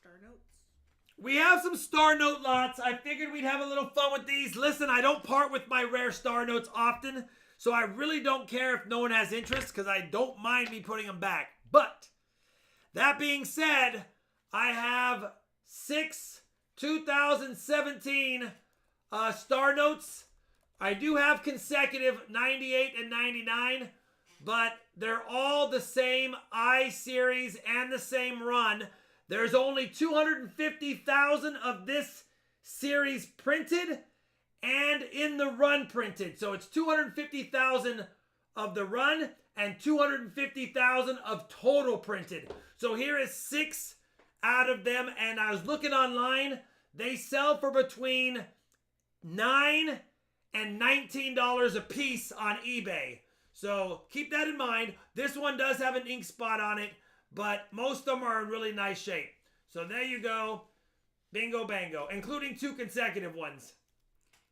Star notes. We have some star note lots. I figured we'd have a little fun with these. Listen, I don't part with my rare star notes often, so I really don't care if no one has interest because I don't mind me putting them back. But that being said, I have 6 2017 star notes. I do have consecutive 98 and 99, but they're all the same I series and the same run. There's only 250,000 of this series printed and in the run printed. So it's 250,000 of the run and 250,000 of total printed. So here is 6 out of them, and I was looking online. They sell for between $9 and $19 a piece on eBay. So keep that in mind. This one does have an ink spot on it, but most of them are in really nice shape. So there you go. Bingo bango, including 2 consecutive ones.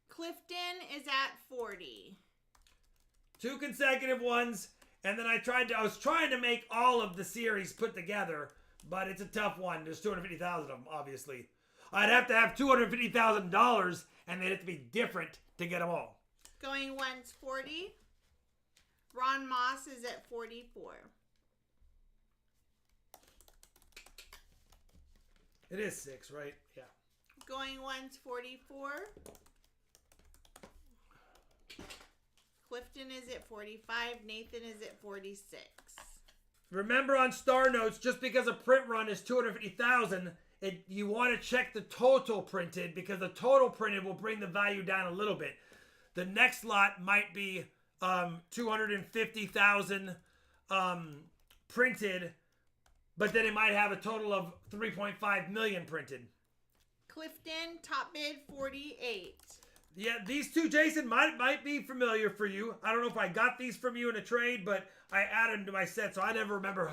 Clifton is at 40. 2 consecutive ones, and then I was trying to make all of the series put together, but it's a tough one. There's 250,000 of them, obviously. I'd have to have $250,000, and they'd have to be different to get them all. Going once, 40. Ron Moss is at 44. It is 6, right? Yeah. Going once, 44. Clifton is at 45. Nathan is at 46. Remember on Star Notes, just because a print run is 250,000, you want to check the total printed because the total printed will bring the value down a little bit. The next lot might be 250,000 printed, but then it might have a total of 3.5 million printed. Clifton, top bid 48. Yeah, these two, Jason, might be familiar for you. I don't know if I got these from you in a trade, but I added them to my set, so I never remember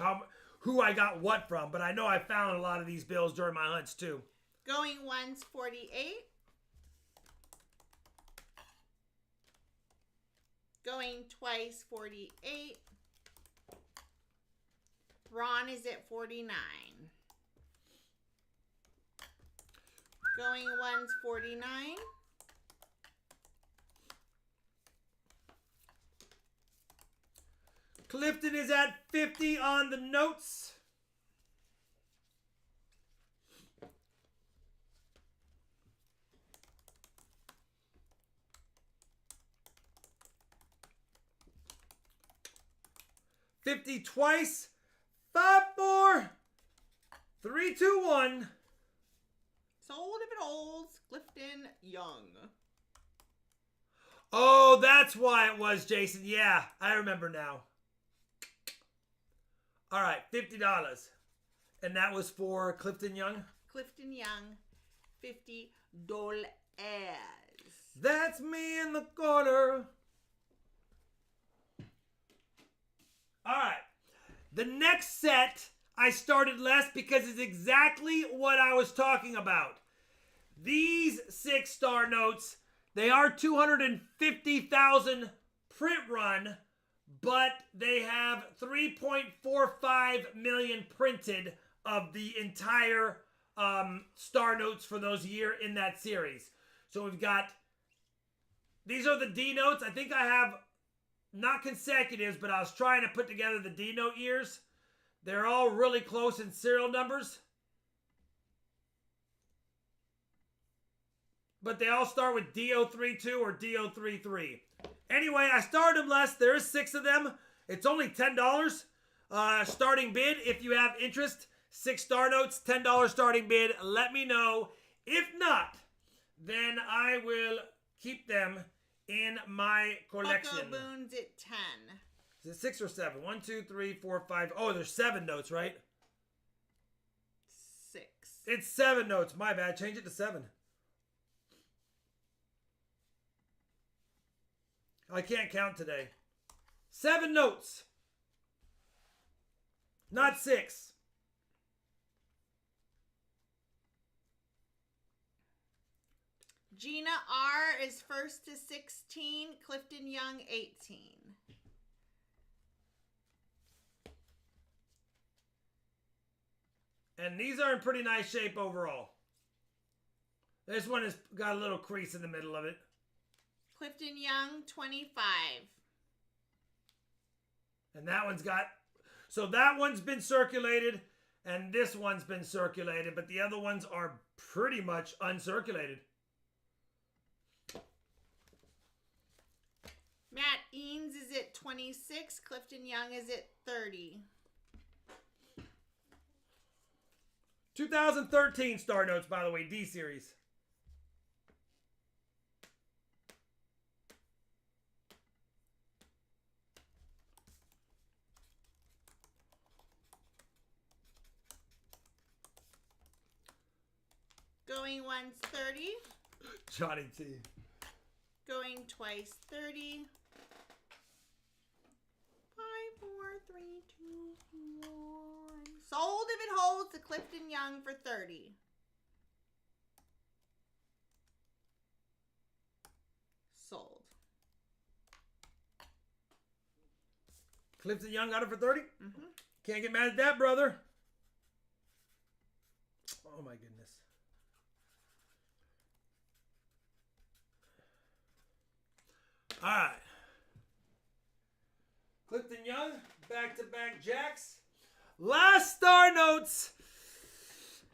who I got what from. But I know I found a lot of these bills during my hunts, too. Going once, 48. Going twice, 48. Ron is at 49. Going once, 49. Clifton is at 50 on the notes. $50 twice. 5, 4, 3, 2, 1. Sold if it holds. Clifton Young. Oh, that's why it was, Jason. Yeah, I remember now. All right, $50. And that was for Clifton Young? Clifton Young, $50. That's me in the corner. All right. The next set, I started less because it's exactly what I was talking about. These 6 star notes, they are 250,000 print run, but they have 3.45 million printed of the entire star notes for those year in that series. So we've got, these are the D notes. I think I have not consecutives, but I was trying to put together the D note years. They're all really close in serial numbers. But they all start with D032 or D033. Anyway, I started them less. There is 6 of them. It's only $10 starting bid. If you have interest, 6 star notes, $10 starting bid. Let me know. If not, then I will keep them in my collection. Bucko Boons at 10. Is it 6 or 7? 1, 2, 3, 4, 5. Oh, there's 7 notes, right? 6. It's 7 notes. My bad. Change it to 7. I can't count today. 7 notes. Not 6. Gina R is first to 16. Clifton Young, 18. And these are in pretty nice shape overall. This one has got a little crease in the middle of it. Clifton Young, 25. And that one's got... So that one's been circulated, and this one's been circulated, but the other ones are pretty much uncirculated. Matt Eanes is at 26. Clifton Young is at 30. 2013 star notes, by the way, D series. Going once, 30. Johnny T. Going twice, 30. 5, 4, 3, 2, 1. Sold if it holds to Clifton Young for 30. Sold. Clifton Young got it for 30? Mm-hmm. Can't get mad at that, brother. Oh, my goodness. All right. Clifton Young, back-to-back jacks. Last star notes.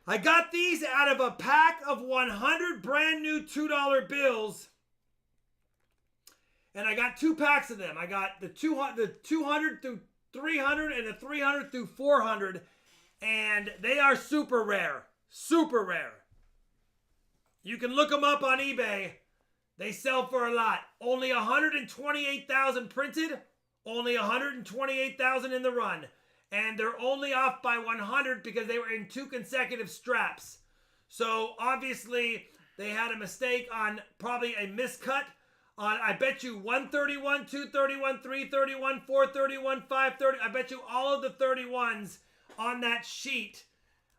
I got these out of a pack of 100 brand new $2 bills. And I got 2 packs of them. I got the 200 through 300 and the 300 through 400. And they are super rare. Super rare. You can look them up on eBay. They sell for a lot. Only 128,000 printed. Only 128,000 in the run. And they're only off by 100 because they were in 2 consecutive straps. So obviously they had a mistake on probably a miscut on, I bet you 131, 231, 331, 431, 530. I bet you all of the 31s on that sheet,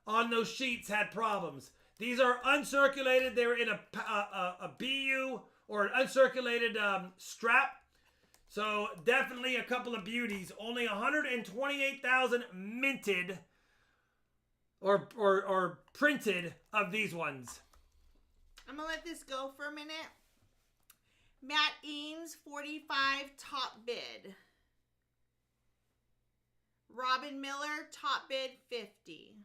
on those sheets had problems. These are uncirculated. They were in a BU or an uncirculated strap. So definitely a couple of beauties. Only 128,000 minted or printed of these ones. I'm going to let this go for a minute. Matt Eames, 45, top bid. Robin Miller, top bid, 50.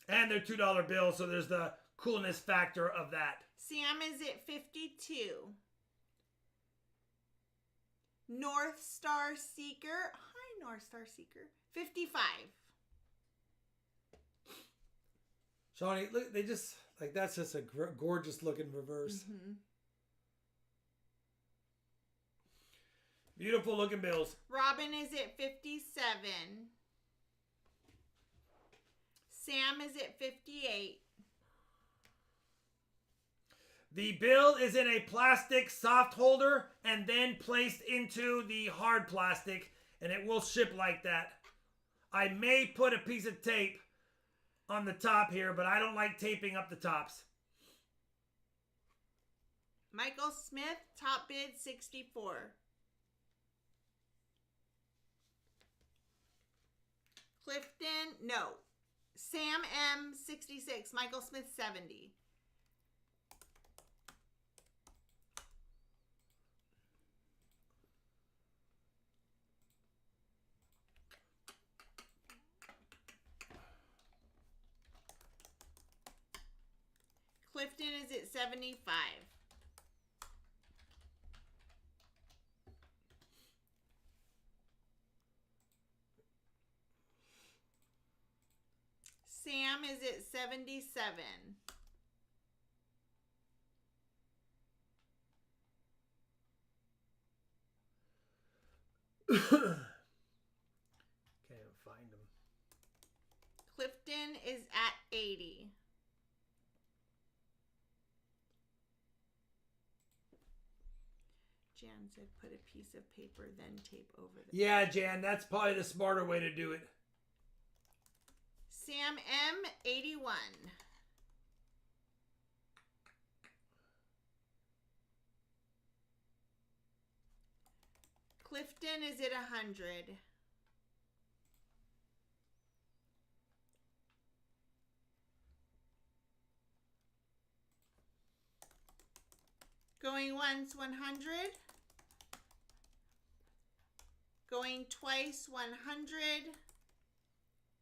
And they're $2 bills, so there's the coolness factor of that. Sam is at 52. North Star Seeker. Hi, North Star Seeker. 55. Shawnee, look, they just, like, that's just a gorgeous looking reverse. Mm-hmm. Beautiful looking bills. Robin is at 57. Sam is at 58. The bill is in a plastic soft holder and then placed into the hard plastic, and it will ship like that. I may put a piece of tape on the top here, but I don't like taping up the tops. Michael Smith, top bid, 64. Clifton, no. Sam M, 66. Michael Smith, 70. Clifton is at 75. Sam is at 77. Can't even find them. Clifton is at 80. Jan said put a piece of paper, then tape over the Yeah, Jan, that's probably the smarter way to do it. Sam M, 81. Clifton is at 100. Going once, 100. Going twice, 100.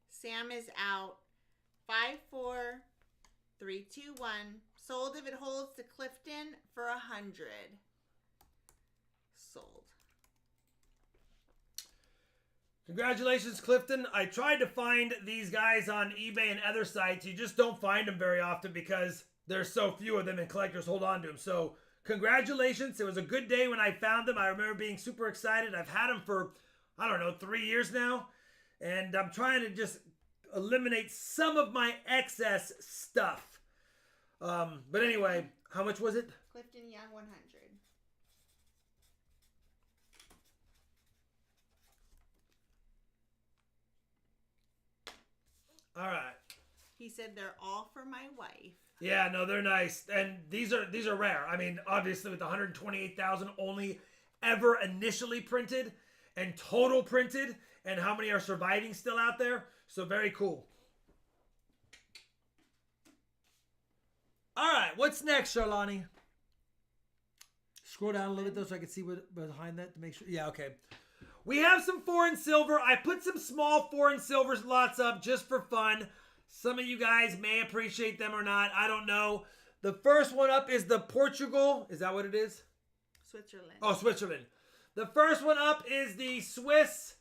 Sam is out. 5, 4, 3, 2, 1. Sold if it holds to Clifton for 100. Sold. Congratulations, Clifton. I tried to find these guys on eBay and other sites. You just don't find them very often because there's so few of them and collectors hold on to them. So congratulations. It was a good day when I found them. I remember being super excited. I've had them for, I don't know, 3 years now. And I'm trying to just eliminate some of my excess stuff. But anyway, how much was it? Clifton Young, 100. All right. He said they're all for my wife. Yeah, no, they're nice. And these are rare. I mean, obviously with 128,000 only ever initially printed and total printed, and how many are surviving still out there. So very cool. All right, what's next, Charlani? Scroll down a little bit though so I can see what behind that to make sure. Yeah, okay. We have some foreign silver. I put some small foreign silver lots up just for fun. Some of you guys may appreciate them or not. I don't know. The first one up is the Portugal. Is that what it is? Switzerland. Oh, Switzerland. The first one up is the Swiss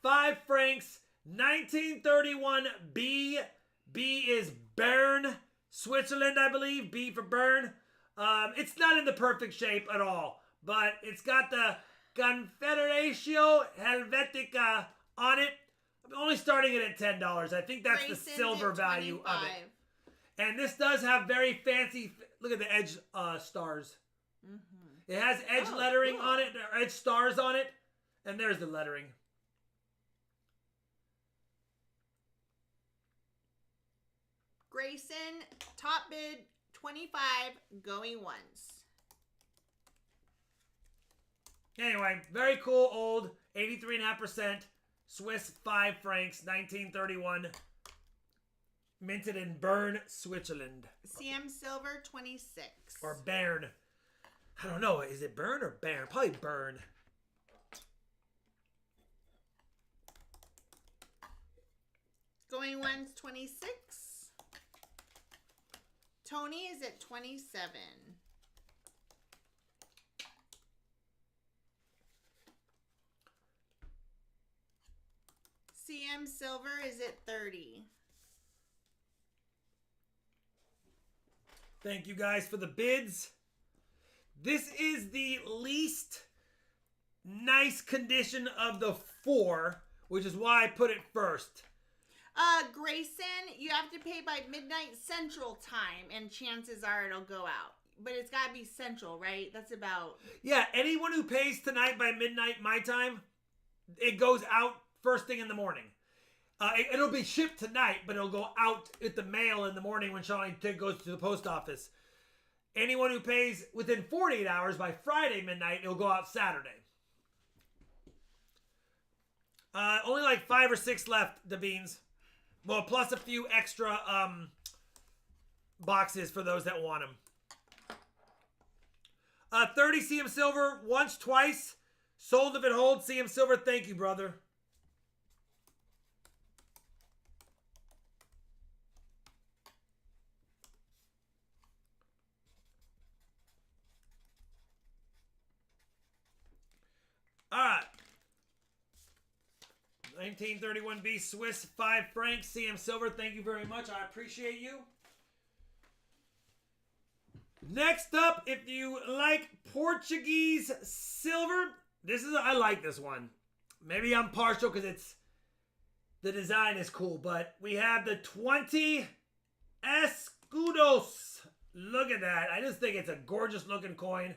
5 francs 1931 B. B is Bern, Switzerland, I believe. B for Bern. It's not in the perfect shape at all, but it's got the Confederatio Helvetica on it. I'm only starting it at $10. I think that's Grayson's the silver at value 25. of it. And this does have very fancy, look at the edge stars. Mm-hmm. It has edge lettering cool. on it, or edge stars on it. And there's the lettering. Grayson, top bid, 25, going once. Anyway, very cool old 83.5% Swiss 5 francs 1931. Minted in Bern, Switzerland. CM Silver, 26. Or Bern. I don't know. Is it Bern or Bern? Probably Bern. Going once, 26. Tony is at 27. CM Silver is at 30. Thank you guys for the bids. This is the least nice condition of the 4, which is why I put it first. Grayson, you have to pay by midnight Central Time, and chances are it'll go out. But it's got to be Central, right? That's about... Yeah, anyone who pays tonight by midnight my time, it goes out first thing in the morning. It'll be shipped tonight, but it'll go out at the mail in the morning when Shawnee goes to the post office. Anyone who pays within 48 hours by Friday midnight, it'll go out Saturday. Only like 5 or 6 left, the beans. Well, plus a few extra boxes for those that want them. 30 CM Silver, once, twice. Sold if it holds. CM Silver, thank you, brother. 1931B Swiss 5 francs. CM Silver, thank you very much. I appreciate you. Next up, if you like Portuguese silver, I like this one. Maybe I'm partial because the design is cool, but we have the 20 escudos. Look at that. I just think it's a gorgeous looking coin.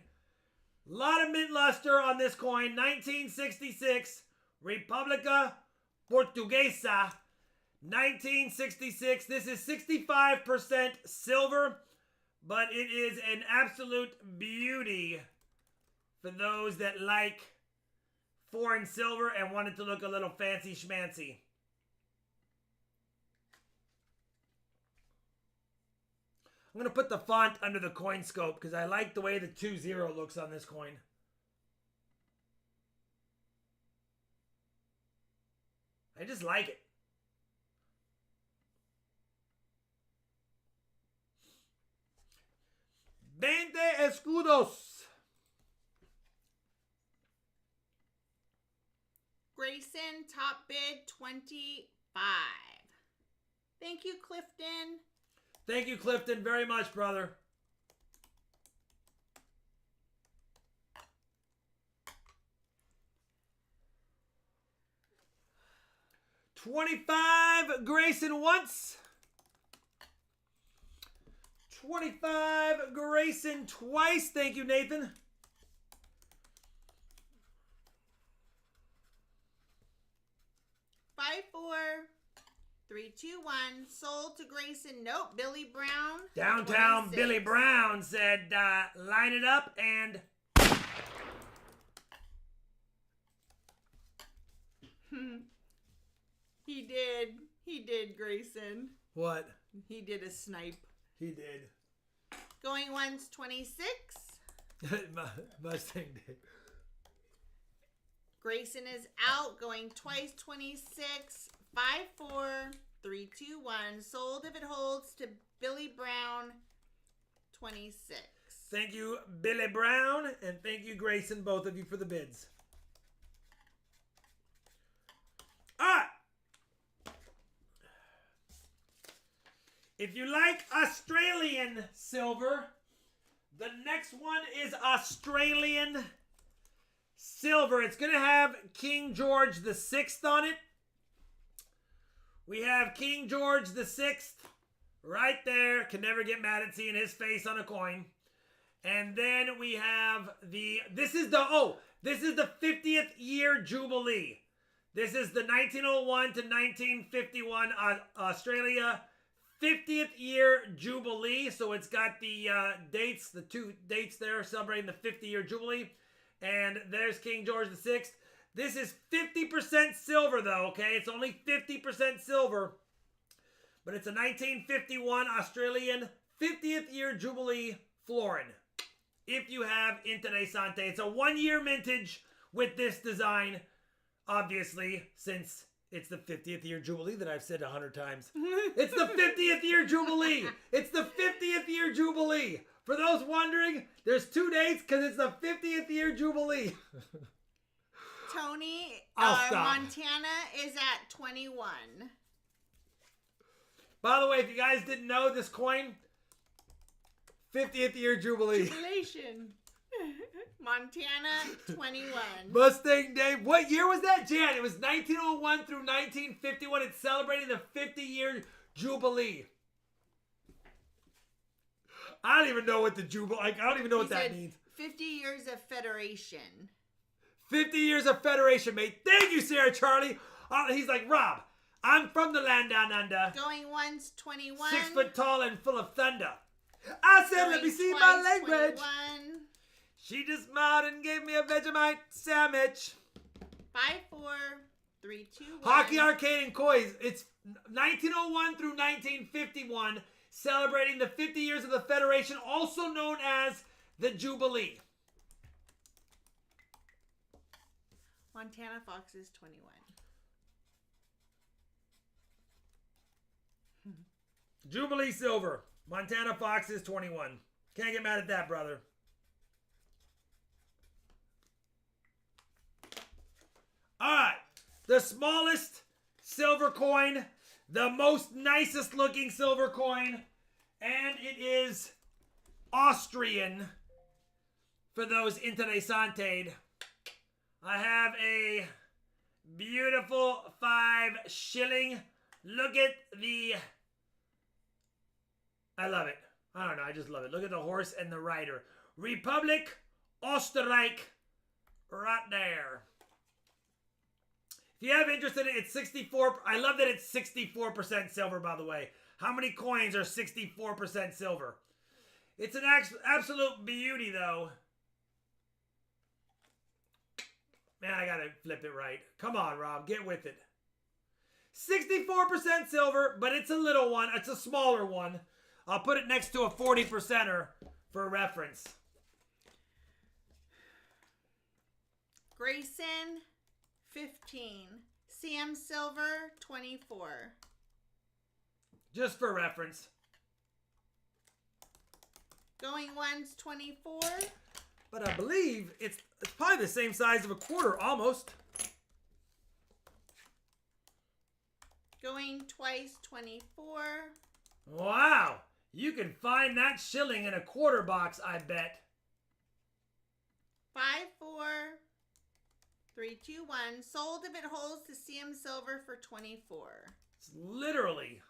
A lot of mint luster on this coin. 1966, República Portuguesa. 1966. This is 65% silver, but it is an absolute beauty for those that like foreign silver and want it to look a little fancy schmancy. I'm going to put the font under the coin scope because I like the way the 2-0 looks on this coin. I just like it. Veinte escudos. Grayson, top bid 25. Thank you, Clifton. Thank you, Clifton, very much, brother. $25, Grayson once. 25, Grayson twice. Thank you, Nathan. Five, 4, 3, 2, 1. Sold to Grayson. Nope. Billy Brown. Downtown 26. Billy Brown said, line it up and... He did. He did, Grayson. What? He did a snipe. He did. Going once, 26. Mustang did. Grayson is out. Going twice, 26. 5, 4, 3, 2, 1. Sold if it holds to Billy Brown, 26. Thank you, Billy Brown, and thank you, Grayson, both of you, for the bids. All right. If you like Australian silver, the next one is Australian silver. It's going to have King George VI on it. We have King George VI right there. Can never get mad at seeing his face on a coin. And then we have this is the 50th year Jubilee. This is the 1901 to 1951 Australia 50th year Jubilee. So it's got the dates, the two dates there celebrating the 50 year Jubilee. And there's King George VI. This is 50% silver though, okay? It's only 50% silver. But it's a 1951 Australian 50th year Jubilee florin. If you have Interessante. It's a 1-year mintage with this design. Obviously, since it's the 50th year Jubilee that I've said 100 times. It's the 50th year Jubilee. It's the 50th year Jubilee. For those wondering, there's 2 dates because it's the 50th year Jubilee. Tony, stop. Montana is at 21. By the way, if you guys didn't know, this coin, 50th year Jubilee. Jubilation. Montana, 21. Mustang Day. What year was that, Jan? It was 1901 through 1951. It's celebrating the 50-year Jubilee. I don't even know what the Jubilee... I don't even know what that means. 50 years of Federation. 50 years of Federation, mate. Thank you, Sarah Charlie. He's like, Rob, I'm from the land down under. Going once, 21. 6 foot tall and full of thunder. I said, let me see twice, my language. 21. She just smiled and gave me a Vegemite sandwich. 5, 4, 3, 2, 1. Hockey Arcade and Coins. It's 1901 through 1951, celebrating the 50 years of the Federation, also known as the Jubilee. Montana Fox is 21. Jubilee Silver. Montana Fox is 21. Can't get mad at that, brother. All right. the smallest silver coin, the most nicest looking silver coin, and it is Austrian for those interessante. I have a beautiful 5 shilling. Look at the... I love it. I don't know. I just love it. Look at the horse and the rider. Republic Österreich right there. If you have interest in it, it's 64. I love that it's 64% silver, by the way. How many coins are 64% silver? It's an absolute beauty, though. Man, I gotta flip it right. Come on, Rob. Get with it. 64% silver, but it's a little one. It's a smaller one. I'll put it next to a 40%er for reference. Grayson, 15. CM Silver, 24. Just for reference. Going once, 24. But I believe it's probably the same size of a quarter, almost. Going twice, 24. Wow. You can find that shilling in a quarter box, I bet. 5, 4, 3, 2, 1. Sold if it holds to CM Silver for 24. It's literally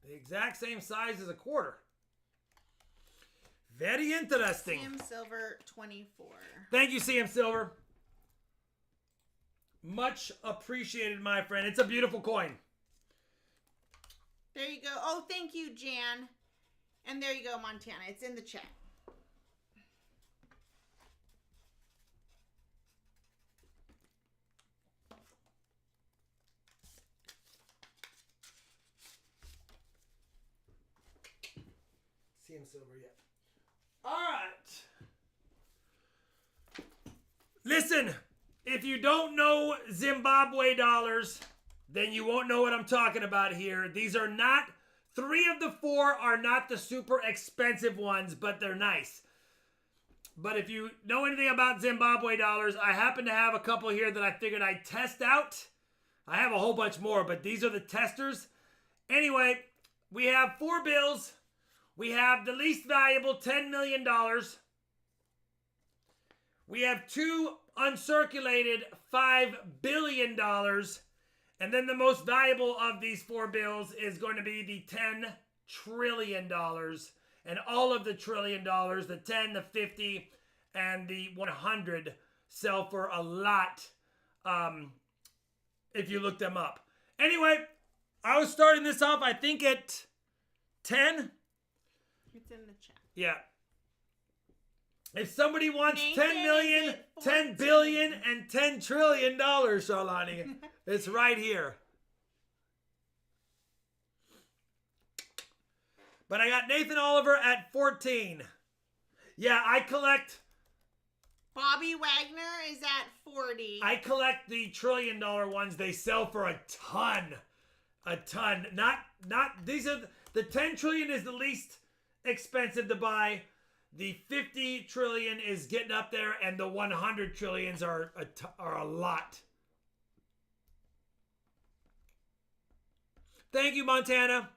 the exact same size as a quarter. Very interesting. CM Silver, 24. Thank you, CM Silver. Much appreciated, my friend. It's a beautiful coin. There you go. Oh, thank you, Jan. And there you go, Montana. It's in the chat. CM Silver, yeah. All right. Listen, if you don't know Zimbabwe dollars, then you won't know what I'm talking about here. These are not, 3 of the 4 are not the super expensive ones, but they're nice. But if you know anything about Zimbabwe dollars, I happen to have a couple here that I figured I'd test out. I have a whole bunch more, but these are the testers. Anyway, we have 4 bills. We have the least valuable, $10 million. We have 2 uncirculated, $5 billion. And then the most valuable of these 4 bills is going to be the $10 trillion. And all of the $1 trillion, the 10, the 50, and the 100 sell for a lot if you look them up. Anyway, I was starting this off, I think, at 10. It's in the chat. Yeah. If somebody wants Nathan, 10 million, 10 billion, and $10 trillion, Charlani, it's right here. But I got Nathan Oliver at 14. Yeah, I collect... Bobby Wagner is at 40. I collect the $1 trillion ones. They sell for a ton. A ton. Not these are... The 10 trillion is the least expensive to buy. The 50 trillion is getting up there, and the 100 trillions are a lot. Thank you, Montana.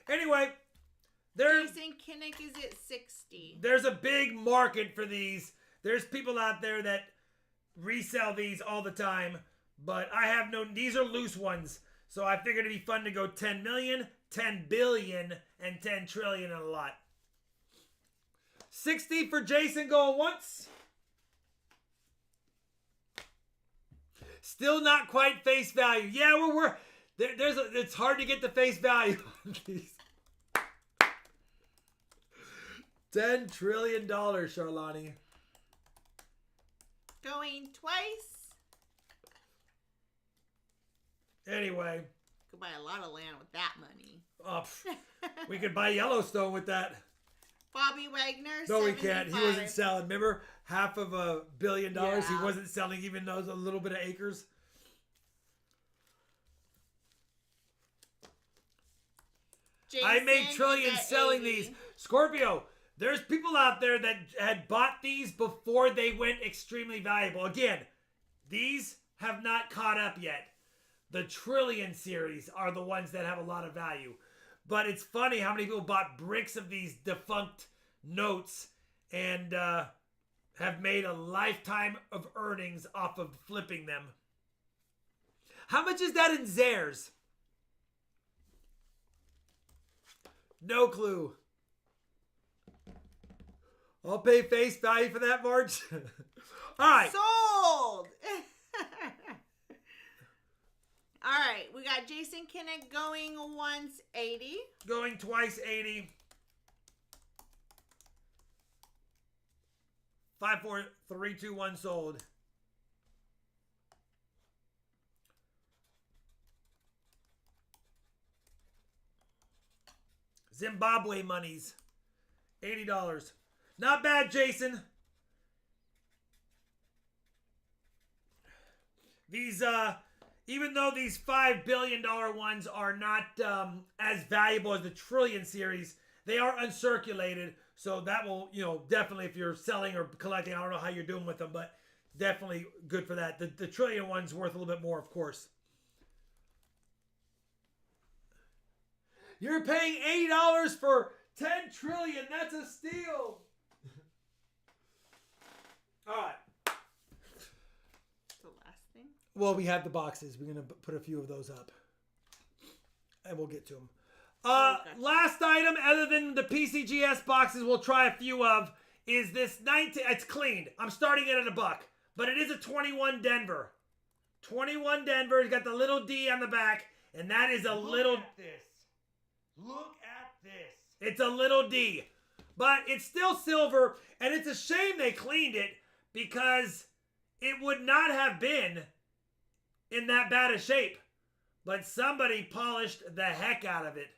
Anyway, Jason Kinnick is at 60. There's a big market for these. There's people out there that resell these all the time, but I have no... These are loose ones, so I figured it'd be fun to go 10 million, 10 billion, and 10 trillion a lot. 60 for Jason going once. Still not quite face value. Yeah, it's hard to get the face value on these. $10 trillion, Charlani. Going twice. Anyway. Could buy a lot of land with that money. We could buy Yellowstone with that. Bobby Wagner, No, 75. we can't. He wasn't selling. Remember, $500 million? Yeah. He wasn't selling even those a little bit of acres. Jason I made trillions selling 80. these. Scorpio, There's people out there that had bought these before they went extremely valuable. Again, these have not caught up yet. The Trillion series are the ones that have a lot of value. But it's funny how many people bought bricks of these defunct notes and have made a lifetime of earnings off of flipping them. How much is that in Zares? No clue. I'll pay face value for that, March. All right. Sold. All right, we got Jason Kinnick going once 80. Going twice 80. 5, 4, 3, 2, 1 sold. Zimbabwe monies. $80. Not bad, Jason. These, even though these $5 billion ones are not as valuable as the Trillion series, they are uncirculated. So that will, definitely, if you're selling or collecting, I don't know how you're doing with them, but definitely good for that. The Trillion one's worth a little bit more, of course. You're paying $80 for 10 trillion. That's a steal. All right. The last thing. Well, we have the boxes. We're going to put a few of those up. And we'll get to them. Gotcha. Last item, other than the PCGS boxes we'll try a few of, is this 19... It's cleaned. I'm starting it at $1. But it is a 21 Denver. 21 Denver. It's got the little D on the back. And that is a little... Look at this. It's a little D. But it's still silver. And it's a shame they cleaned it, because it would not have been in that bad a shape. But somebody polished the heck out of it.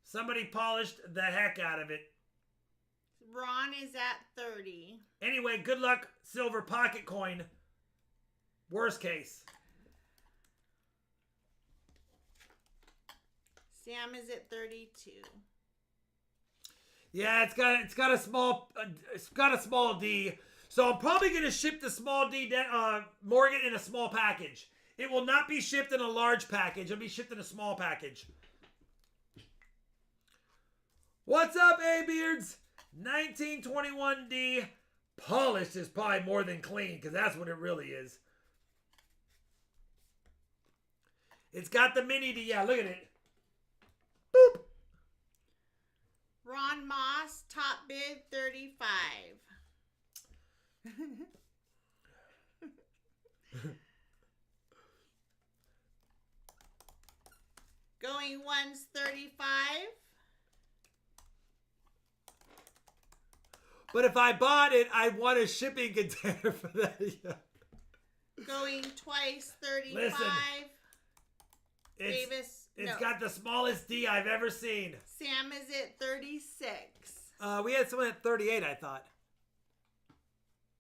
Somebody polished the heck out of it. Ron is at 30. Anyway, good luck, silver pocket coin. Worst case. Sam is at 32. Yeah, it's got a small D. So I'm probably gonna ship the small D Morgan in a small package. It will not be shipped in a large package. It'll be shipped in a small package. What's up, A-Beards? 1921D. Polished is probably more than clean, because that's what it really is. It's got the mini D. Yeah, look at it. Boop. Ron Moss, top bid 35. Going once 35. But if I bought it, I want a shipping container for that. Yeah. Going twice 35. Listen, Davis. It's got the smallest D I've ever seen. Sam is at 36. We had someone at 38, I thought.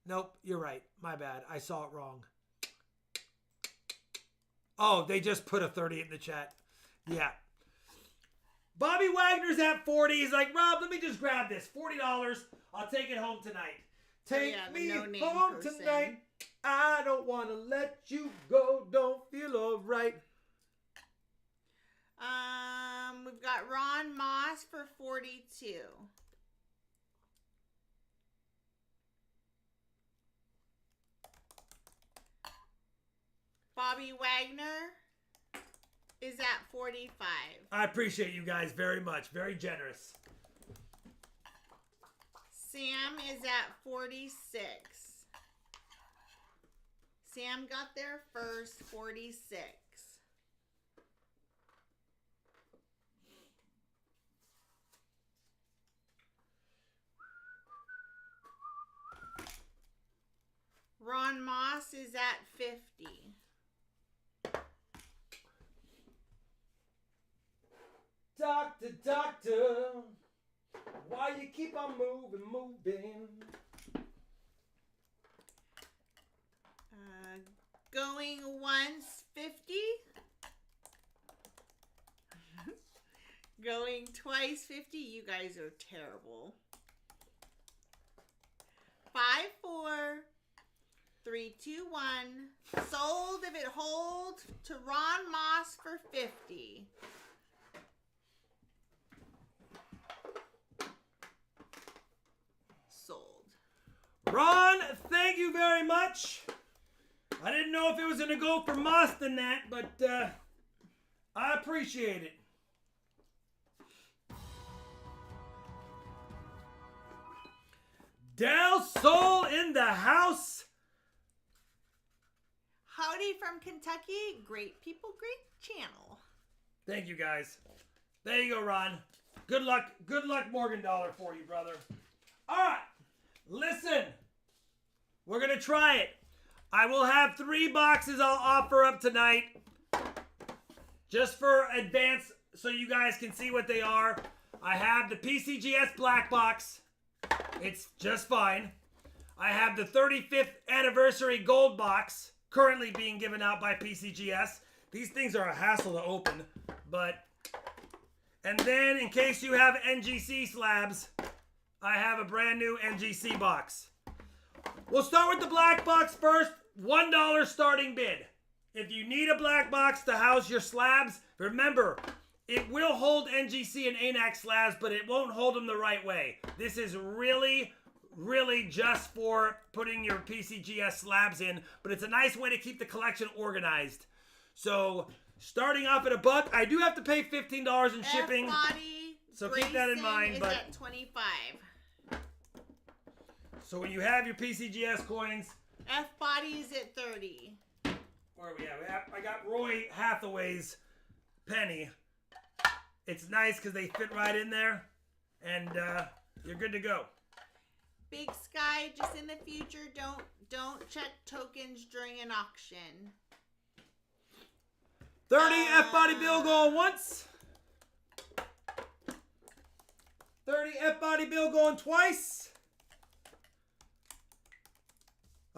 Nope, you're right. My bad. I saw it wrong. Oh, they just put a 30 in the chat. Yeah. Bobby Wagner's at 40. He's like, Rob, let me just grab this. $40. I'll take it home tonight. Take me home tonight. I don't want to let you go. Don't feel alright. We've got Ron Moss for 42. Bobby Wagner is at 45. I appreciate you guys very much. Very generous. Sam is at 46. Sam got there first, 46. Ron Moss is at 50. Doctor, doctor, why you keep on moving? Going once 50. Going twice 50. You guys are terrible. 5, 4, 3, 2, 1. Sold if it holds to Ron Moss for 50. Sold. Ron, thank you very much. I didn't know if it was going to go for Moss than that, but I appreciate it. Del Sol in the house. Howdy from Kentucky. Great people, great channel. Thank you, guys. There you go, Ron. Good luck, Morgan Dollar for you, brother. All right, listen. We're going to try it. I will have 3 boxes I'll offer up tonight. Just for advance so you guys can see what they are. I have the PCGS black box. It's just fine. I have the 35th anniversary gold box currently being given out by PCGS. These things are a hassle to open, but... And then, in case you have NGC slabs, I have a brand new NGC box. We'll start with the black box first. $1 starting bid. If you need a black box to house your slabs, remember, it will hold NGC and ANAC slabs, but it won't hold them the right way. This is really, really just for putting your PCGS slabs in, but it's a nice way to keep the collection organized. So, starting off at $1, I do have to pay $15 in shipping. F-body, so keep that in mind. is But at 25. so when you have your PCGS coins, F-body is at 30. where are we at? I got Roy Hathaway's penny. It's nice because they fit right in there, and you're good to go. Big Sky, just in the future, don't check tokens during an auction. 30 F-body bill going once. 30 F-body bill going twice.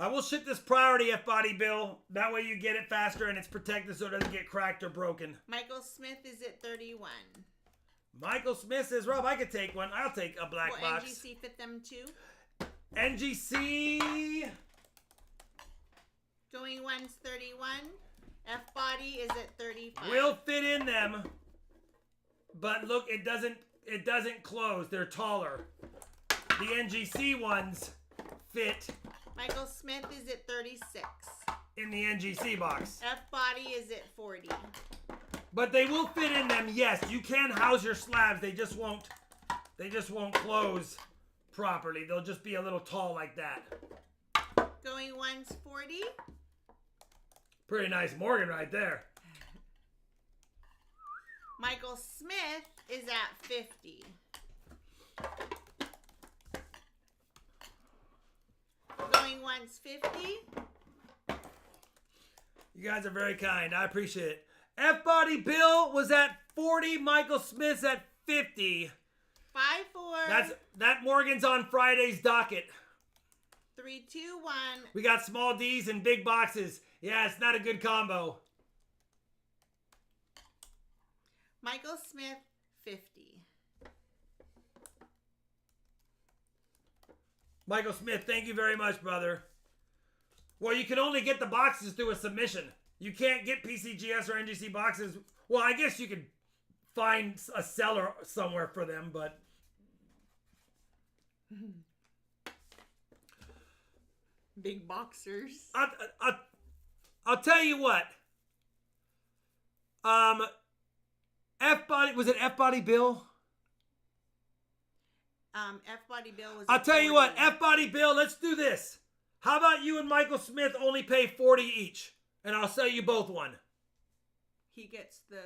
I will ship this priority F-body bill. That way you get it faster and it's protected so it doesn't get cracked or broken. Michael Smith is at 31. Michael Smith says, Rob, I could take one. I'll take a black Will box. NGC fit them too? NGC. Going once 31. F-body is at 35. Will fit in them. But look, it doesn't close. They're taller. The NGC ones fit Michael Smith is at 36. in the NGC box. F-body is at 40. But they will fit in them, yes. You can house your slabs. They just won't close properly. They'll just be a little tall like that. Going once 40. Pretty nice Morgan right there. Michael Smith is at 50. Going once 50. You guys are very kind. I appreciate it. F-body Bill was at 40. Michael Smith's at 50. 5, 4. That Morgan's on Friday's docket. 3, 2, 1. We got small D's and big boxes. Yeah, it's not a good combo. Michael Smith, 50. Michael Smith, thank you very much, brother. Well, you can only get the boxes through a submission. You can't get PCGS or NGC boxes. Well, I guess you could find a seller somewhere for them, but... Big boxers. I'll tell you what. F-body, was it F-body Bill? F-body Bill was. I'll tell you what, F-body Bill, let's do this. How about you and Michael Smith only pay 40 each, and I'll sell you both one. He gets the.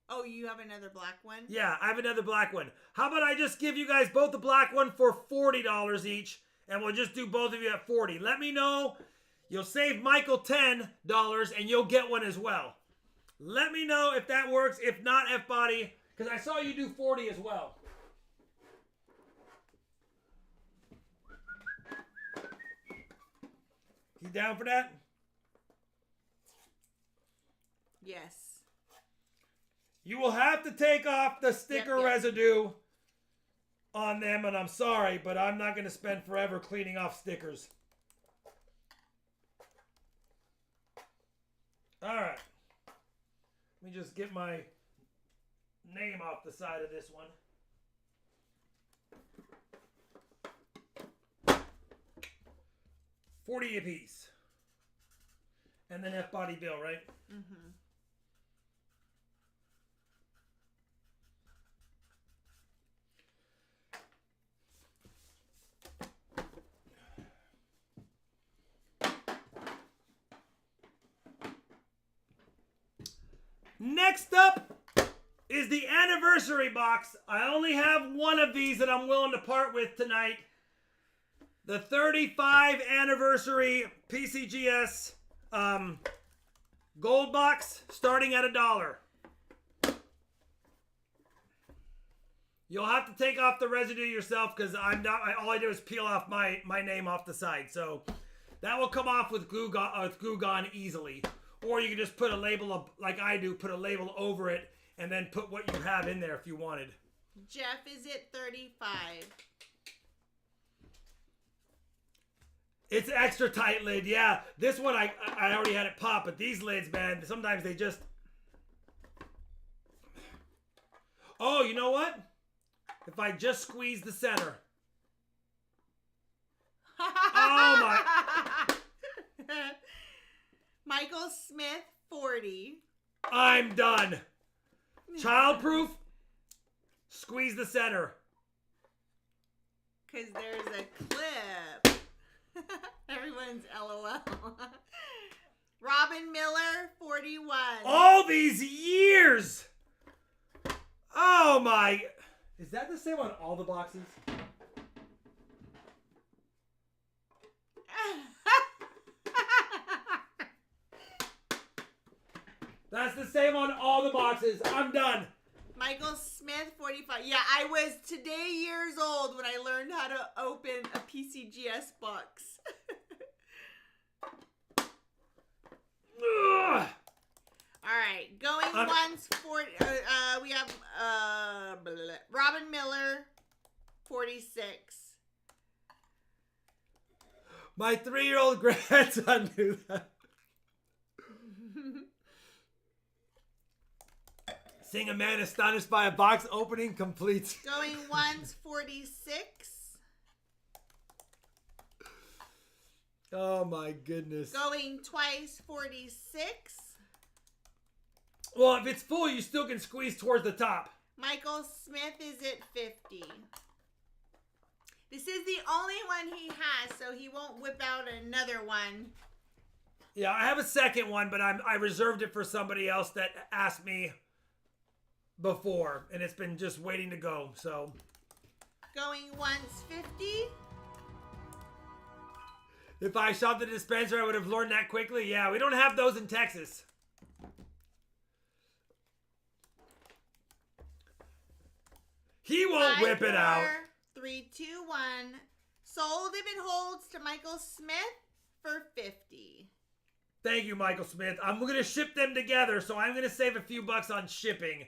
Oh, you have another black one? Yeah, I have another black one. How about I just give you guys both the black one for $40 each, and we'll just do both of you at 40. Let me know. You'll save Michael $10, and you'll get one as well. Let me know if that works. If not, F-body, because I saw you do 40 as well. You down for that? Yes. You will have to take off the sticker Yep. residue on them, and I'm sorry, but I'm not going to spend forever cleaning off stickers. All right. Let me just get my name off the side of this one. $40 a piece. And then F-body bill, right? Mm-hmm. Next up is the anniversary box. I only have one of these that I'm willing to part with tonight. The 35 anniversary PCGS gold box starting at $1. You'll have to take off the residue yourself because I'm not. All I do is peel off my name off the side, so that will come off with glue gun easily. Or you can just put a label like I do, put a label over it, and then put what you have in there if you wanted. Jeff is at 35. It's extra tight lid, yeah. This one I already had it pop, but these lids, man, sometimes they just. Oh, you know what? If I just squeeze the center. Oh my. Michael Smith, 40. I'm done. Childproof. Squeeze the center. Because there's a clip. Everyone's LOL. Robin Miller, 41. All these years. Oh my. Is that the same on all the boxes? That's the same on all the boxes. I'm done. Michael Smith, 45. Yeah, I was today years old when I learned how to open a PCGS box. Ugh. All right, going once for we have Robin Miller, 46. My 3-year-old grandson knew that. Seeing a man astonished by a box opening complete. Going once, 46. Oh my goodness. Going twice, 46. Well, if it's full, you still can squeeze towards the top. Michael Smith is at 50. This is the only one he has, so he won't whip out another one. Yeah, I have a second one, but I reserved it for somebody else that asked me before, and it's been just waiting to go, so. Going once, 50. If I shopped at the dispenser, I would have learned that quickly. Yeah, we don't have those in Texas. He won't whip it out. 3, 2, 1. Sold if it holds to Michael Smith for 50. Thank you, Michael Smith. I'm going to ship them together, so I'm going to save a few bucks on shipping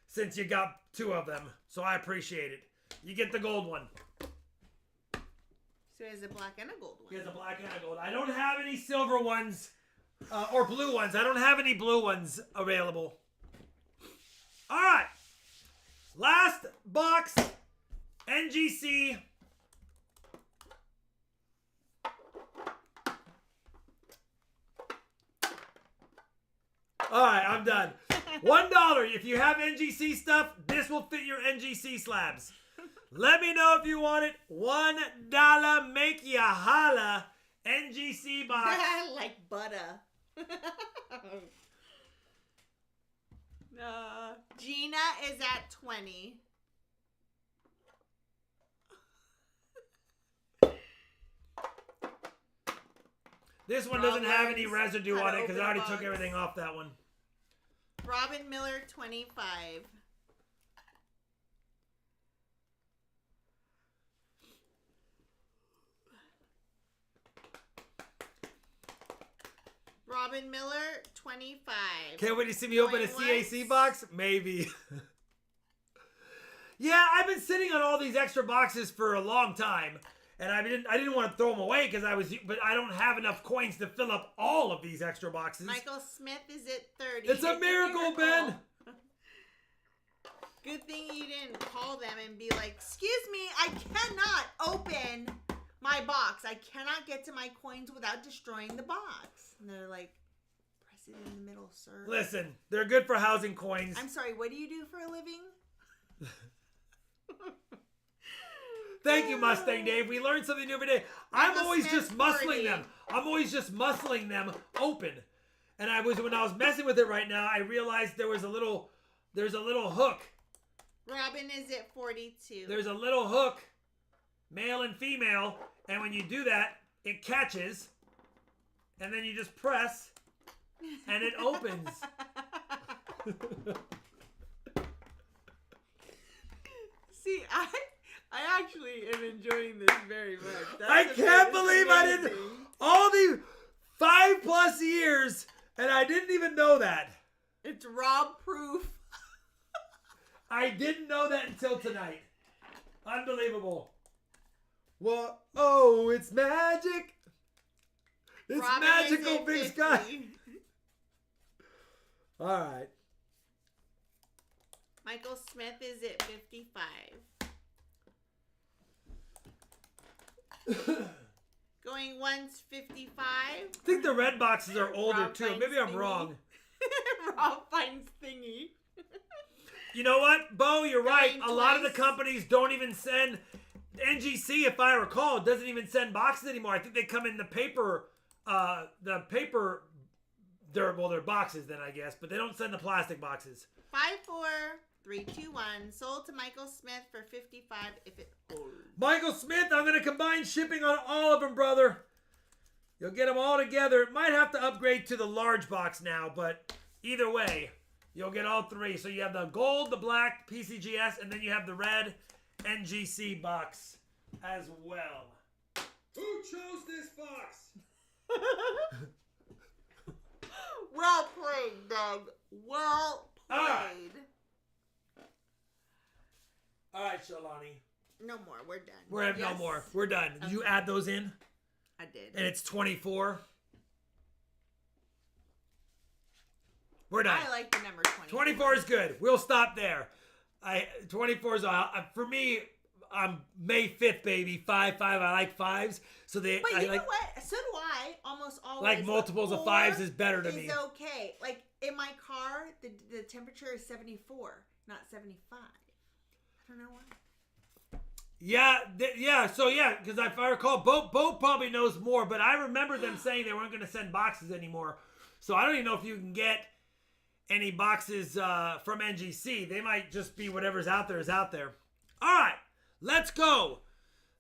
since you got 2 of them. So I appreciate it. You get the gold one. So he has a black and a gold one. He has a black and a gold. I don't have any silver ones or blue ones. I don't have any blue ones available. All right. Last box, NGC. All right, I'm done. $1. If you have NGC stuff, this will fit your NGC slabs. Let me know if you want it. $1. Make ya holla. NGC box. Like butter. Gina is at 20. This one doesn't have any residue on it because I already took everything off that one. Robin Miller, 25. Robin Miller, 25. Can't wait to see me open a Going CAC once. box? Maybe. Yeah, I've been sitting on all these extra boxes for a long time. And I didn't want to throw them away but I don't have enough coins to fill up all of these extra boxes. Michael Smith is at 30. It's a miracle, Ben. Good thing you didn't call them and be like, excuse me, I cannot open my box. I cannot get to my coins without destroying the box. And they're like, press it in the middle, sir. Listen, they're good for housing coins. I'm sorry, what do you do for a living? Thank you, Mustang Dave. We learn something new every day. I'm Michael always Smith, just muscling 40. them. I'm always just muscling them open. And when I was messing with it right now, I realized there's a little hook. Robin is at 42. There's a little hook, male and female, and when you do that, it catches, and then you just press, and it opens. See, I actually am enjoying this very much. I can't believe I didn't. All these 5+ years, and I didn't even know that. It's Rob proof. I didn't know that until tonight. Unbelievable. Well, oh, it's magic. It's Robin magical, is at Big 50. Sky. All right. Michael Smith is at 55. Going once, 55. I think the red boxes are older Rob too. finds Maybe I'm thingy. wrong. Rob finds thingy. You know what, Bo? You're right. Going A lot of the twice. companies don't even send NGC, if I recall, doesn't even send boxes anymore. I think they come in the paper. They're boxes then, I guess, but they don't send the plastic boxes. 54321 sold to Michael Smith for 55 if it holds. Michael Smith, I'm going to combine shipping on all of them, brother. You'll get them all together. Might have to upgrade to the large box now, but either way, you'll get all three. So you have the gold, the black, PCGS, and then you have the red NGC box as well. Who chose this box? Well played, Doug. Well played. All right. All right, Shalani. No more. We're done. We're no Yes. more. We're done. Did you Okay. add those in? I did. And it's 24. We're done. I like the number 20. 24 is good. We'll stop there. 24 is for me. I'm May 5th, baby. 5. I like 5s. So But I you know like what? So do I. Almost always. like multiples of 5s is better to me. Is okay. Like in my car, the temperature is 74, not 75. I don't know why. Yeah. So because if I recall, Bo probably knows more, but I remember them saying they weren't going to send boxes anymore. So I don't even know if you can get any boxes from NGC. They might just be whatever's out there is out there. All right, let's go.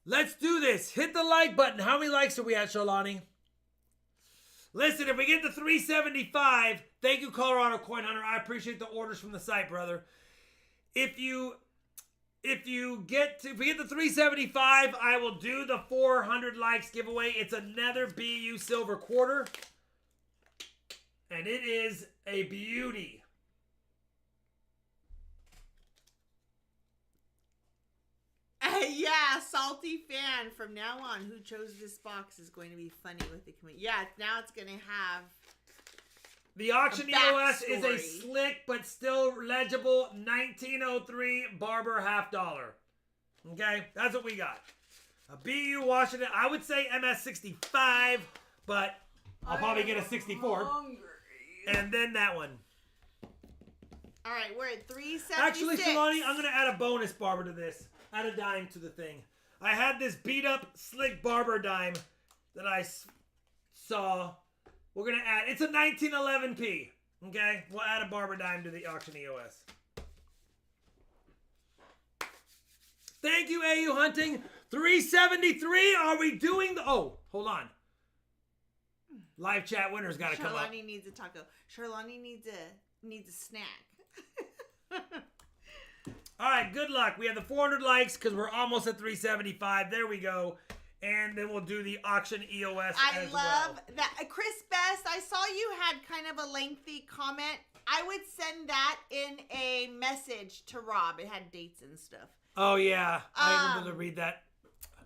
Let's do this. Hit the like button. How many likes are we at, Sholani? Listen, if we get to 375, thank you, Colorado Coin Hunter. I appreciate the orders from the site, brother. If we get to 375, I will do the 400 likes giveaway. It's another BU silver quarter. And it is a beauty. Yeah, salty fan from now on who chose this box is going to be funny with the community. Yeah, now it's going to have The auction A EOS is a backstory. slick but still legible 1903 Barber $50. Okay, that's what we got. A BU Washington. I would say MS65, but I'll probably get a 64. And then that one. All right, we're at 376. Actually, Shalani, I'm going to add a bonus barber to this. Add a dime to the thing. I had this beat up slick barber dime that I saw. We're going to add, it's a 1911p. Okay? We'll add a barber dime to the auction EOS. Thank you, AU Hunting. 373. Are we doing the, oh, hold on. Live chat winner's got to come up. Charlani needs a taco. Charlani needs a snack. All right, good luck. We have the 400 likes because we're almost at 375. There we go. and then we'll do the auction EOS I as love well. that. Chris Best, I saw you had kind of a lengthy comment. I would send that in a message to Rob. It had dates and stuff. Oh, yeah. I remember to read that.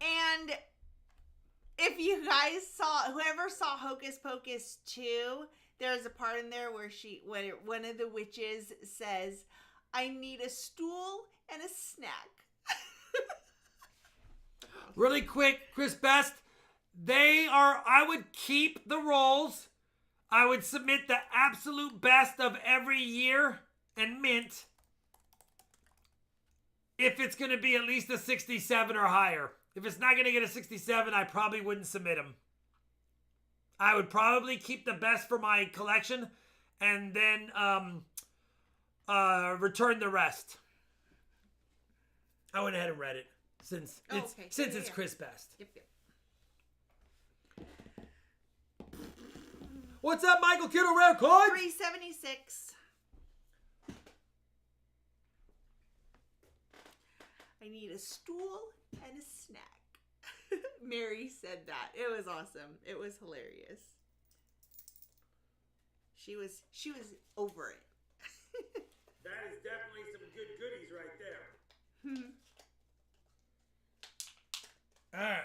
And if you guys saw, whoever saw Hocus Pocus 2, there's a part in there where one of the witches says, I need a stool and a snack. Really quick, Chris Best, I would keep the rolls. I would submit the absolute best of every year and mint if it's going to be at least a 67 or higher. If it's not going to get a 67, I probably wouldn't submit them. I would probably keep the best for my collection and then return the rest. I went ahead and read it since it's Chris Best. Yep. What's up, Michael Kittle Rare Card? 376. I need a stool and a snack. Mary said that. It was awesome. It was hilarious. She was over it. That is definitely some good goodies right there. All right.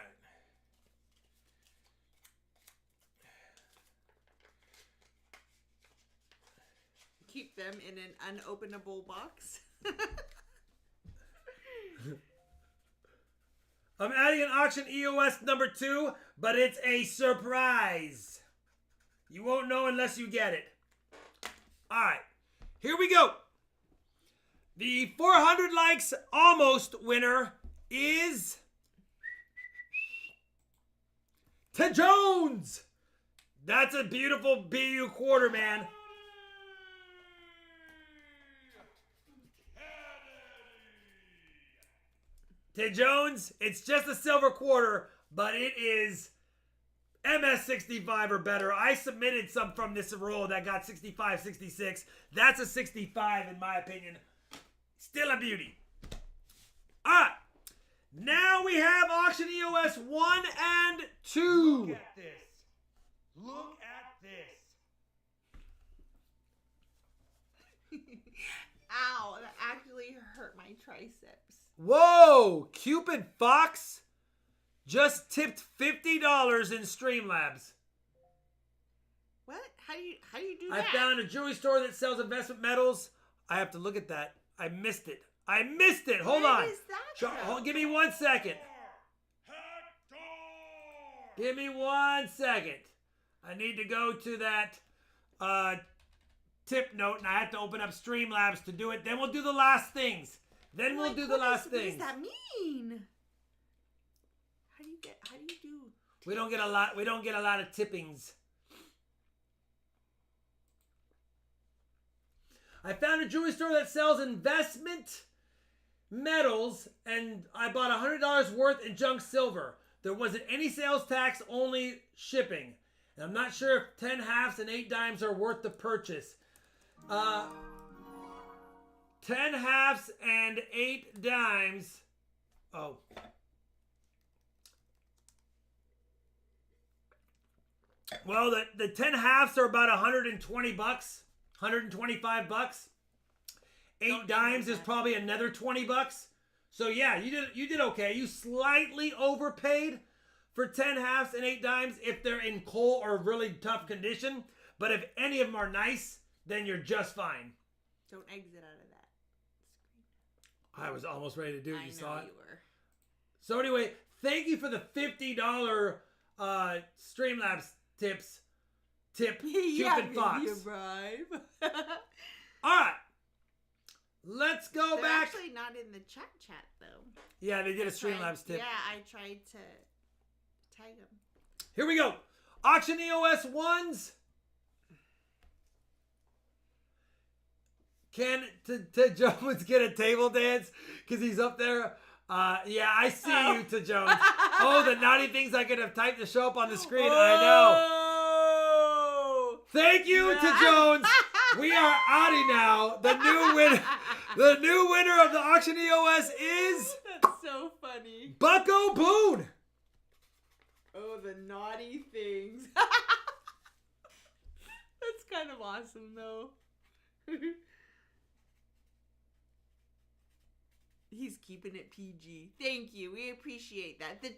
Keep them in an unopenable box. I'm adding an auction EOS number 2, but it's a surprise. You won't know unless you get it. All right, here we go. The 400 likes almost winner is Ted Jones. That's a beautiful BU quarter, man. Ted Jones, it's just a silver quarter, but it is MS65 or better. I submitted some from this roll that got 65, 66. That's a 65 in my opinion. Still a beauty. All right. Now we have auction EOS 1 and 2. Look at this. Look at this. Ow, that actually hurt my triceps. Whoa, Cupid Fox just tipped $50 in Streamlabs. What? How do you do I that? found a jewelry store that sells investment metals. I have to look at that. I missed it. Hold Where on. is that from? Give me 1 second. Hector! Give me 1 second. I need to go to that tip note, and I have to open up Streamlabs to do it. Then we'll do the last things. Then we'll do the last What things. does that mean? How do you do? We don't get a lot of tippings. I found a jewelry store that sells investment metals, and I bought $100 worth in junk silver. There wasn't any sales tax, only shipping. And I'm not sure if 10 halves and 8 dimes are worth the purchase. 10 halves and 8 dimes. Oh. Well, the 10 halves are about 120 bucks, 125 bucks. 8 dimes is probably another 20 bucks. So yeah, you did okay. You slightly overpaid for 10 halves and 8 dimes if they're in coal or really tough condition. But if any of them are nice, then you're just fine. Don't exit out of that screen. I was almost ready to do it. You saw it? You were. So anyway, thank you for the $50 Streamlabs tip, Cupid Fox. You bribe. All right. Let's go They're back. actually not in the chat though. Yeah, they did a Streamlabs tip. Yeah, I tried to tag them. Here we go. Auction EOS 1s. Can Ted Jones get a table dance? Because he's up there. Yeah, I see you, Ted Jones. Oh, the naughty things I could have typed to show up on the screen. I know. Thank you, Ted Jones. We are outie now. The new winner of the auction EOS is That's so funny. Bucko Boone. Oh, the naughty things. That's kind of awesome, though. He's keeping it PG. Thank you. We appreciate that. The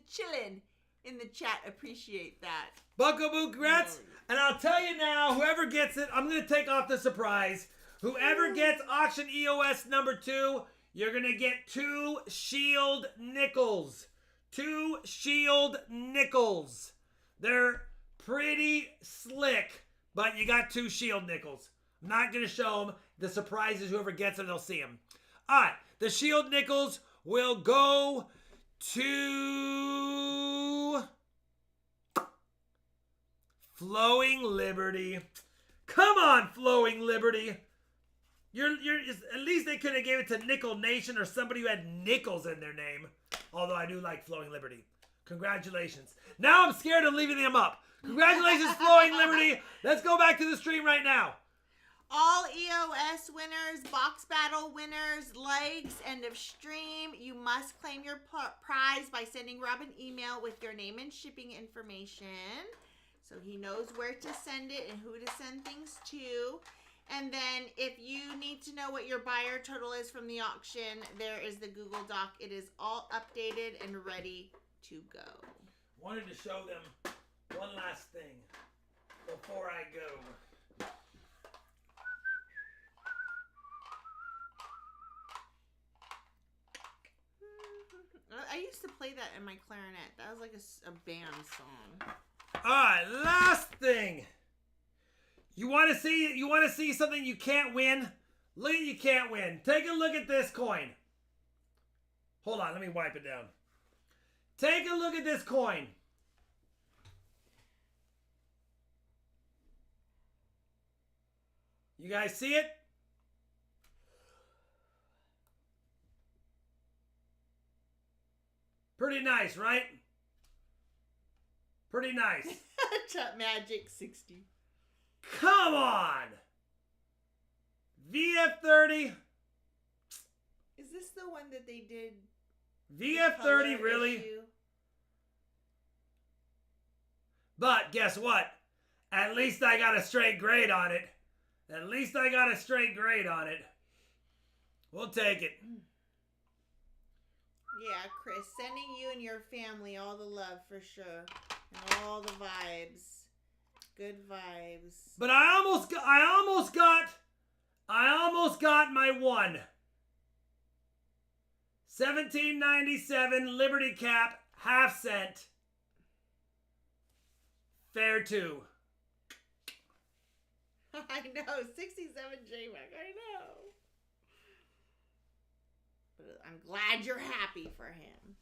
chillin' in the chat appreciate that. Buckaboo, congrats. And I'll tell you now, whoever gets it, I'm going to take off the surprise. Whoever gets Auction EOS number 2, you're going to get 2 shield nickels. 2 shield nickels. They're pretty slick, but you got 2 shield nickels. I'm not going to show them. The surprise is whoever gets them, they'll see them. All right, the shield nickels will go to Flowing Liberty. Come on, Flowing Liberty. You're at least they could have gave it to Nickel Nation or somebody who had nickels in their name. Although I do like Flowing Liberty. Congratulations. Now I'm scared of leaving them up. Congratulations, Flowing Liberty. Let's go back to the stream right now. All EOS winners, box battle winners, likes, end of stream. You must claim your prize by sending Rob an email with your name and shipping information, so he knows where to send it and who to send things to. And then if you need to know what your buyer total is from the auction, there is the Google Doc. It is all updated and ready to go. Wanted to show them one last thing before I go. I used to play that in my clarinet. That was like a band song. All right, last thing. You want to see something you can't win? Look at you can't win. Take a look at this coin. Hold on, let me wipe it down. Take a look at this coin. You guys see it? Pretty nice, right? Pretty nice. Chat Magic 60. Come on! VF30. Is this the one that they did? VF30, really? Issue? But guess what? At least I got a straight grade on it. At least I got a straight grade on it. We'll take it. Yeah, Chris, sending you and your family all the love for sure. And all the vibes. Good vibes. But I almost got my one. 1797 Liberty Cap, half cent. Fair two. I know, 67 J-Mac, I know. But I'm glad you're happy for him.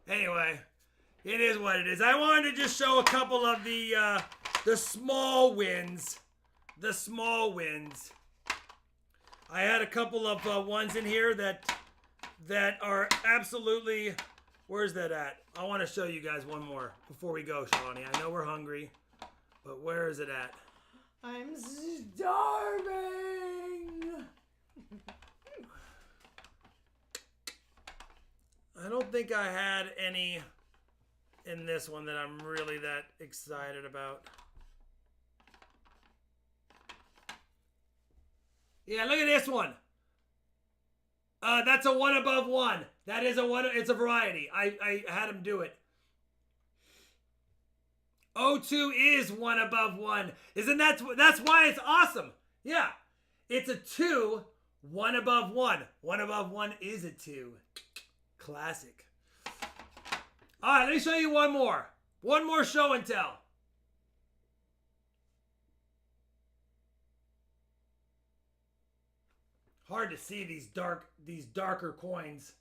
Anyway, it is what it is. I wanted to just show a couple of the small wins. The small wins. I had a couple of ones in here that are absolutely... Where's that at? I want to show you guys one more before we go, Shalani. I know we're hungry, but where is it at? I'm starving. I don't think I had any in this one that I'm really that excited about. Yeah, look at this one. That's a one above one. That is a one. It's a variety. I had him do it. O2 is one above one. Isn't that's why it's awesome. Yeah. It's a 2, one above one. One above one is a 2. Classic. All right, let me show you one more. One more show and tell. Hard to see these darker coins.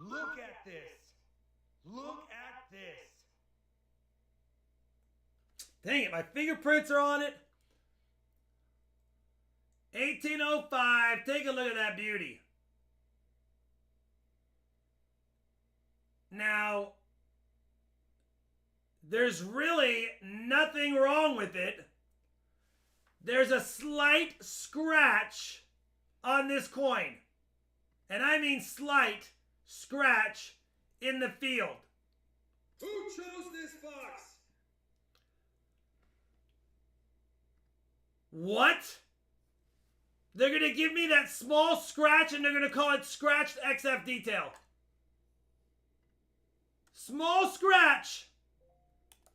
Look at this. Look at this. Dang it, my fingerprints are on it. 1805. Take a look at that beauty. Now, there's really nothing wrong with it. there's a slight scratch on this coin. And I mean slight scratch in the field. Who chose this box? What? They're going to give me that small scratch and they're going to call it scratched XF detail. Small scratch,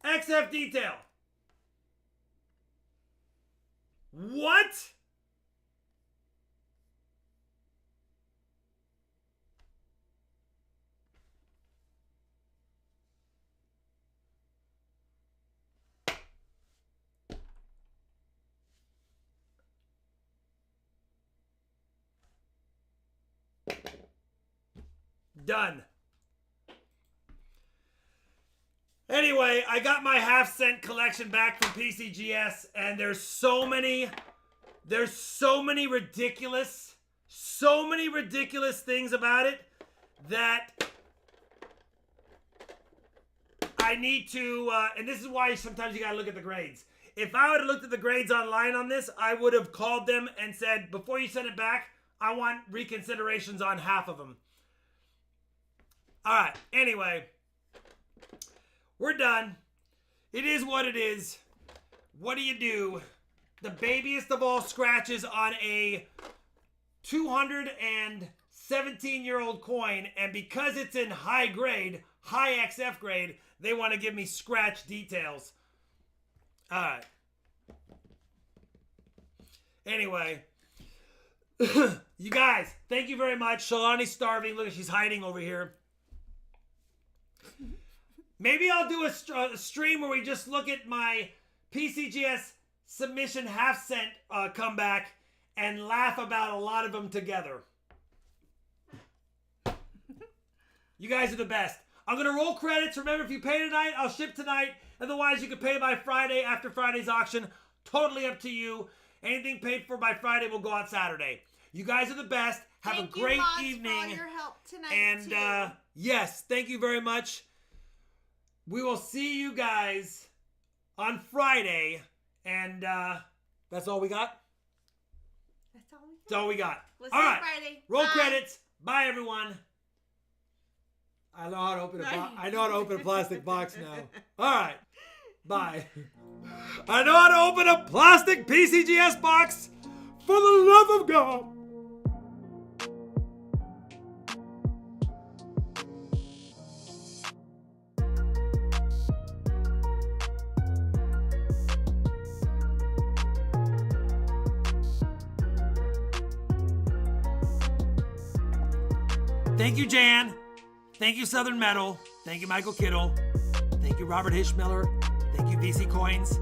XF detail. What? Done. Anyway, I got my half-cent collection back from PCGS, and there's so many ridiculous things about it that I need to, and this is why sometimes you gotta look at the grades. If I would have looked at the grades online on this, I would have called them and said, before you send it back, I want reconsiderations on half of them. All right, anyway, we're done. It is what it is. What do you do? The babiest of all scratches on a 217-year-old coin, and because it's in high grade, high XF grade, they want to give me scratch details. All right. Anyway, you guys, thank you very much. Shalani's starving. Look, she's hiding over here. Maybe I'll do a stream where we just look at my PCGS submission half-cent comeback and laugh about a lot of them together. You guys are the best. I'm going to roll credits. Remember, if you pay tonight, I'll ship tonight. Otherwise, you can pay by Friday after Friday's auction. Totally up to you. Anything paid for by Friday will go out Saturday. You guys are the best. Have a great evening. Thank you, for all your help tonight, and yes, thank you very much. We will see you guys on Friday. And that's all we got? That's all we got. That's all we got. We'll all see right. you Friday. Roll Bye. credits. Bye, everyone. I know how to open a plastic box now. All right. Bye. I know how to open a plastic PCGS box, for the love of God. Thank you, Jan. Thank you, Southern Metal. Thank you, Michael Kittle. Thank you, Robert Hishmiller. Thank you, VC Coins.